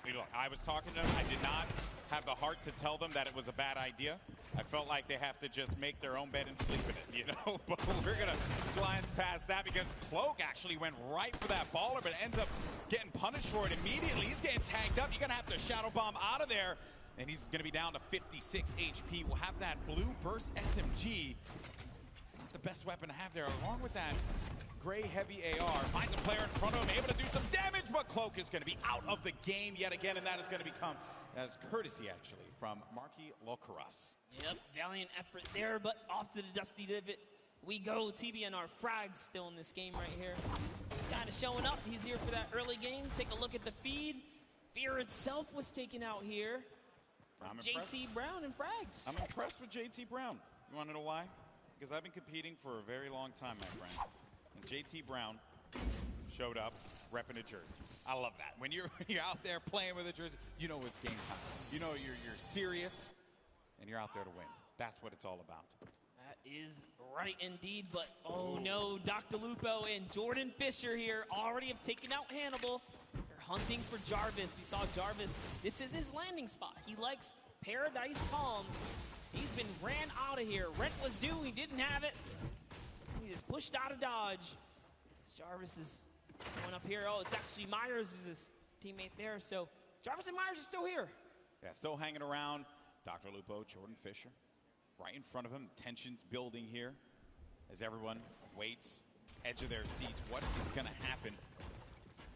Look, I was talking to them. I did not have the heart to tell them that it was a bad idea. I felt like they have to just make their own bed and sleep in it, But we're going to glance past that because Cloak actually went right for that baller, but ends up getting punished for it immediately. He's getting tagged up. You're going to have to Shadow Bomb out of there, and he's going to be down to 56 HP. We'll have that blue burst SMG. It's not the best weapon to have there, along with that gray heavy AR. Finds a player in front of him, able to do some damage, but Cloak is going to be out of the game yet again, and that is going to become, that is courtesy, actually, from Marky Locaras. Yep, valiant effort there, but off to the dusty divot we go. TBNR Frag's still in this game right here. Kind of showing up. He's here for that early game. Take a look at the feed. Fear itself was taken out here. JT Brown and Frags. I'm impressed with JT Brown. You want to know why? Because I've been competing for a very long time, my friend. And JT Brown showed up repping a jersey. I love that. When you're out there playing with a jersey, you know it's game time. You know you're serious, and you're out there to win. That's what it's all about. That is right indeed, but oh no, Dr. Lupo and Jordan Fisher here already have taken out Hannibal. They're hunting for Jarvis. We saw Jarvis. This is his landing spot. He likes Paradise Palms. He's been ran out of here. Rent was due. He didn't have it. He just pushed out of Dodge. Jarvis is going up here. Oh, it's actually Myers who's his teammate there. So Jarvis and Myers are still here. Yeah, still hanging around. Dr. Lupo, Jordan Fisher, right in front of him. The tension's building here. as everyone waits, edge of their seats. What is going to happen?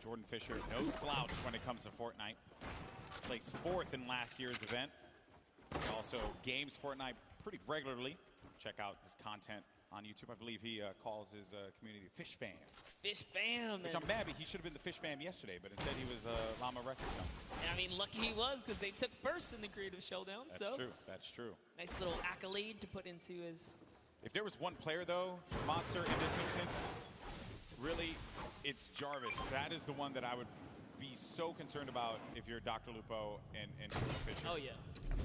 Jordan Fisher, no slouch when it comes to Fortnite. Placed 4th in last year's event. He also games Fortnite pretty regularly. Check out his content on YouTube. I believe he calls his community Fish Fam. Fish Fam. Which I'm mad, he should have been the Fish Fam yesterday, but instead he was Llama Record Company. I mean, lucky he was, because they took first in the Creative Showdown. That's so true. That's true. Nice little accolade to put into his... If there was one player, though, Monster, in this instance, really, it's Jarvis. That is the one that I would be so concerned about if you're Dr. Lupo and Jordan Fisher. Oh, yeah.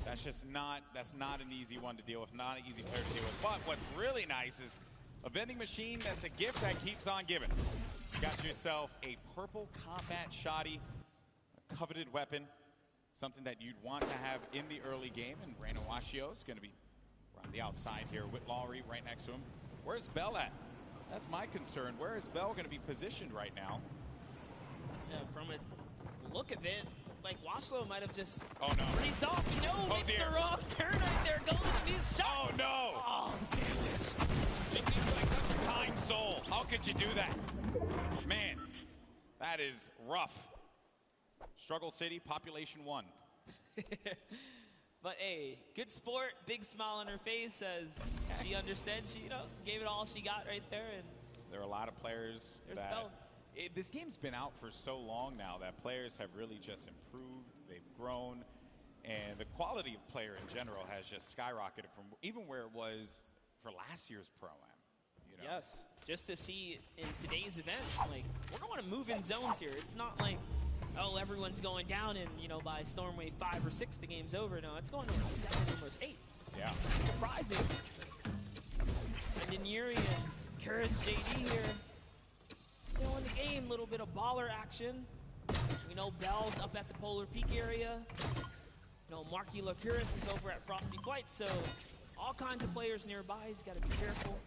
That's not an easy one to deal with, not an easy player to deal with. But what's really nice is a vending machine that's a gift that keeps on giving. You got yourself a purple combat shoddy, a coveted weapon, something that you'd want to have in the early game. And Reno Washio is going to be around the outside here with Lowry right next to him. Where's Bell at? That's my concern. Where is Bell going to be positioned right now? Yeah, from a look of it, like Washlow might have just breezed off. No, it's the wrong turn right there. Golden to be shot. Oh, no. Oh, the sandwich. She seems like such a kind soul. How could you do that? Man, that is rough. Struggle City, population 1. But hey, good sport, big smile on her face, says she understands. She, gave it all she got right there. And there are a lot of players that this game's been out for so long now that players have really just improved. They've grown, and the quality of player in general has just skyrocketed from even where it was for last year's Pro-Am. Yes, just to see in today's event, like, we're going to move in zones here. It's not like, oh, everyone's going down and, by Storm Wave 5 or 6, the game's over. No, it's going to 7, almost 8. Yeah. Surprising. And then Yuri and Courage JD here. Still in the game, little bit of baller action. We know Bell's up at the Polar Peak area. Marky Lacuris is over at Frosty Flight, so all kinds of players nearby. He's got to be careful.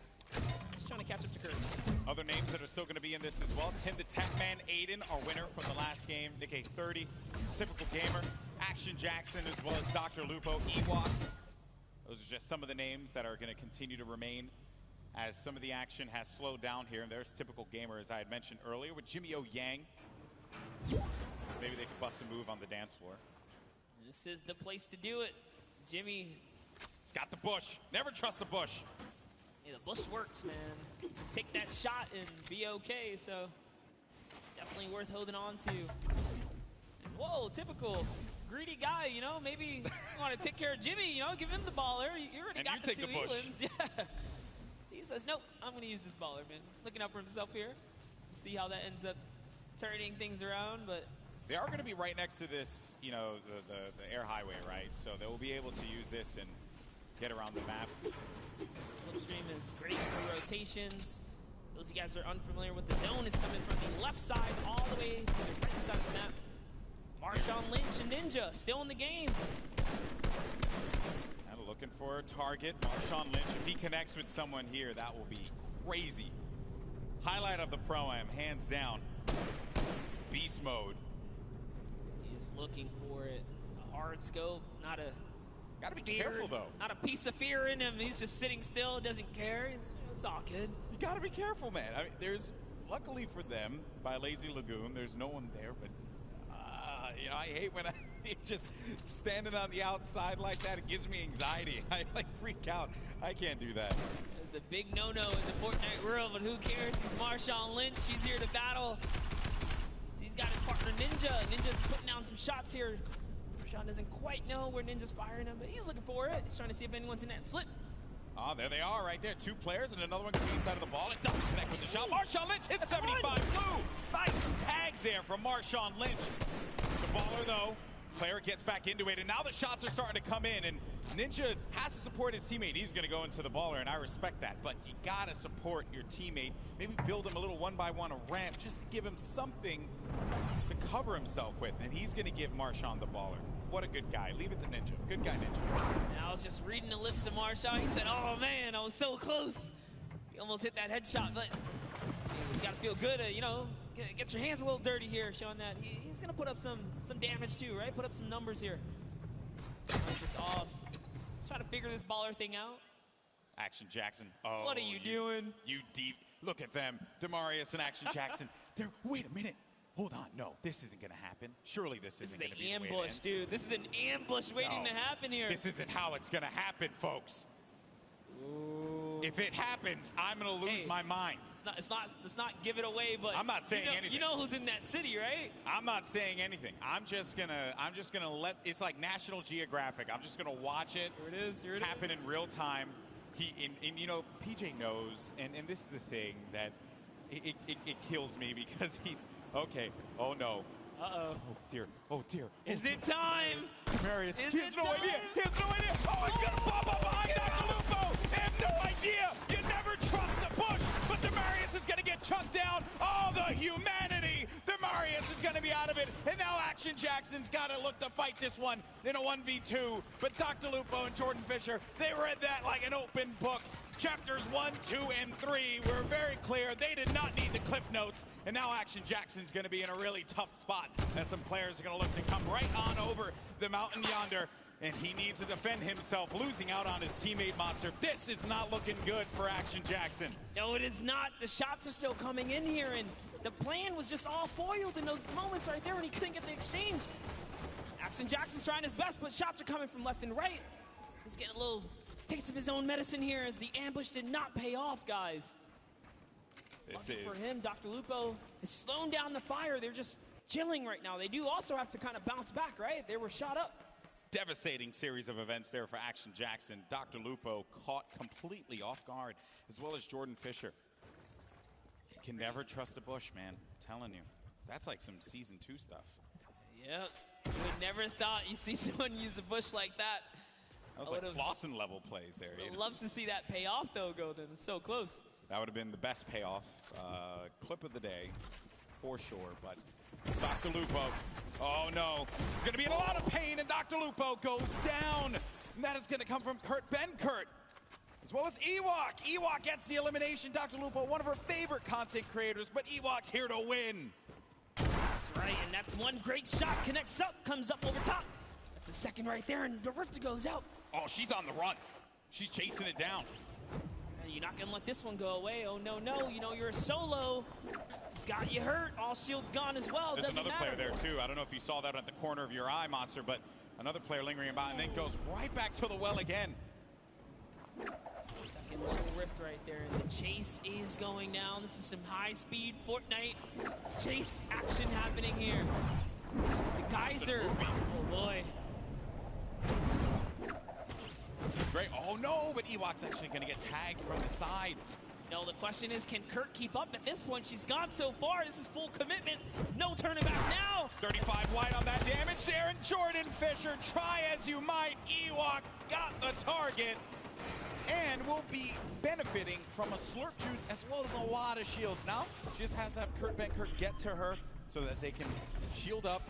Just trying to catch up to Courage. Other names that are still going to be in this as well. Tim the Tech Man, Aiden, our winner from the last game. Nick A30, Typical Gamer, Action Jackson, as well as Dr. Lupo, Ewok. Those are just some of the names that are going to continue to remain as some of the action has slowed down here. And there's Typical Gamer, as I had mentioned earlier, with Jimmy O Yang. Maybe they could bust a move on the dance floor. This is the place to do it. Jimmy. He's got the bush. Never trust the bush. Yeah, the bush works, man. Take that shot and be okay, so it's definitely worth holding on to. And whoa, Typical. Greedy guy, maybe you want to take care of Jimmy, give him the baller. You already got the 2 Elands. Yeah. He says, nope, I'm going to use this baller, man. Looking out for himself here. See how that ends up turning things around, but they are going to be right next to this, the air highway, right? So they will be able to use this and get around the map. Slipstream is great for rotations. Those of you guys are unfamiliar with the zone, is coming from the left side all the way to the right side of the map. Marshawn Lynch and Ninja still in the game. And looking for a target. Marshawn Lynch, if he connects with someone here, that will be crazy. Highlight of the Pro-Am, hands down. Beast mode. He's looking for it. A hard scope, not a... Gotta be careful, though. Not a piece of fear in him. He's just sitting still, doesn't care. It's all good. You gotta be careful, man. I mean, there's, luckily for them, by Lazy Lagoon, there's no one there, but, I hate when I just standing on the outside like that. It gives me anxiety. I, freak out. I can't do that. It's a big no-no in the Fortnite world, but who cares? He's Marshawn Lynch. He's here to battle. He's got his partner Ninja. Ninja's putting down some shots here. Marshawn doesn't quite know where Ninja's firing him, but he's looking for it. He's trying to see if anyone's in that slip. Oh, there they are right there. 2 players and another one coming inside of the ball. It doesn't connect with the shot. Marshawn Lynch hits 75 blue. Nice tag there from Marshawn Lynch. The baller, though, player gets back into it, and now the shots are starting to come in, and Ninja has to support his teammate. He's going to go into the baller, and I respect that, but you got to support your teammate. Maybe build him a little 1-by-1 a ramp, just to give him something to cover himself with, and he's going to give Marshawn the baller. What a good guy. Leave it to Ninja. Good guy, Ninja. And I was just reading the lips of Marshawn. He said, oh, man, I was so close. He almost hit that headshot, but he's got to feel good, get your hands a little dirty here, showing that he's going to put up some damage too, right? Put up some numbers here. Just off. Try to figure this baller thing out. Action Jackson. Oh, What are you doing? You deep. Look at them. Demarius and Action Jackson. Wait a minute. Hold on. No, this isn't going to happen. Surely this isn't going to be the way it ambush, ends. dude. This is an ambush waiting No, to happen here. This isn't how it's going to happen, folks. Ooh. If it happens, I'm going to lose my mind. Let's not give it away, but I'm not saying anything. You know who's in that city, right? I'm not saying anything. I'm just gonna let. It's like National Geographic. I'm just gonna watch it. Here it happen in real time. And you know, PJ knows, and this is the thing that it kills me because he's okay. Oh no. Uh-oh. Oh dear. Oh dear. Is it time? Marius. Is He has it no time? idea. He has no idea. Oh, he's gonna pop up behind Dr. Lupo. They have no idea. You never trust the push, but Demarius is gonna get chucked down. Oh, the humanity. Demarius is gonna be out of it. And now Action Jackson's gotta look to fight this one in a 1v2. But Dr. Lupo and Jordan Fisher, they read that like an open book. Chapters 1, 2, and 3 were very clear. They did not need the cliff notes. And now Action Jackson's going to be in a really tough spot as some players are going to look to come right on over the mountain yonder. And he needs to defend himself, losing out on his teammate Monster. This is not looking good for Action Jackson. No, it is not. The shots are still coming in here, and the plan was just all foiled in those moments right there when he couldn't get the exchange. Action Jackson's trying his best, but shots are coming from left and right. He's getting a little taste of his own medicine here as the ambush did not pay off, guys. Lucky for him, Dr. Lupo is slowing down the fire. They're just chilling right now. They do also have to kind of bounce back, right? They were shot up. Devastating series of events there for Action Jackson. Dr. Lupo caught completely off guard, as well as Jordan Fisher. You can never trust the bush, man. I'm telling you. That's like some Season 2 stuff. Yep. You would never thought you'd see someone use a bush like that. That was like Flossin level plays there. I'd love to see that pay off, though, Golden. It's so close. That would have been the best payoff clip of the day, for sure. But Dr. Lupo, oh no, he's going to be in a lot of pain, and Dr. Lupo goes down. And that is going to come from Ben Kurt, as well as Ewok. Ewok gets the elimination. Dr. Lupo, one of her favorite content creators, but Ewok's here to win. That's right, and that's one great shot. Connects up, comes up over top. That's a second right there, and the Rift goes out. Oh, she's on the run. She's chasing it down. You're not going to let this one go away. Oh, no, no. You know, you're a solo. She's got you hurt. All shield's gone as well. There's Doesn't another matter. player there, too. I don't know if you saw that at the corner of your eye, Monster, but another player lingering about and then goes right back to the well again. Second little rift right there. And the chase is going down. This is some high-speed Fortnite chase action happening here. The Geyser. Oh, boy. This is great. Oh, no, but Ewok's actually going to get tagged from the side. No, the question is, can Kurt keep up? At this point, she's gone so far. This is full commitment. No turning back now. 35 wide on that damage there, and Jordan Fisher, try as you might. Ewok got the target and will be benefiting from a slurp juice as well as a lot of shields. Now, she just has to have Ben Kurt get to her so that they can shield up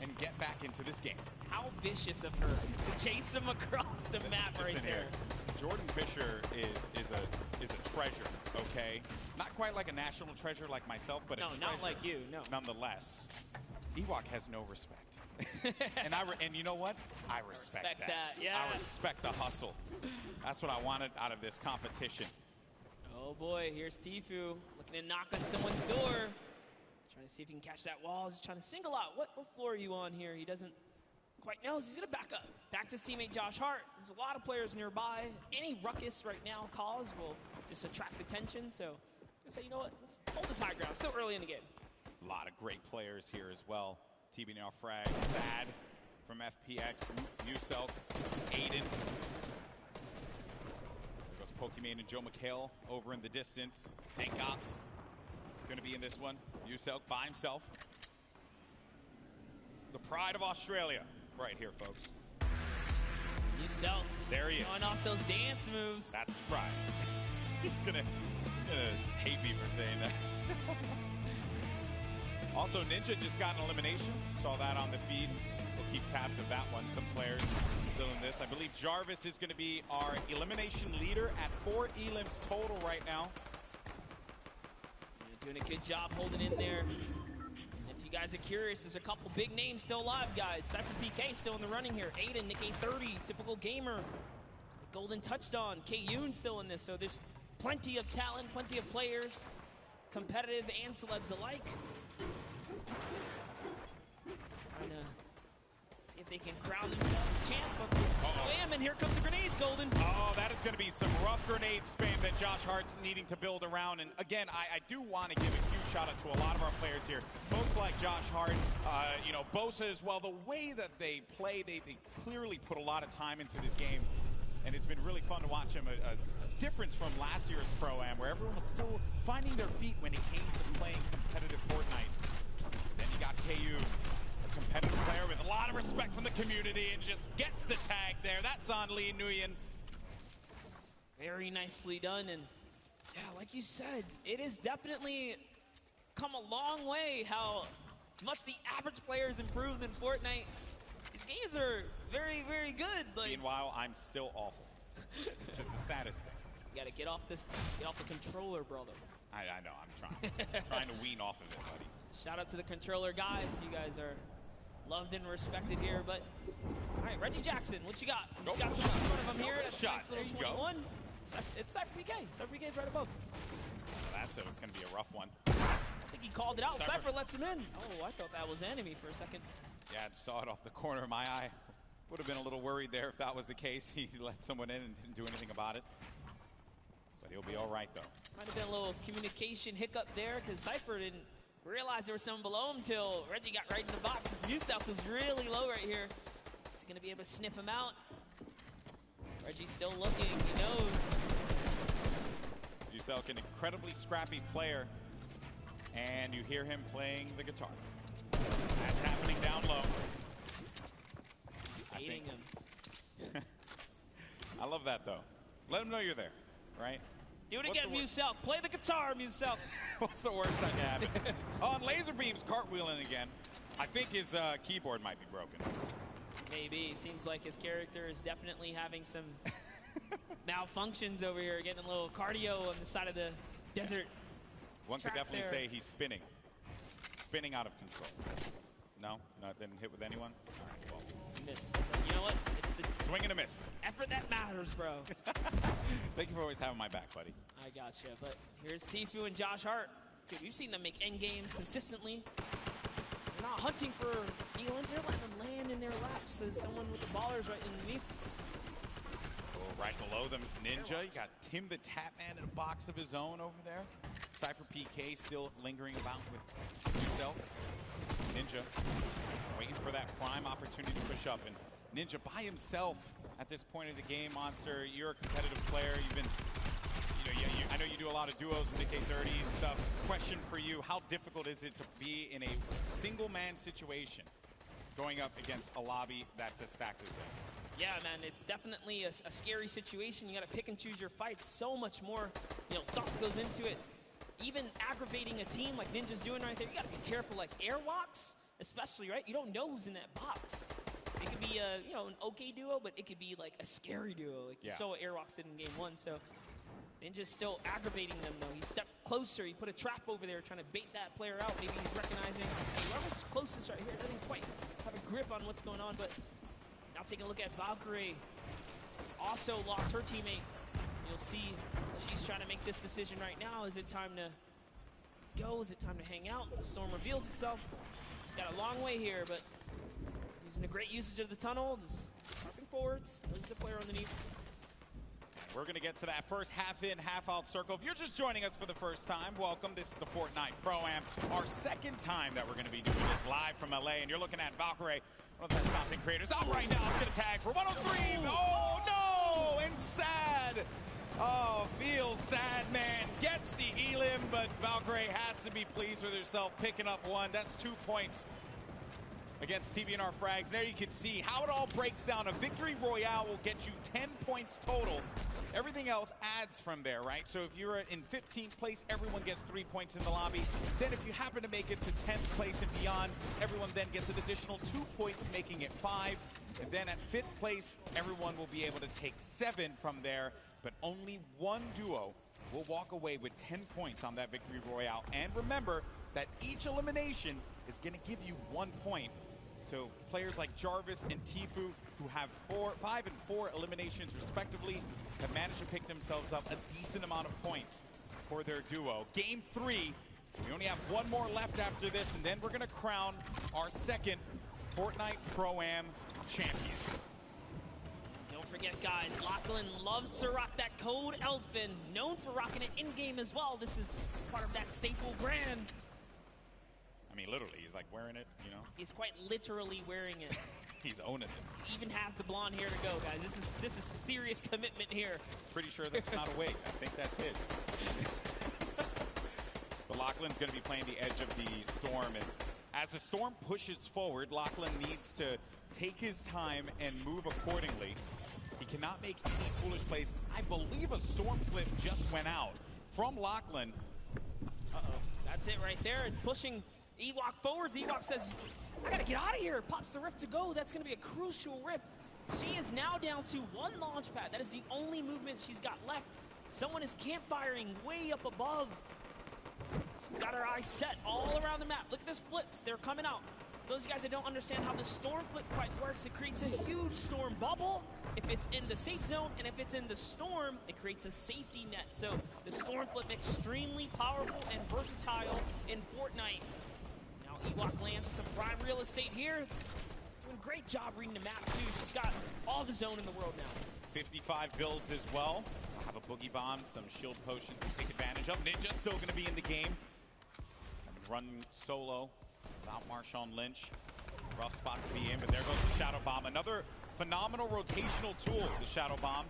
and get back into this game. How vicious of her to chase him across the map right there. Jordan Fisher is a treasure, okay? Not quite like a national treasure like myself, but a treasure. No, not like you, no. Nonetheless, Ewok has no respect. and you know what? I respect that. Yeah. I respect the hustle. That's what I wanted out of this competition. Oh boy, here's Tfue looking to knock on someone's door. Trying to see if he can catch that wall. He's trying to single out. What floor are you on here? He doesn't quite know. He's going to back up. Back to his teammate Josh Hart. There's a lot of players nearby. Any ruckus right now caused will just attract attention. So just say, you know what? Let's hold this high ground. Still early in the game. A lot of great players here as well. TB now frag. Thad from FPX. Uselk. Aiden. There goes Pokimane and Joe McHale over in the distance. Tank Ops going to be in this one. Uselk by himself. The pride of Australia right here, folks. Uselk. There he is. Going off those dance moves. That's the pride. He's gonna hate me for saying that. Also, Ninja just got an elimination. Saw that on the feed. We'll keep tabs of that one. Some players still in this. I believe Jarvis is going to be our elimination leader at 4 elims total right now. Doing a good job holding in there. If you guys are curious, there's a couple big names still alive, guys. Cypher PK still in the running here. Aiden, Nick A30, typical gamer. Golden touched on, K-Yoon's still in this, so there's plenty of talent, plenty of players, competitive and celebs alike. Trying to see if they can crown themselves champ of this. Wham, and here comes the grenades, Golden. Oh, that is going to be some rough grenade spam that Josh Hart's needing to build around. And again, I do want to give a huge shout out to a lot of our players here. Folks like Josh Hart, you know, Bosa as well. The way that they play, they clearly put a lot of time into this game. And it's been really fun to watch them. A difference from last year's Pro-Am, where everyone was still finding their feet when it came to playing competitive Fortnite. Then you got KU, a competitive player with a lot of respect from the community, and just gets the tag there. That's on Lee Nguyen. Very nicely done, and yeah, like you said, it has definitely come a long way how much the average player has improved in Fortnite. These games are very, very good. Like, meanwhile, I'm still awful. Which is the saddest thing. You gotta get off the controller, brother. I know, I'm trying to wean off of it, buddy. Shout out to the controller guys. You guys are loved and respected here. But all right, Reggie Jackson, what you got? He's got some in front of him here. That's Shot. Nice little There you go. 21. It's Cypher PK. Cypher PK is right above. That's going to be a rough one. I think he called it out. Cypher lets him in. Oh, I thought that was enemy for a second. Yeah, I just saw it off the corner of my eye. Would have been a little worried there if that was the case. He let someone in and didn't do anything about it. But he'll be all right, though. Might have been a little communication hiccup there because Cypher didn't realize there was someone below him until Reggie got right in the box. New South is really low right here. Is he going to be able to sniff him out? Reggie's still looking. He knows. Yuselk, an incredibly scrappy player, and you hear him playing the guitar. That's happening down low. Hating him. I love that, though. Let him know you're there, right? Do it again, Muselk. Play the guitar, Muselk. What's the worst that can happen? On laser beams, cartwheeling again. I think his keyboard might be broken. Maybe. Seems like his character is definitely having some malfunctions over here, getting a little cardio on the side of the desert. One could definitely there. say he's spinning. Spinning out of control. No? Didn't hit with anyone? All right, well. Missed. You know what? It's the swing and a miss. Effort that matters, bro. Thank you for always having my back, buddy. I gotcha. But here's Tfue and Josh Hart. Dude, we've seen them make end games consistently. They're not hunting for elims. They're letting them land in their laps as someone with the ballers right underneath. Oh, right below them is Ninja. You got Tim the Tap Man in a box of his own over there. Cypher PK still lingering about with himself. Ninja waiting for that prime opportunity to push up. And Ninja by himself at this point of the game. Monster, you're a competitive player. You've been, I know you do a lot of duos in the K30 and stuff. Question for you, how difficult is it to be in a single man situation going up against a lobby that's as stacked as this? Yeah, man, it's definitely a scary situation. You got to pick and choose your fights. So much more, thought goes into it. Even aggravating a team like Ninja's doing right there, you got to be careful. Like airwalks, especially, right? You don't know who's in that box. It could be a, an okay duo, but it could be like a scary duo. Like you saw what Airwalks did in game 1. So Ninja's still aggravating them, though. He stepped closer. He put a trap over there trying to bait that player out. Maybe he's recognizing whoever's closest right here doesn't quite have a grip on what's going on. But now taking a look at Valkyrie. Also lost her teammate. You'll see she's trying to make this decision right now. Is it time to go? Is it time to hang out? The storm reveals itself. She's got a long way here, but using a great usage of the tunnel, just harping forwards. There's the player underneath. And we're going to get to that first half-in, half-out circle. If you're just joining us for the first time, welcome. This is the Fortnite Pro-Am, our second time that we're going to be doing this live from LA. And you're looking at Valkyrie, one of the best content creators out right now. It's going to tag for 103. Oh, no! And sad. Oh, feels sad, man. Gets the elim, but Valkyrie has to be pleased with herself picking up one. That's 2 points against TVNR Frags. And there you can see how it all breaks down. A victory royale will get you 10 points total. Everything else adds from there, right? So if you're in 15th place, everyone gets 3 points in the lobby. Then if you happen to make it to 10th place and beyond, everyone then gets an additional 2 points, making it 5. And then at 5th place, everyone will be able to take 7 from there. But only one duo will walk away with 10 points on that victory royale. And remember that each elimination is going to give you 1 point. So players like Jarvis and Tfue, who have 5 and 4 eliminations respectively, have managed to pick themselves up a decent amount of points for their duo. Game 3, we only have one more left after this, and then we're going to crown our second Fortnite Pro-Am champion. Don't forget, guys, Lachlan loves to rock that code Elfin, known for rocking it in-game as well. This is part of that staple brand. I mean, literally, he's like wearing it, you know? He's quite literally wearing it. He's owning it. He even has the blonde hair to go, guys. This is serious commitment here. Pretty sure that's not a wig. I think that's his. But Lachlan's going to be playing the edge of the Storm, and as the Storm pushes forward, Lachlan needs to take his time and move accordingly. He cannot make any foolish plays. I believe a Storm flip just went out from Lachlan. That's it right there. It's pushing Ewok forwards. Ewok says, I gotta get out of here. Pops the rift to go. That's gonna be a crucial rift. She is now down to one launch pad. That is the only movement she's got left. Someone is campfiring way up above. She's got her eyes set all around the map. Look at this flips. They're coming out. Those of you guys that don't understand how the storm flip quite works, it creates a huge storm bubble if it's in the safe zone, and if it's in the storm, it creates a safety net. So the storm flip extremely powerful and versatile in Fortnite. Now Ewok lands with some prime real estate here. Doing a great job reading the map too. She's got all the zone in the world now. 55 builds as well. I'll have a boogie bomb, some shield potions to take advantage of. Ninja's still going to be in the game. I've been running solo without Marshawn Lynch. Rough spot to be in, but there goes the Shadow Bomb. Another phenomenal rotational tool, the Shadow Bomb.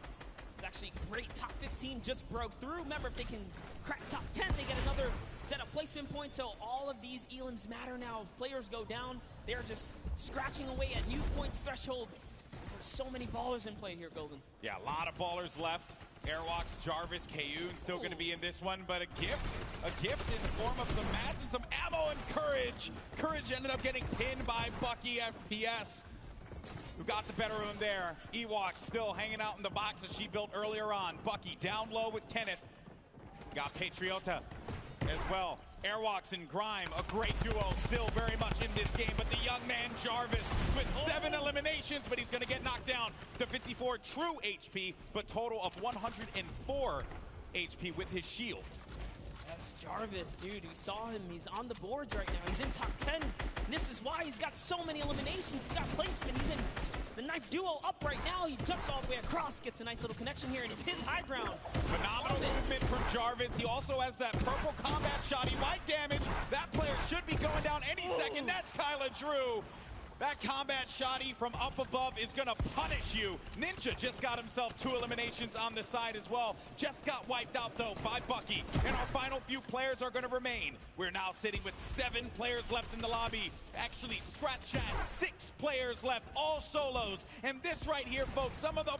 It's actually great. Top 15 just broke through. Remember, if they can crack top 10, they get another set of placement points. So all of these elims matter now. If players go down, they're just scratching away at new points threshold. There's so many ballers in play here, Golden. Yeah, a lot of ballers left. Airwalks, Jarvis, Kayun still going to be in this one, but a gift in the form of some mats and some ammo and Courage. Courage ended up getting pinned by Bucky FPS, who got the better of him there. Ewok still hanging out in the box that she built earlier on. Bucky down low with Kenneth. Got Patriota as well. Airwalks and Grime, a great duo, still very much in this game, but the young man Jarvis with 7 eliminations, but he's going to get knocked down to 54 true HP, but total of 104 HP with his shields. Yes, Jarvis, dude, we saw him. He's on the boards right now. He's in top 10. And this is why he's got so many eliminations. He's got placement. He's in the knife duo up right now. He jumps all the way across, gets a nice little connection here, and it's his high ground. Phenomenal movement from Jarvis. He also has that purple combat shot. He might damage. That player should be going down any second. That's Kyla Drew. That combat shotty from up above is going to punish you. Ninja just got himself 2 eliminations on the side as well. Just got wiped out, though, by Bucky. And our final few players are going to remain. We're now sitting with 7 players left in the lobby. Actually, scratch that, 6 players left, all solos. And this right here, folks, some of the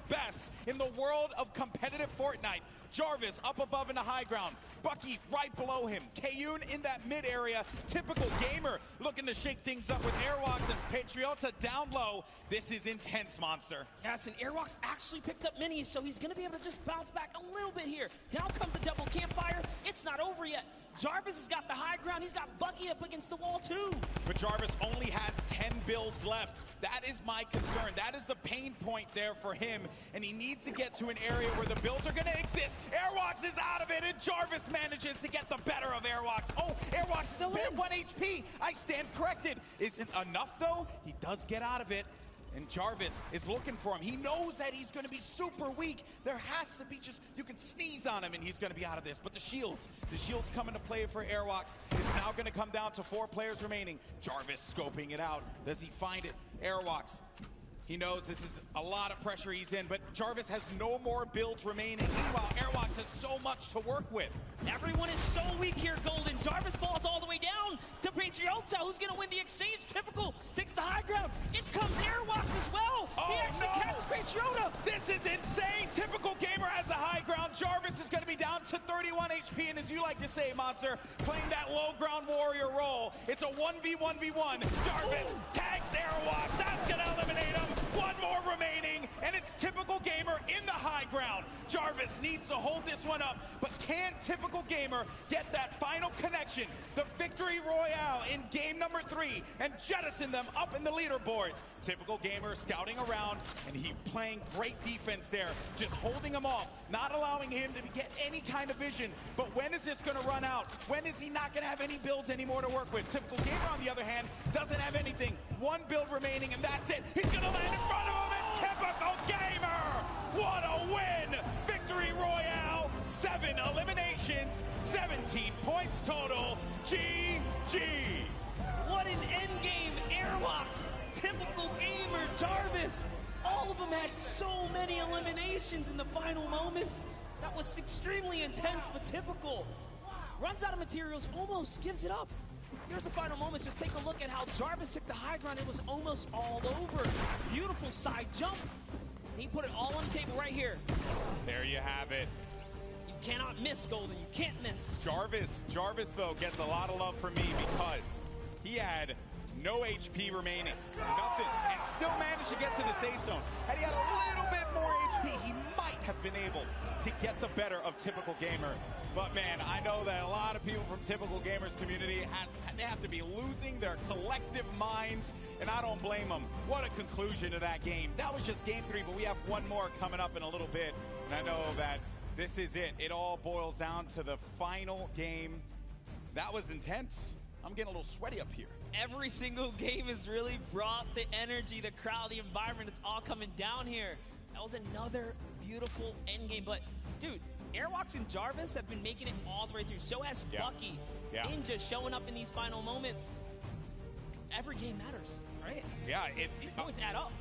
best in the world of competitive Fortnite. Jarvis up above in the high ground. Bucky right below him. Kayun in that mid area. Typical gamer looking to shake things up with Airwalks and Patriota down low. This is intense, Monster. Yes, and Airwalks actually picked up minis, so he's going to be able to just bounce back a little bit here. Down comes the double campfire. It's not over yet. Jarvis has got the high ground. He's got Bucky up against the wall, too. But Jarvis only has 10 builds left. That is my concern. That is the pain point there for him. And he needs to get to an area where the builds are going to exist. Airwalks is out of it, and Jarvis manages to get the better of Airwalks. Oh, Airwalks is at 1 HP. I stand corrected. Isn't enough, though. He does get out of it. And Jarvis is looking for him. He knows that he's going to be super weak. There has to be just, you can sneeze on him and he's going to be out of this. But the shields come into play for Airwalks. It's now going to come down to 4 players remaining. Jarvis scoping it out. Does he find it? Airwalks. He knows this is a lot of pressure he's in, but Jarvis has no more builds remaining. Meanwhile, Airwalks has so much to work with. Everyone is so weak here, Golden. Jarvis falls all the way down to Patriota, who's going to win the exchange. Typical takes the high ground. In comes Airwalks as well. He actually catches Patriota. This is insane. Typical gamer has the high ground. Jarvis is going to be down down to 31 HP, and as you like to say, Monster, playing that low ground warrior role. It's a 1v1v1. Jarvis tags Airwalk. That's going to eliminate him. One more remaining, and it's Typical Gamer in the high ground. Jarvis needs to hold this one up, but can Typical Gamer get that final connection, the victory royale in game number 3, and jettison them up in the leaderboards? Typical Gamer scouting around, and he playing great defense there, just holding him off, not allowing him to get any kind of vision. But when is this going to run out? When is he not going to have any builds anymore to work with? Typical Gamer, on the other hand, doesn't have anything. One build remaining, and that's it. He's going to land in front of him, and Typical Gamer! What a win! Victory Royale, 7 eliminations, 17 points total. GG! What an endgame! Airwalks, Typical Gamer, Jarvis, all of them had so many eliminations in the final moments. That was extremely intense, but Typical runs out of materials, almost gives it up. Here's the final moments. Just take a look at how Jarvis took the high ground. It was almost all over. Beautiful side jump. He put it all on the table right here. There you have it. You cannot miss, Golden. You can't miss. Jarvis, though, gets a lot of love from me because he had no HP remaining, nothing, and still managed to get to the safe zone. Had he had a little bit more HP, he might have been able to get the better of Typical Gamer. But man, I know that a lot of people from Typical Gamer's community, they have to be losing their collective minds, and I don't blame them. What a conclusion to that game. That was just game 3, but we have one more coming up in a little bit, and I know that this is it. It all boils down to the final game. That was intense. I'm getting a little sweaty up here. Every single game has really brought the energy, the crowd, the environment. It's all coming down here. That was another beautiful end game. But, dude, Airwalks and Jarvis have been making it all the way through. So has Bucky. Ninja showing up in these final moments. Every game matters, right? Yeah. These points add up.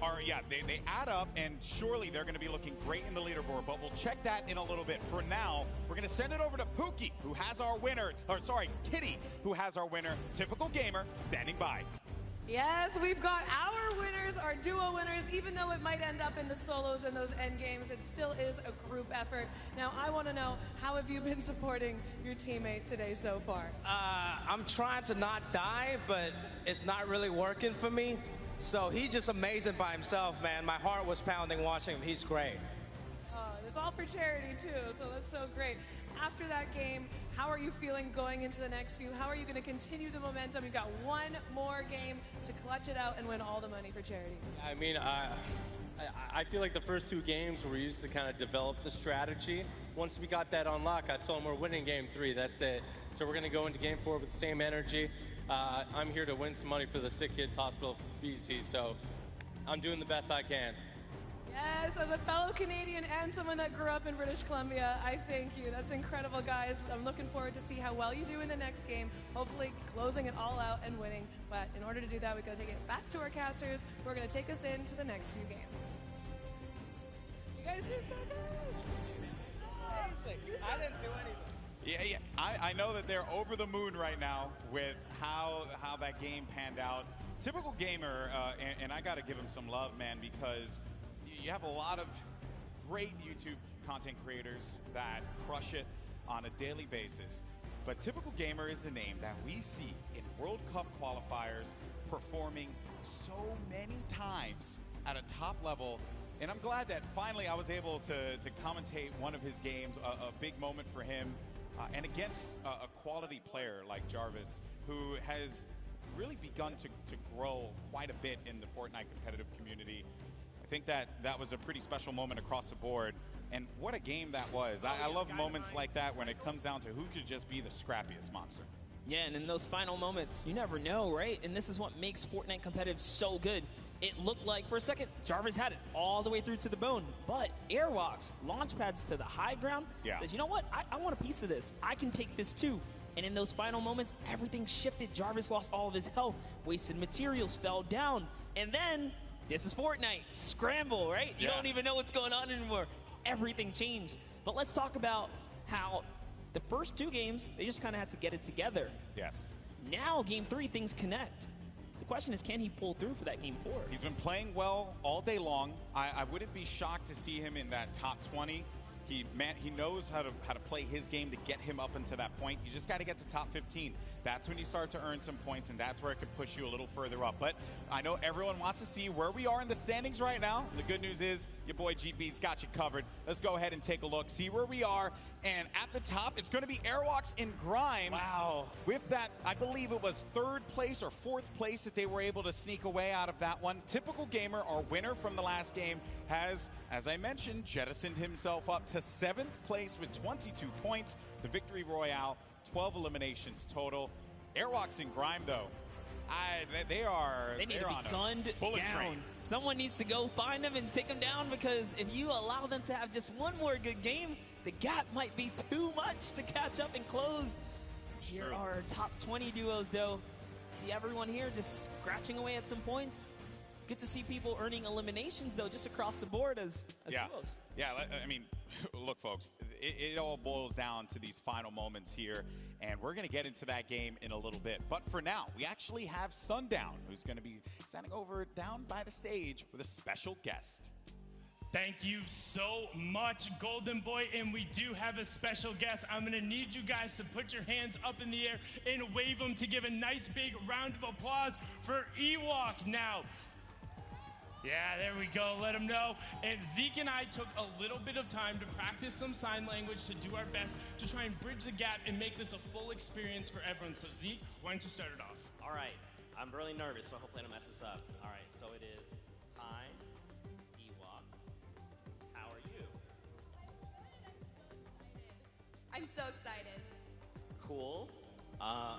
They add up, and surely they're going to be looking great in the leaderboard, but we'll check that in a little bit. For now, we're going to send it over to Pookie, who has our winner, Kitty, who has our winner. Typical Gamer standing by. Yes, we've got our winners, our duo winners. Even though it might end up in the solos and those end games, it still is a group effort. Now, I want to know, how have you been supporting your teammate today so far? I'm trying to not die, but it's not really working for me. So he's just amazing by himself, man. My heart was pounding watching him. He's great. It's all for charity, too, so that's so great. After that game, how are you feeling going into the next few? How are you going to continue the momentum? You've got one more game to clutch it out and win all the money for charity. I mean, I feel like the first 2 games were used to kind of develop the strategy. Once we got that unlock, I told him we're winning game 3. That's it. So we're going to go into game 4 with the same energy. I'm here to win some money for the Sick Kids Hospital BC, so I'm doing the best I can. Yes, as a fellow Canadian and someone that grew up in British Columbia, I thank you. That's incredible, guys. I'm looking forward to see how well you do in the next game, hopefully closing it all out and winning. But in order to do that, we've got to take it back to our casters who are going to take us into the next few games. You guys do so good. Amazing. I didn't do anything. Yeah. I know that they're over the moon right now with how that game panned out. Typical Gamer, and I got to give him some love, man, because you have a lot of great YouTube content creators that crush it on a daily basis. But Typical Gamer is the name that we see in World Cup qualifiers performing so many times at a top level. And I'm glad that finally I was able to commentate one of his games, a big moment for him, and against a quality player like Jarvis, who has really begun to grow quite a bit in the Fortnite competitive community. I think that was a pretty special moment across the board, and what a game that was. I love moments like that when it comes down to who could just be the scrappiest monster. Yeah, and in those final moments, you never know, right? And this is what makes Fortnite competitive so good. It looked like, for a second, Jarvis had it all the way through to the bone, but Airwalks, launch pads to the high ground, says, you know what? I want a piece of this. I can take this too. And in those final moments, everything shifted. Jarvis lost all of his health, wasted materials, fell down, and then this is Fortnite. Scramble, right? You don't even know what's going on anymore. Everything changed. But let's talk about how the first 2 games, they just kind of had to get it together. Yes. Now, game 3, things connect. The question is, can he pull through for that game 4? He's been playing well all day long. I wouldn't be shocked to see him in that top 20. He knows how to play his game to get him up into that point. You just got to get to top 15. That's when you start to earn some points, and that's where it can push you a little further up. But I know everyone wants to see where we are in the standings right now. The good news is your boy GB's got you covered. Let's go ahead and take a look, see where we are. And at the top, it's going to be Airwalks in Grime. Wow. With that, I believe it was 3rd place or 4th place that they were able to sneak away out of that one. Typical Gamer, our winner from the last game, has, as I mentioned, jettisoned himself up to 7th place with 22 points. The Victory Royale, 12 eliminations total. Airwalks in Grime, though, they need to on be a gunned bullet down. train. Someone needs to go find them and take them down, because if you allow them to have just one more good game, the gap might be too much to catch up and close. Here True. are top 20 duos, though. See everyone here just scratching away at some points. Good to see people earning eliminations, though, just across the board as duos. Yeah, I mean, look, folks, it all boils down to these final moments here, and we're going to get into that game in a little bit. But for now, we actually have Sundown, who's going to be standing over down by the stage with a special guest. Thank you so much, Golden Boy, and we do have a special guest. I'm gonna need you guys to put your hands up in the air and wave them to give a nice big round of applause for Ewok now. Yeah, there we go, let them know. And Zeke and I took a little bit of time to practice some sign language to do our best to try and bridge the gap and make this a full experience for everyone. So Zeke, why don't you start it off? All right, I'm really nervous, so hopefully I don't mess this up. All right, so it is, hi, Ewok, how are you? I'm so excited. Cool. I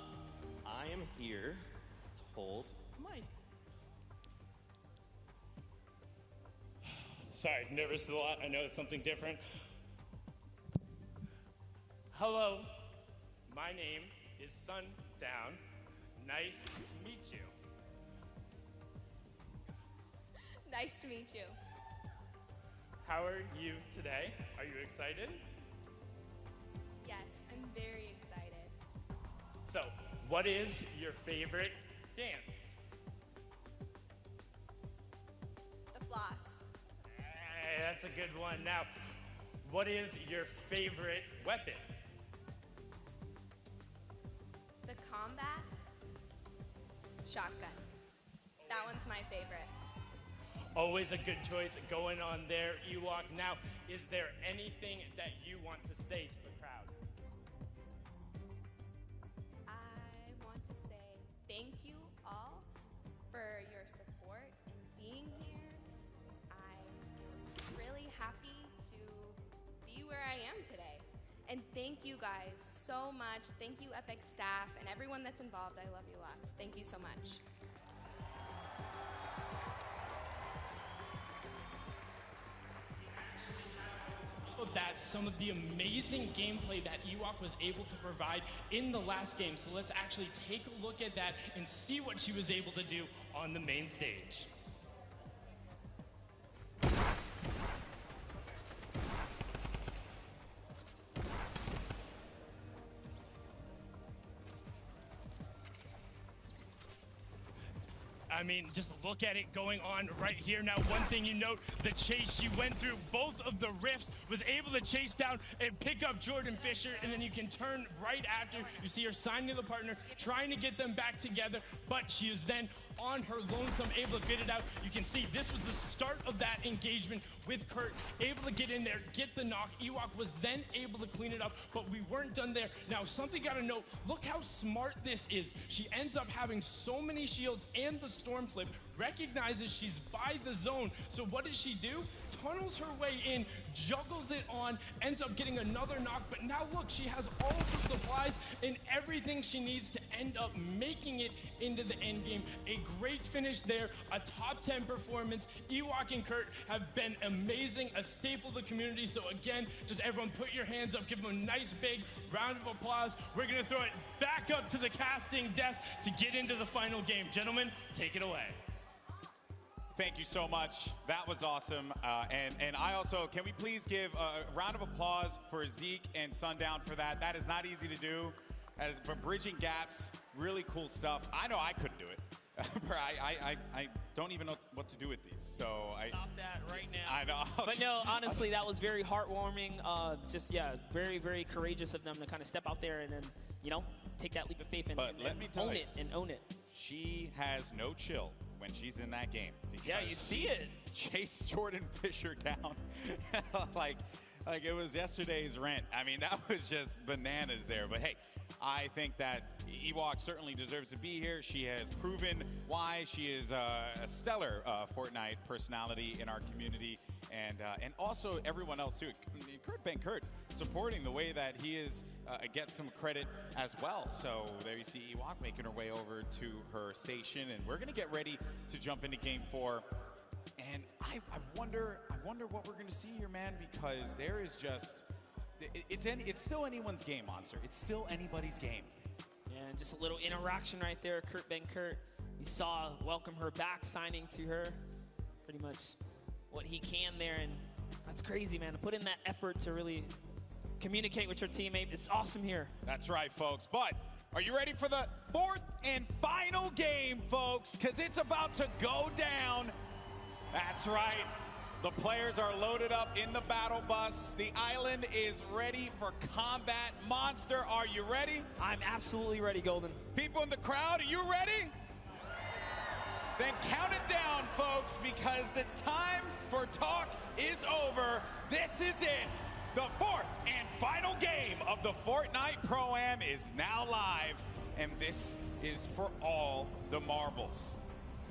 am here to hold my... Sorry, nervous a lot. I know it's something different. Hello, my name is Sundown. Nice to meet you. Nice to meet you. How are you today? Are you excited? Yes, I'm very excited. So, what is your favorite dance? The floss. Hey, that's a good one. Now, what is your favorite weapon? The combat shotgun. That one's my favorite. Always a good choice going on there, Ewok. Now, is there anything that you want to say to the crowd? I want to say thank you all for your support and being here. I'm really happy to be where I am today. And thank you guys so much. Thank you, Epic staff, and everyone that's involved. I love you lots. Thank you so much. That's some of the amazing gameplay that Ewok was able to provide in the last game. So let's actually take a look at that and see what she was able to do on the main stage. I mean, just look at it going on right here. Now, one thing you note, the chase she went through, both of the rifts, was able to chase down and pick up Jordan Fisher, and then you can turn right after. You see her signing the partner, trying to get them back together, but she is then on her lonesome, able to get it out. You can see this was the start of that engagement with Kurt, able to get in there, get the knock. Ewok was then able to clean it up, but we weren't done there. Now, something gotta note, look how smart this is. She ends up having so many shields and the storm flip, recognizes she's by the zone. So what does she do? Tunnels her way in, juggles it on, ends up getting another knock, but now look, she has all of the supplies and everything she needs to end up making it into the end game. A great finish there, a top 10 performance. Ewok and Kurt have been amazing, a staple of the community. So again, just everyone put your hands up, give them a nice big round of applause. We're gonna throw it back up to the casting desk to get into the final game. Gentlemen, take it away. Thank you so much. That was awesome. And I also, can we please give a round of applause for Zeke and Sundown for that? That is not easy to do. That is for bridging gaps, really cool stuff. I know I couldn't do it. I don't even know what to do with these. So Stop that right now. I know. But no, honestly, that was very heartwarming. Just, yeah, very, very courageous of them to kind of step out there and then, you know, take that leap of faith and, own it and own it. She has no chill when she's in that game. Yeah, you see it. Chase Jordan Fisher down like it was yesterday's rent. I mean, that was just bananas there. But hey, I think that Ewok certainly deserves to be here. She has proven why she is a stellar Fortnite personality in our community, and also everyone else too. Kurt Ben Kurt supporting the way that he is gets some credit as well. So there you see Ewok making her way over to her station, and we're gonna get ready to jump into Game 4. And I wonder what we're gonna see here, man, because there is just it's still anyone's game, Monster. It's still anybody's game. Yeah, and just a little interaction right there. Kurt Ben Kurt, we saw welcome her back, signing to her pretty much what he can there, and that's crazy, man. To put in that effort to really communicate with your teammate, it's awesome here. That's right, folks. But are you ready for the fourth and final game, folks? Because it's about to go down. That's right. The players are loaded up in the battle bus. The island is ready for combat. Monster, are you ready? I'm absolutely ready, Golden. People in the crowd, are you ready? Then count it down, folks, because the time for talk is over. This is it. The fourth and final game of the Fortnite Pro-Am is now live, and this is for all the marbles.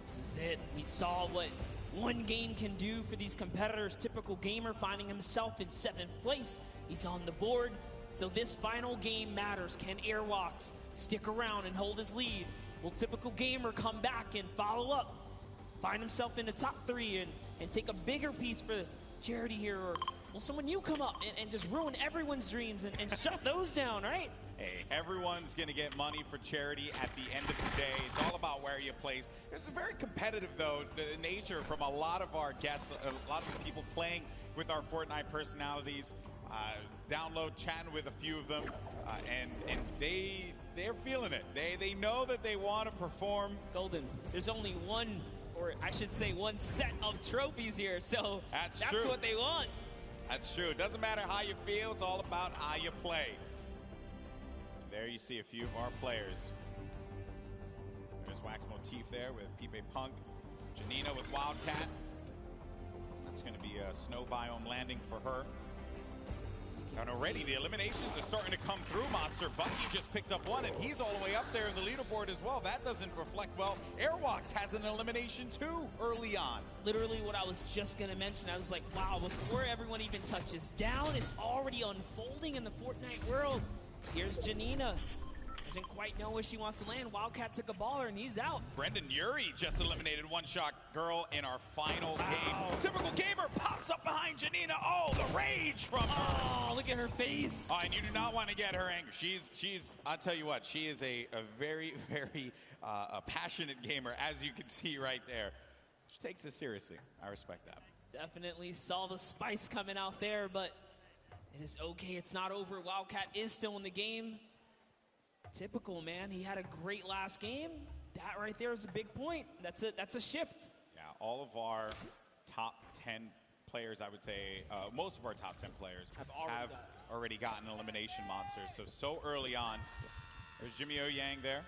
This is it. We saw what one game can do for these competitors. Typical Gamer finding himself in 7th place. He's on the board. So this final game matters. Can Airwalks stick around and hold his lead? Will Typical Gamer come back and follow up? Find himself in the top 3 and take a bigger piece for Charity here? Or will someone new come up and just ruin everyone's dreams and shut those down, right? Hey, everyone's going to get money for charity at the end of the day. It's all about where you place. It's a very competitive, though, the nature from a lot of our guests, a lot of the people playing with our Fortnite personalities. Download, chatting with a few of them, and they're feeling it. They know that they want to perform. Golden, there's only one, or I should say one set of trophies here, so that's true. What they want. That's true. It doesn't matter how you feel. It's all about how you play. There you see a few of our players. There's Wax Motif there with Pipe Punk. Janina with Wildcat. That's going to be a snow biome landing for her. And already the eliminations are starting to come through, Monster. Bucky just picked up one, and he's all the way up there in the leaderboard as well. That doesn't reflect well. Airwalks has an elimination too early on. Literally what I was just going to mention. I was like, wow, before everyone even touches down, it's already unfolding in the Fortnite world. Here's Janina. Doesn't quite know where she wants to land. Wildcat took a baller, and he's out. Brendan Urie just eliminated One Shot Girl in our final game. Typical Gamer pops up behind Janina. Oh, the rage from her. Oh, look at her face. Oh, and you do not want to get her angry. She's I'll tell you what, she is a very, very a passionate gamer, as you can see right there. She takes it seriously. I respect that. Definitely saw the spice coming out there, but it is okay. It's not over. Wildcat is still in the game. Typical, man. He had a great last game. That right there is a big point. That's a shift. Yeah, all of our top 10 players, I would say, most of our top 10 players have already gotten elimination monsters. So early on. There's Jimmy O Yang there.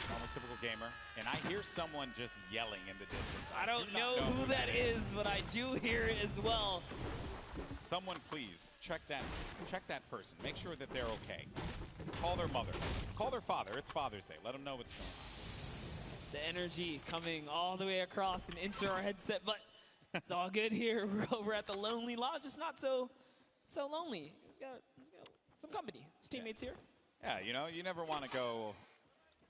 Normal Typical Gamer. And I hear someone just yelling in the distance. I don't know who that is, but I do hear it as well. Someone please check that person. Make sure that they're okay. Call their mother. Call their father. It's Father's Day. Let them know what's going on. It's the energy coming all the way across and into our headset, but it's all good here. We're over at the Lonely Lodge. It's not so lonely. He's got some company. His teammates here. Yeah, you know, you never want to go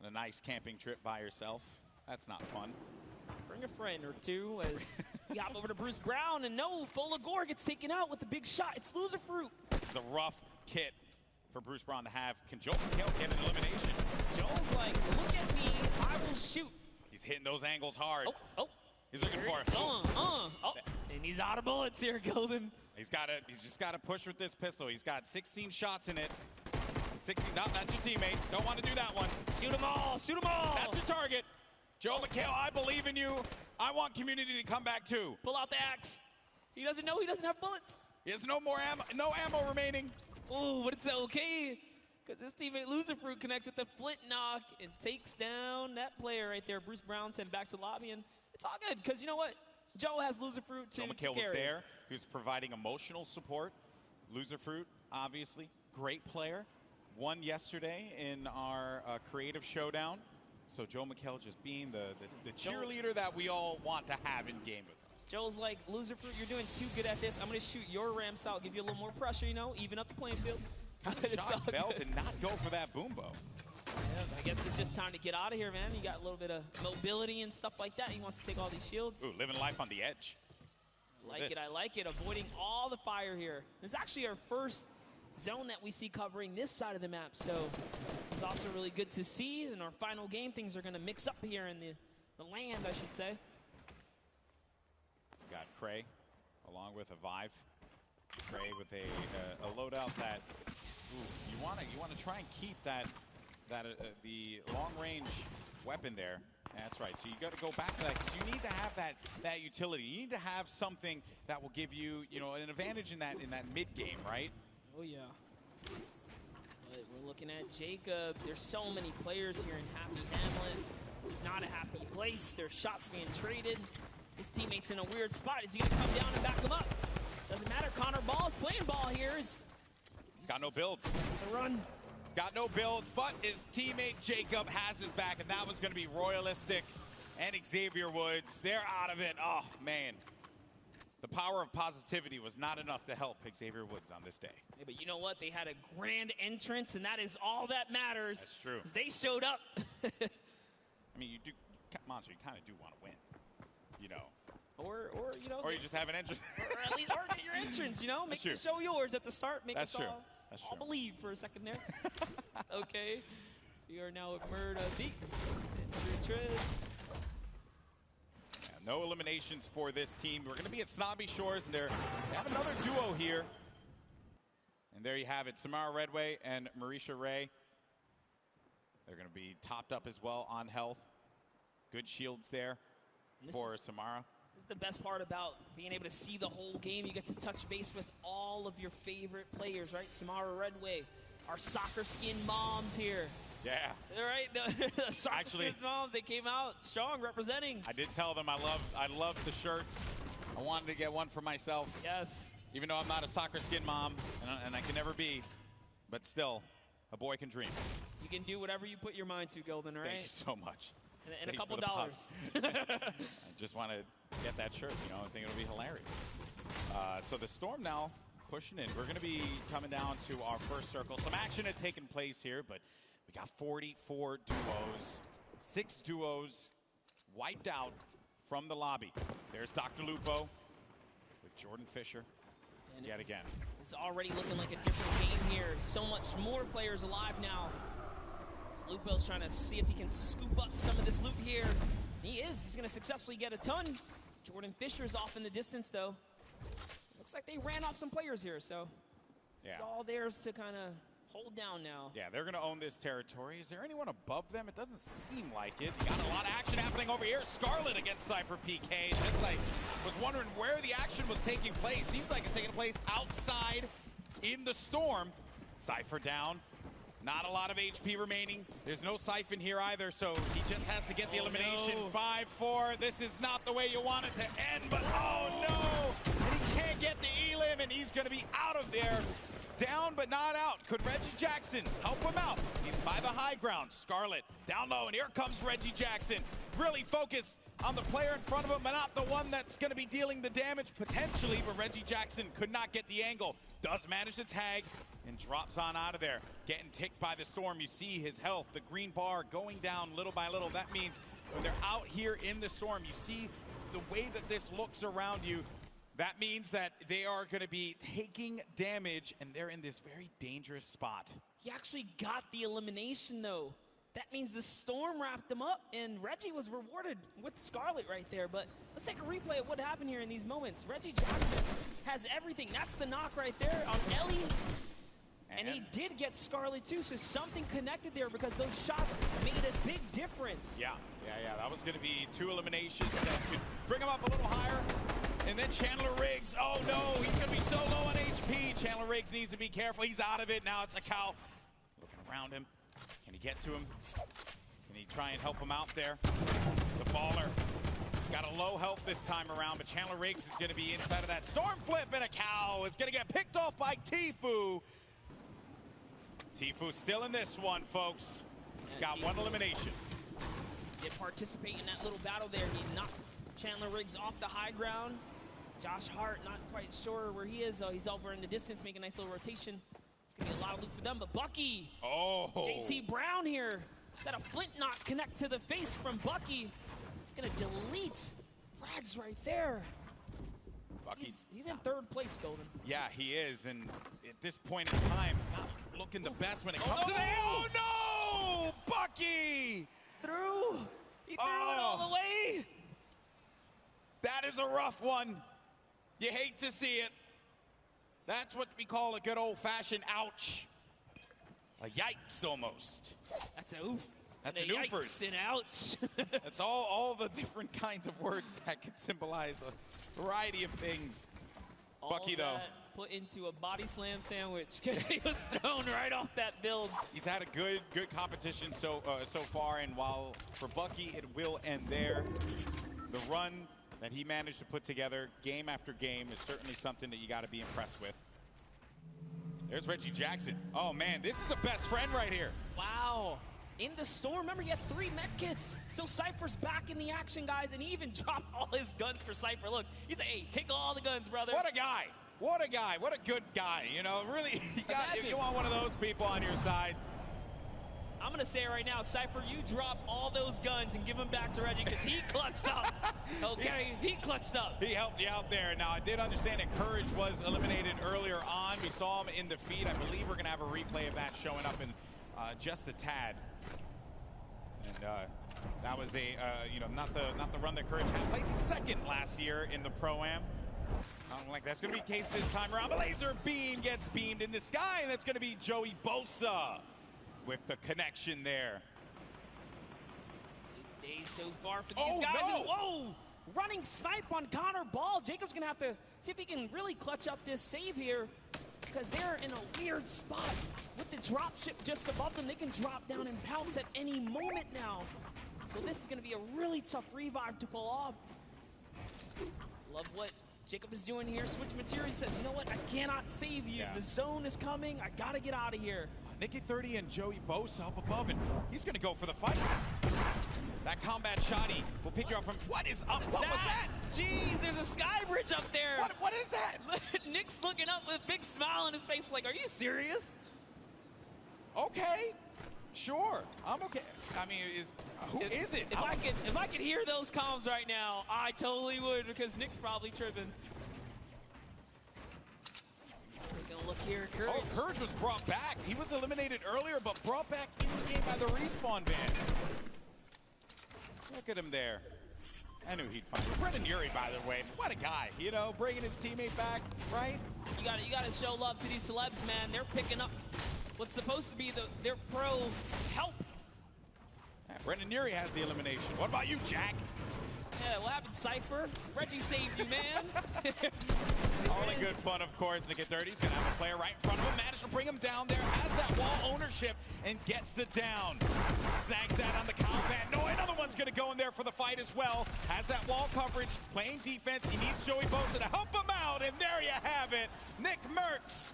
on a nice camping trip by yourself. That's not fun. Bring a friend or two as we hop over to Bruce Brown, and no, Folagor gets taken out with the big shot. It's Loser Fruit. This is a rough kit for Bruce Brown to have. Can Joel get an elimination? Joel's like, look at me, I will shoot. He's hitting those angles hard. Oh. He's looking for it. And he's out of bullets here, Golden. He's just got to push with this pistol. He's got 16 shots in it. 16, no, that's your teammate. Don't want to do that one. Shoot them all, shoot them all. That's your target. Joe McHale, I believe in you. I want community to come back too. Pull out the axe. He doesn't know he doesn't have bullets. He has no more ammo, no ammo remaining. Oh, but it's okay. Because his teammate Loserfruit connects with the flint knock and takes down that player right there. Bruce Brown sent back to lobby, and it's all good. Because you know what? Joe has Loserfruit to Joe McHale was carry. there. He was providing emotional support. Loserfruit, obviously, great player. Won yesterday in our creative showdown. So Joe McHale just being the cheerleader that we all want to have in game with us. Joe's like, Loserfruit, you're doing too good at this. I'm going to shoot your ramps out, give you a little more pressure, you know, even up the playing field. Shot Bell did not go for that boom bow. Yeah, I guess it's just time to get out of here, man. You got a little bit of mobility and stuff like that. He wants to take all these shields. Ooh, living life on the edge. I like it. Avoiding all the fire here. This is actually our first zone that we see covering this side of the map, so this is also really good to see. In our final game, things are going to mix up here in the land, I should say. Got Cray along with a Vive. Cray with a loadout that you want to try and keep the long range weapon there. That's right. So you got to go back to that because you need to have that utility. You need to have something that will give you an advantage in that mid game, right? Oh yeah. But we're looking at Jacob. There's so many players here in Happy Hamlet. This is not a happy place. There's shots being traded. His teammate's in a weird spot. Is he going to come down and back him up? Doesn't matter. Connor Ball is playing ball here. He's got no builds. The run. He's got no builds, but his teammate Jacob has his back, and that was going to be Royalistic and Xavier Woods. They're out of it. Oh, man. The power of positivity was not enough to help Xavier Woods on this day. Yeah, but you know what? They had a grand entrance, and that is all that matters. That's true. They showed up. I mean, you do, Monster, you kind of do want to win, Or Or you just have an entrance. or at least get your entrance, Make the show yours at the start. Make That's us true. all believe for a second there. Okay. So we are now at Murda Beats and Triz. Yeah, no eliminations for this team. We're going to be at Snobby Shores, and they have another duo here. And there you have it, Samara Redway and Marisha Ray. They're going to be topped up as well on health. Good shields there for Samara. This is the best part about being able to see the whole game. You get to touch base with all of your favorite players, right? Samara Redway, our soccer skin moms here. Yeah. All right, the soccer skin moms, they came out strong representing. I did tell them I love the shirts. I wanted to get one for myself. Yes. Even though I'm not a soccer skin mom, and I can never be, but still, a boy can dream. You can do whatever you put your mind to, Golden, all right? Thank you so much. And a couple dollars. I just want to get that shirt, I think it'll be hilarious. So the Storm now pushing in. We're going to be coming down to our first circle. Some action had taken place here, but we got 44 duos. 6 duos wiped out from the lobby. There's Dr. Lupo with Jordan Fisher yet again. It's already looking like a different game here. So much more players alive now. Lupo's trying to see if he can scoop up some of this loot here. He is. He's going to successfully get a ton. Jordan Fisher's off in the distance, though. Looks like they ran off some players here, so it's all theirs to kind of hold down now. Yeah, they're going to own this territory. Is there anyone above them? It doesn't seem like it. You got a lot of action happening over here. Scarlet against Cypher PK. Just was wondering where the action was taking place. Seems like it's taking place outside in the Storm. Cypher down. Not a lot of HP remaining. There's no Siphon here either, so he just has to get the elimination. No. 5-4. This is not the way you want it to end, but oh no! And he can't get the elim, and he's going to be out of there. Down but not out. Could Reggie Jackson help him out? He's by the high ground. Scarlet down low, and here comes Reggie Jackson. Really focus on the player in front of him, but not the one that's going to be dealing the damage potentially, but Reggie Jackson could not get the angle. Does manage to tag and drops on out of there. Getting ticked by the Storm. You see his health, the green bar going down little by little. That means when they're out here in the Storm, you see the way that this looks around you. That means that they are going to be taking damage, and they're in this very dangerous spot. He actually got the elimination, though. That means the Storm wrapped him up, and Reggie was rewarded with Scarlet right there. But let's take a replay of what happened here in these moments. Reggie Jackson has everything. That's the knock right there on Ellie. And they did get Scarlet too, so something connected there because those shots made a big difference. Yeah. That was going to be 2 eliminations that could bring him up a little higher. And then Chandler Riggs. Oh, no. He's going to be so low on HP. Chandler Riggs needs to be careful. He's out of it. Now it's a cow looking around him. Can he get to him? Can he try and help him out there? The baller got a low health this time around, but Chandler Riggs is going to be inside of that storm flip, and a cow is going to get picked off by Tfue. Tfue still in this one, folks. He's got 1 elimination. Did participate in that little battle there. He knocked Chandler Riggs off the high ground. Josh Hart, not quite sure where he is. He's over in the distance, making a nice little rotation. It's going to be a lot of loot for them, but Bucky. Oh. JT Brown here. Got a flint knot connect to the face from Bucky. He's going to delete frags right there. Bucky. He's in 3rd place, Golden. Yeah, he is, and at this point in time, not looking the best when it comes to the... Oh, no! Bucky! Through. He threw it all the way. That is a rough one. You hate to see it. That's what we call a good old-fashioned ouch. A yikes, almost. That's a oof. That's and an a oofers. yikes and ouch. That's all the different kinds of words that can symbolize a variety of things. All Bucky, though. Put into a body slam sandwich because he was thrown right off that build. He's had a good competition so far, and while for Bucky it will end there, the run that he managed to put together game after game is certainly something that you got to be impressed with. There's Reggie Jackson. Oh man, this is a best friend right here. Wow. In the storm, remember he had 3 med kits. So Cypher's back in the action, guys, and he even dropped all his guns for Cypher. Look, he's like, hey, take all the guns, brother. What a guy. What a guy. What a good guy. You know, really, you want one of those people on your side. I'm going to say it right now, Cypher, you drop all those guns and give them back to Reggie because he clutched up. Okay, he clutched up. He helped you out there. Now, I did understand that Courage was eliminated earlier on. We saw him in the feed. I believe we're going to have a replay of that showing up in just a tad. And that was not the run that Courage had, placing 2nd last year in the Pro-Am. I don't like that's going to be the case this time around. The laser beam gets beamed in the sky, and that's going to be Joey Bosa with the connection there. Good day so far for these guys. No. And, whoa! Running snipe on Connor Ball. Jacob's going to have to see if he can really clutch up this save here because they're in a weird spot. With the drop ship just above them, they can drop down and pounce at any moment now. So this is going to be a really tough revive to pull off. Love what Jacob is doing here. Switch material. He says, you know what? I cannot save you. Yeah. The zone is coming. I got to get out of here. Nicky 30 and Joey Bosa up above, and he's going to go for the fight. That combat shotty will pick you up from... What is up? What was that? Jeez, there's a sky bridge up there. What is that? Nick's looking up with a big smile on his face like, are you serious? Okay. Sure. I'm okay. I mean, who is it? If I could hear those comms right now, I totally would because Nick's probably tripping. Taking a look here, Courage. Oh, Courage was brought back. He was eliminated earlier, but brought back in the game by the respawn van. Look at him there. I knew he'd find it. Brendan Urie, by the way, what a guy. You know, bringing his teammate back, right? You got to show love to these celebs, man. They're picking up what's supposed to be their pro help. Yeah, Brendan Urie has the elimination. What about you, Jack? Yeah, what happened, Cypher? Reggie saved you, man. All in good fun, of course. Nicky 30's going to have a player right in front of him. Managed to bring him down there. Has that wall ownership and gets the down. Snags that on the combat. No, another one's going to go in there for the fight as well. Has that wall coverage. Playing defense. He needs Joey Bosa to help him out. And there you have it. Nick Merckx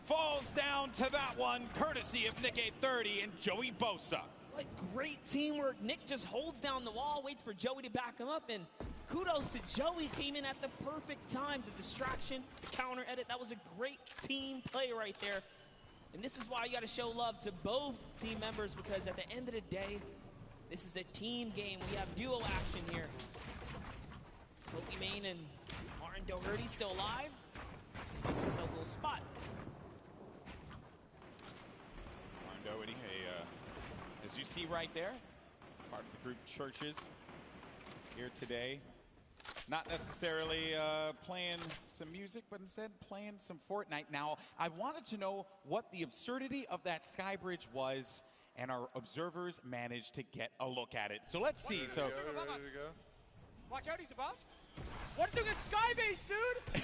falls down to that one, courtesy of Nicky 30 and Joey Bosa. Like great teamwork. Nick just holds down the wall, waits for Joey to back him up, and kudos to Joey, came in at the perfect time. The distraction, the counter edit, that was a great team play right there. And this is why you got to show love to both team members, because at the end of the day, this is a team game. We have duo action here. Pokimane and Martin Doherty still alive. Give themselves a little spot. Martin Doherty, as you see right there, part of the group Churches here today. Not necessarily playing some music, but instead playing some Fortnite. Now, I wanted to know what the absurdity of that sky bridge was, and our observers managed to get a look at it. So let's see. So, Watch out, he's above. What's doing a sky base, dude?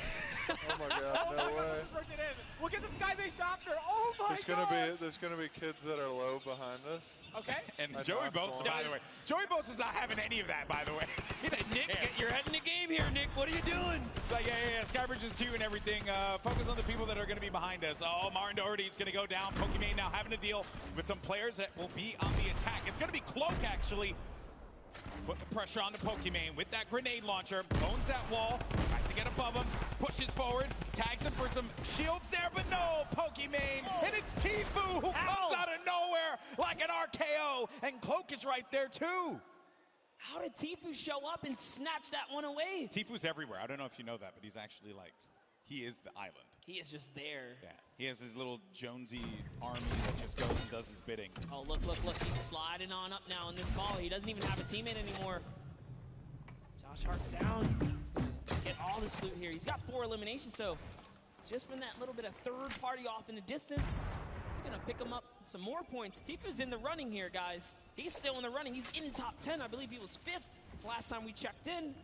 Oh my god, no way. Let's work it in. We'll get the sky base after. Oh my god. There's gonna be kids that are low behind us. Okay. And I Joey knocked Bosa, one. by the way. Joey Bosa's not having any of that, by the way. Nick, you're head in the game here, Nick. What are you doing? Like, yeah. Skybridge is 2 and everything. Focus on the people that are going to be behind us. Oh, Martin Doherty is going to go down. Pokimane now having to deal with some players that will be on the attack. It's going to be Cloak, actually. Put the pressure on the Pokimane with that grenade launcher. Owns that wall. Tries to get above him. Pushes forward. Tags him for some shields there, but no, Pokimane. And it's Tfue who comes out of nowhere like an RKO. And Cloak is right there, too. How did Tfue show up and snatch that one away? Tfue's everywhere. I don't know if you know that, but he's actually like, he is the island. He is just there. Yeah, he has his little Jonesy army that just goes and does his bidding. Oh, look. He's sliding on up now in this ball. He doesn't even have a teammate anymore. Josh Hart's down. He's going to get all this loot here. He's got 4 eliminations, so just from that little bit of third party off in the distance, he's going to pick him up some more points. Tfue's in the running here, guys. He's still in the running. He's in top 10. I believe he was 5th last time we checked in.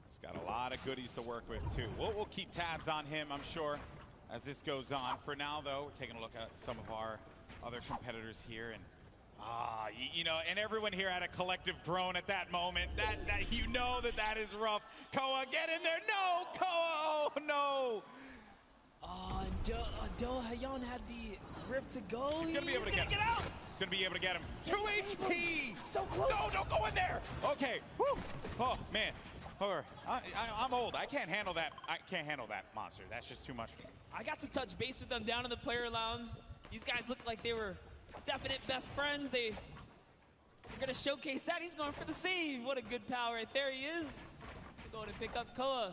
He's got a lot of goodies to work with, too. We'll keep tabs on him, I'm sure, as this goes on. For now, though, we're taking a look at some of our other competitors here. And, you know, and everyone here had a collective groan at that moment. That you know that is rough. Koa, get in there. No, Koa, oh, no. Oh, and Do-Hyeon had the rift to go. He's going to be able to get him. out. He's going to be able to get him. 2 HP. So close. No, don't go in there. Okay. Woo. Oh, man. I'm old. I can't handle that. I can't handle that monster. That's just too much. I got to touch base with them down in the player lounge. These guys look like they were definite best friends. They're going to showcase that. He's going for the save. What a good pal right there he is. Going to pick up Koa.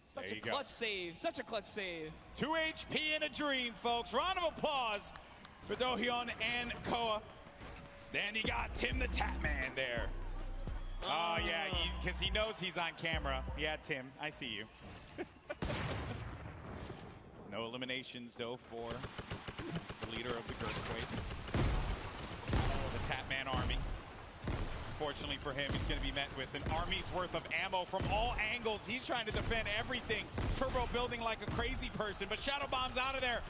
Such a clutch save. Such a clutch save. 2 HP in a dream, folks. Round of applause for Do-Hyeon and Koa. Then you got Tim the Tap Man there. Oh, yeah, because he knows he's on camera. Yeah, Tim, I see you. No eliminations, though, for the leader of the Girthquake. The Tapman army. Fortunately for him, he's going to be met with an army's worth of ammo from all angles. He's trying to defend everything. Turbo building like a crazy person, but Shadow Bomb's out of there.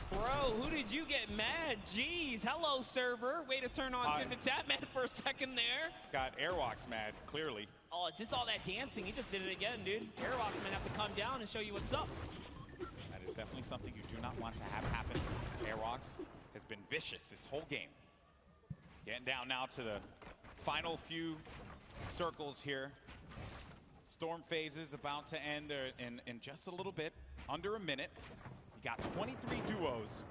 Bro, who did you get mad? Jeez, hello, server. Way to turn on Tim the Tapman for a second there. Got Airwalks mad, clearly. Oh, it's just all that dancing. He just did it again, dude. Airwalks might have to come down and show you what's up. That is definitely something you do not want to have happen. Airwalks has been vicious this whole game. Getting down now to the final few circles here. Storm phases about to end in just a little bit, under a minute. You got 23 duos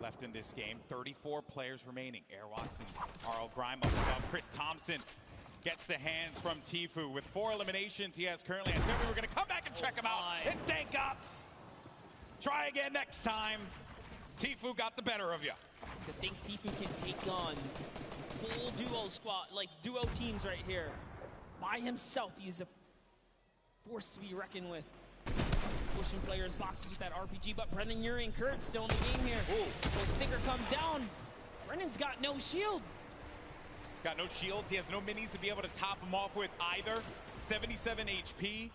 left in this game, 34 players remaining. Airwalks and R.L. Grime up above. Chris Thompson gets the hands from Tfue with 4 eliminations he has currently. I said we were going to come back and check him out. And Dank Ops. Try again next time. Tfue got the better of you. To think Tfue can take on full duo squad, like duo teams right here. By himself, he is a force to be reckoned with. Pushing players' boxes with that RPG, but Brendan Urie and Courage still in the game here. So Sticker comes down. Brendan's got no shield. He's got no shields. He has no minis to be able to top him off with either. 77 HP.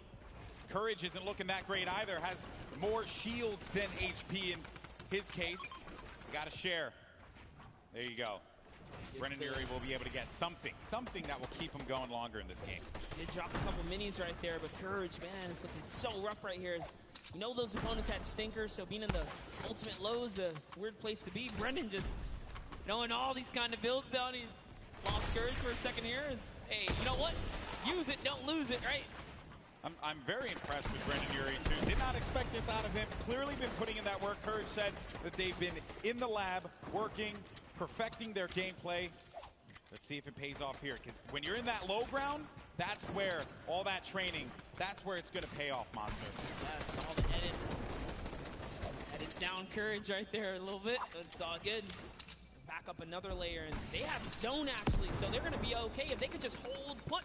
Courage isn't looking that great either. Has more shields than HP in his case. Got to share. There you go. Brendan Urie will be able to get something that will keep him going longer in this game. Did drop a couple minis right there, but Courage, man, is looking so rough right here. You know those opponents had stinkers, so being in the ultimate low is a weird place to be. Brendan just knowing all these kind of builds down. He's lost Courage for a second here. Hey, you know what? Use it, don't lose it, right? I'm very impressed with Brendan Urie, too. Did not expect this out of him. Clearly been putting in that work. Courage said that they've been in the lab, working, perfecting their gameplay. Let's see if it pays off here, because when you're in that low ground, that's where all that training, that's where it's going to pay off, Monster. Yes, all the edits. Edits down Courage right there a little bit, but it's all good. Back up another layer, and they have zone, actually, so they're going to be okay if they could just hold put.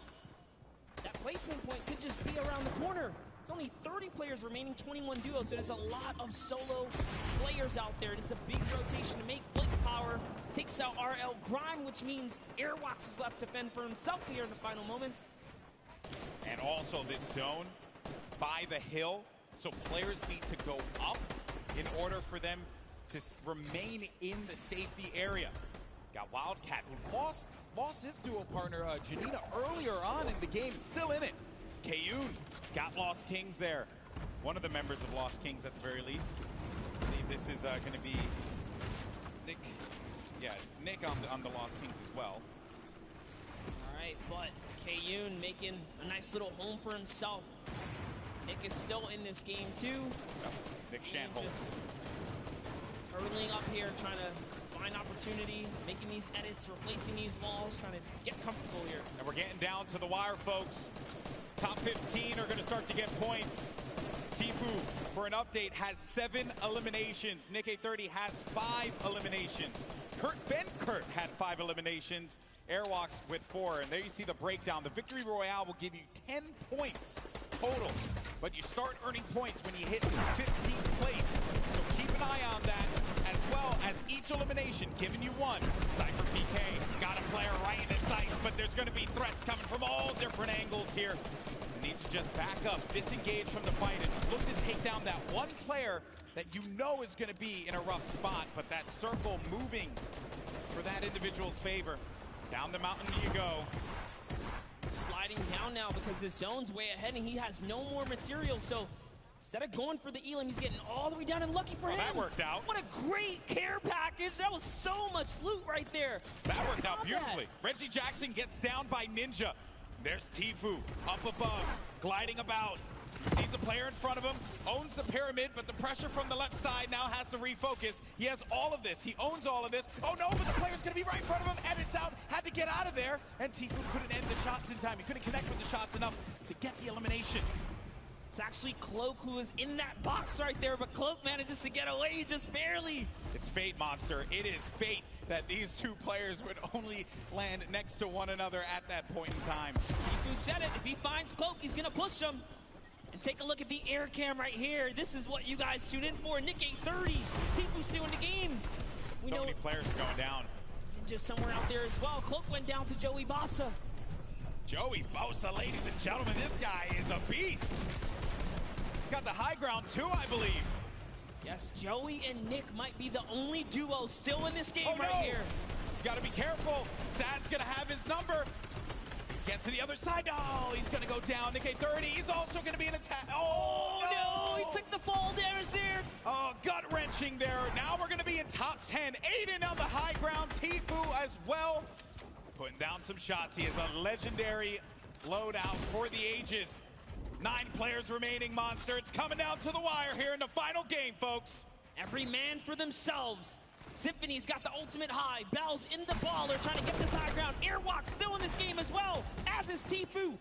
That placement point could just be around the corner. It's only 30 players remaining, 21 duos, so there's a lot of solo players out there. It's a big rotation to make. Blink Power takes out RL Grime, which means Airwalks is left to fend for himself here in the final moments. And also this zone by the hill, so players need to go up in order for them to remain in the safety area. Got Wildcat, who lost his duo partner, Janina, earlier on in the game, still in it. Kayun got Lost Kings there. One of the members of Lost Kings at the very least. I believe this is going to be Nick. Yeah, Nick on the Lost Kings as well. All right, but Kayun making a nice little home for himself. Nick is still in this game too. Nick Shanholz. Hurtling up here, trying to find opportunity, making these edits, replacing these walls, trying to get comfortable here. And we're getting down to the wire, folks. Top 15 are going to start to get points. Tfue, for an update, has 7 eliminations. Nick 830 has 5 eliminations. Ben Kurt had 5 eliminations. Airwalks with 4. And there you see the breakdown. The Victory Royale will give you 10 points total. But you start earning points when you hit 15th place. So keep an eye on that, as well as each elimination giving you 1. Cypher PK got a player right in his sights, but there's going to be threats coming from all different angles here. You need to just back up, disengage from the fight, and look to take down that one player that you know is going to be in a rough spot, but that circle moving for that individual's favor. Down the mountain you go. Sliding down now because the zone's way ahead and he has no more material, so instead of going for the Elam, he's getting all the way down, and lucky for him. That worked out. What a great care package. That was so much loot right there. That worked out beautifully. Reggie Jackson gets down by Ninja. There's Tfue up above, gliding about. He sees a player in front of him, owns the pyramid, but the pressure from the left side now has to refocus. He has all of this. He owns all of this. Oh no, but the player's going to be right in front of him, and it's out. Had to get out of there, and Tfue couldn't end the shots in time. He couldn't connect with the shots enough to get the elimination. It's actually Cloak who is in that box right there, but Cloak manages to get away just barely. It's fate, Monster. It is fate that these two players would only land next to one another at that point in time. Tfue said it. If he finds Cloak, he's going to push him. And take a look at the air cam right here. This is what you guys tune in for. Nick 830, Tfue still in the game. We know many players are going down. Just somewhere out there as well. Cloak went down to Joey Bossa. Joey Bosa, ladies and gentlemen, this guy is a beast. Got the high ground too, I believe. Yes, Joey and Nick might be the only duo still in this game right here. You gotta be careful. Sad's gonna have his number. Gets to the other side. Oh, he's gonna go down. Nick 830, he's also gonna be an attack. Oh, no, he took the fall damage there. Oh, gut-wrenching there. Now we're gonna be in top 10. Aiden on the high ground, Tfue as well. Putting down some shots. He is a legendary loadout for the ages. 9 players remaining, Monster. It's coming down to the wire here in the final game, folks. Every man for themselves. Symphony's got the ultimate high. Bell's in the ball. They're trying to get this high ground. Airwalk's still in this game as well, as is Tfue.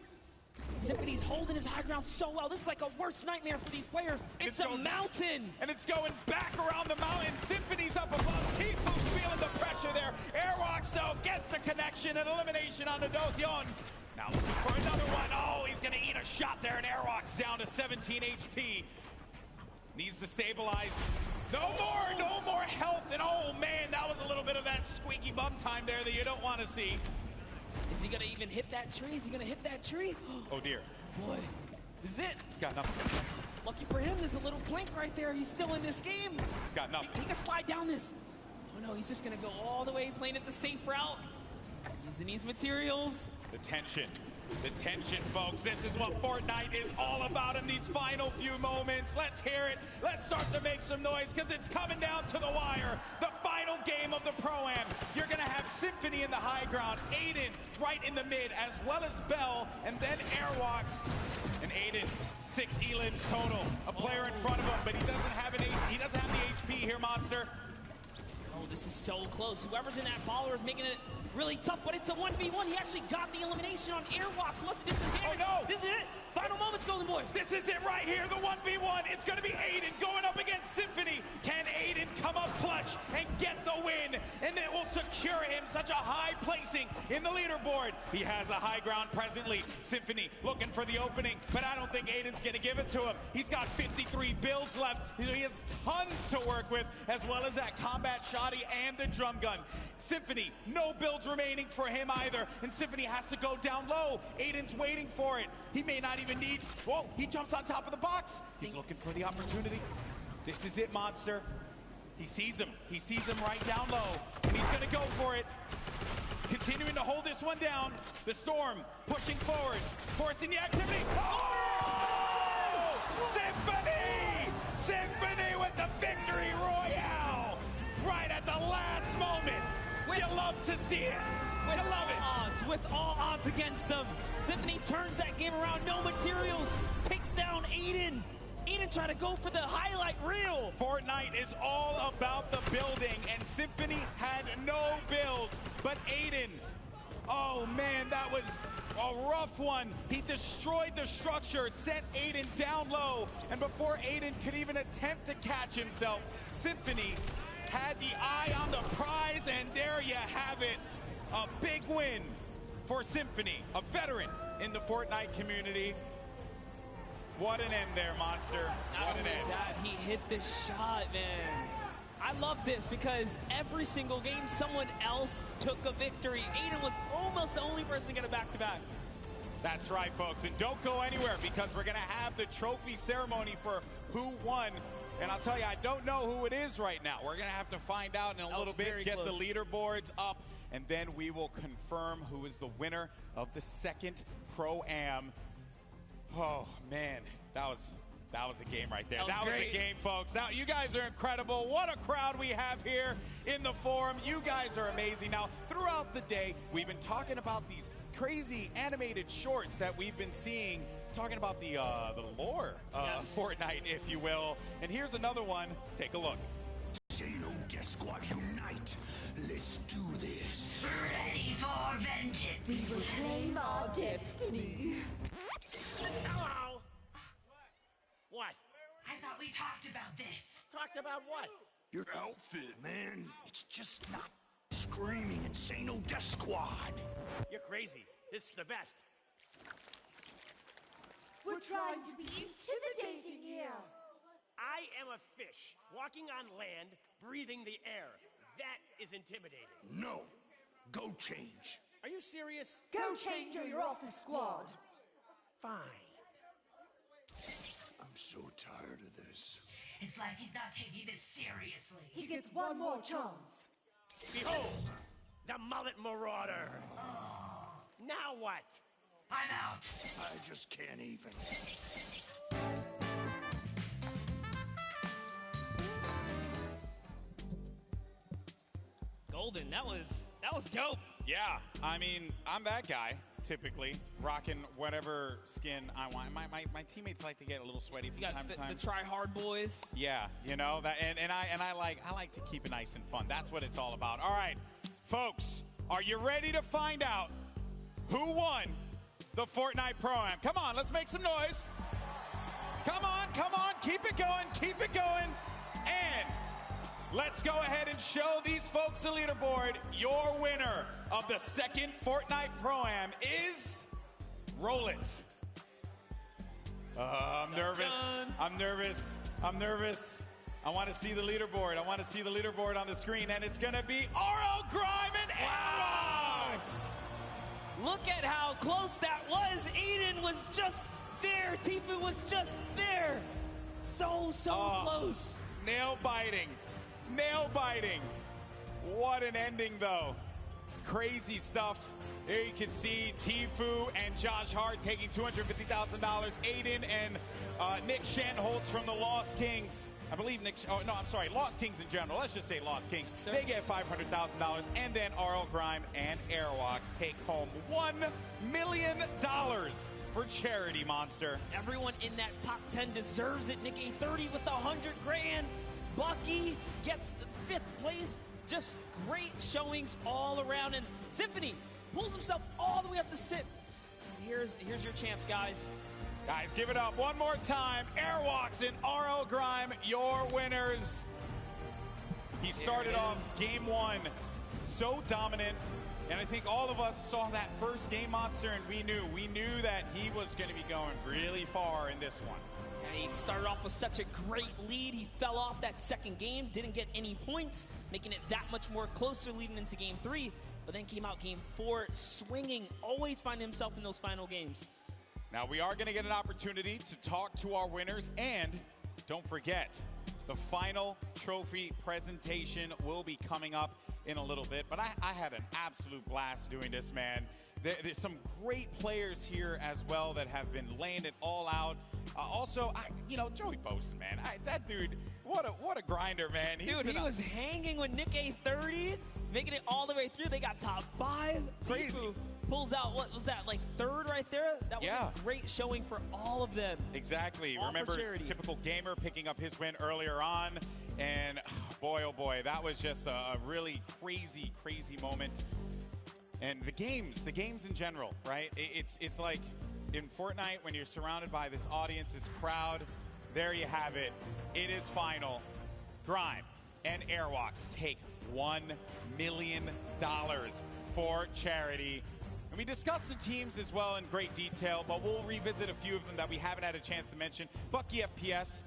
Symphony's holding his high ground so well. This is like a worst nightmare for these players. It's a mountain. And it's going back around the mountain. Symphony's up above. Tfue's feeling the pressure there. Airwalk, though, gets the connection and elimination on the Dothyon. Now looking for another one. Oh, he's going to eat a shot there, and Airwalk's down to 17 HP. Needs to stabilize. No more health, and oh man, that was a little bit of that squeaky bum time there that you don't want to see. Is he gonna even hit that tree? Is he gonna hit that tree? Oh dear. Boy, this is it. He's got nothing. Lucky for him, there's a little blink right there. He's still in this game. He's got nothing. He can slide down this. Oh no, he's just gonna go all the way, playing it the safe route. Using these materials. The tension, folks. This is what Fortnite is all about in these final few moments. Let's hear it. Let's start to make some noise because it's coming down to the wire. The final game of the Pro-Am. You're going to have Symphony in the high ground, Aiden right in the mid, as well as Bell, and then Airwalks. And Aiden, 6 elims total. A player in front of him, but he doesn't have the HP here, Monster. Oh, this is so close. Whoever's in that follower is making it really tough, but it's a 1v1. He actually got the elimination on Airwalks. Must have did some damage. Oh, no. This is it. Final moments, Golden Boy. This is it right here, the 1v1. It's going to be Aiden going up against Symphony. Can Aiden come up clutch and get the win? and it will secure him such a high placing in the leaderboard. He has a high ground presently. Symphony looking for the opening, but I don't think Aiden's going to give it to him. He's got 53 builds left. He has tons to work with, as well as that combat shoddy and the drum gun. Symphony, no builds remaining for him either, and Symphony has to go down low. Aiden's waiting for it. He may not even need... Whoa, he jumps on top of the box. He's looking for the opportunity. This is it, Monster. He sees him. He sees him right down low, and he's going to go for it. Continuing to hold this one down. The Storm pushing forward, forcing the activity. Oh! Symphony! Symphony with the victory royale! Right at the last moment. You love to see it. You love it. With all odds against them, Symphony turns that game around. No materials, takes down Aiden. Aiden trying to go for the highlight reel. Fortnite is all about the building, and Symphony had no builds, but Aiden, oh man, that was a rough one. He destroyed the structure, sent Aiden down low, and before Aiden could even attempt to catch himself, Symphony had the eye on the prize, and there you have it. A big win for Symphony, a veteran in the Fortnite community. What an end there, Monster. What an end. That he hit this shot, man. I love this because every single game someone else took a victory. Aiden was almost the only person to get a back-to-back. That's right, folks. And don't go anywhere because we're going to have the trophy ceremony for who won. And I'll tell you, I don't know who it is right now. We're going to have to find out in a little bit, get the leaderboards up, and then we will confirm who is the winner of the second Pro-Am. Oh, man, that was a game right there. That was a game, folks. Now, you guys are incredible. What a crowd we have here in the forum. You guys are amazing. Now, throughout the day, we've been talking about these crazy animated shorts that we've been seeing, talking about the lore of Fortnite, if you will. And here's another one. Take a look. Xeno Death Squad unite. Let's do this. Ready for vengeance. We will claim our destiny. Hello. What? I thought we talked about this. Talked about what? Your outfit, man. It's just not screaming Insano Death Squad. You're crazy. This is the best. We're trying to be intimidating here. I am a fish, walking on land, breathing the air. That is intimidating. No. Go change. Are you serious? Go change or you're off the squad. Fine. I'm so tired of this. It's like he's not taking this seriously. He gets one more chance. Behold, the Mullet Marauder. Now what? I'm out. I just can't even. Golden, that was dope. Yeah, I mean, I'm that guy, typically, rocking whatever skin I want. My teammates like to get a little sweaty from time to time. The try-hard boys. Yeah, you know, that, and I like to keep it nice and fun. That's what it's all about. All right, folks, are you ready to find out who won the Fortnite Pro-Am? Come on, let's make some noise. Come on, keep it going, and let's go ahead and show these folks the leaderboard. Your winner of the second Fortnite Pro-Am is... Roll it. I'm nervous. I want to see the leaderboard. On the screen, and it's going to be RL Grime and Aerox. Look at how close that was. Aiden was just there. Tifu was just there. So close. Nail biting. What an ending, though. Crazy stuff. There you can see Tifu and Josh Hart taking $250,000. Aiden and Nick Shanholtz from the Lost Kings. I believe Lost Kings in general. Let's just say Lost Kings. They get $500,000. And then RL Grime and Airwalks take home $1 million for charity, Monster. Everyone in that top 10 deserves it. Nick A30 with $100 grand. Bucky gets 5th place. Just great showings all around. And Symphony pulls himself all the way up to 6th. Here's your champs, guys. Guys, give it up one more time. Airwalks and RL Grime, your winners. He started off game one so dominant, and I think all of us saw that first game, Monster, and we knew that he was going to be going really far in this one. And he started off with such a great lead. He fell off that second game, didn't get any points, making it that much more closer leading into game 3. But then came out game 4, swinging, always finding himself in those final games. Now we are going to get an opportunity to talk to our winners, and don't forget, the final trophy presentation will be coming up in a little bit. But I had an absolute blast doing this, man. There's some great players here as well that have been laying it all out. Also, Joey Bosun, man. That dude, what a grinder, man. Dude, he was hanging with Nick A30, making it all the way through. They got top 5. Crazy. Tifu pulls out, what was that, like 3rd right there? That was a great showing for all of them. Exactly. All Remember, for charity. Typical Gamer picking up his win earlier on. And boy, oh boy, that was just a really crazy, crazy moment. And the games in general, right? It's like in Fortnite when you're surrounded by this audience, this crowd. There you have it. It is final. Grime and Airwalks take $1 million for charity. And we discussed the teams as well in great detail, but we'll revisit a few of them that we haven't had a chance to mention. Bucky FPS,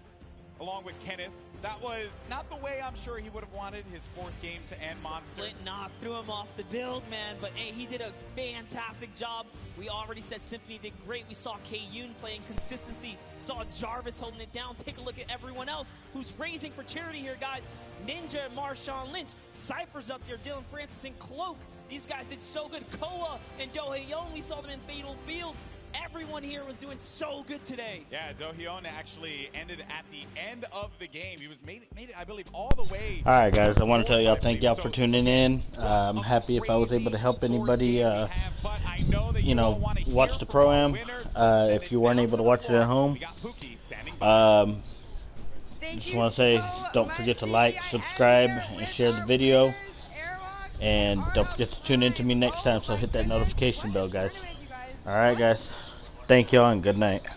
along with Kenneth. That was not the way I'm sure he would have wanted his 4th game to end, Monster. Flint threw him off the build, man, but hey, he did a fantastic job. We already said Symphony did great. We saw K-Yoon playing consistency, saw Jarvis holding it down. Take a look at everyone else who's raising for charity here, guys. Ninja and Marshawn Lynch, Cypher's up there, Dylan Francis and Cloak. These guys did so good. Koa and Dohaeon, we saw them in Fatal Fields. Everyone here was doing so good today. Yeah, Dohaeon actually ended at the end of the game. He was made it, I believe, all the way. All right, guys, I want to tell y'all thank y'all for tuning in. I'm happy if I was able to help anybody, watch the Pro-Am. If you weren't able to watch it at home, just want to say don't forget to like, subscribe, and share the video. And don't forget to tune in to me next time, so hit that notification bell, guys. All right, guys. Thank y'all and good night.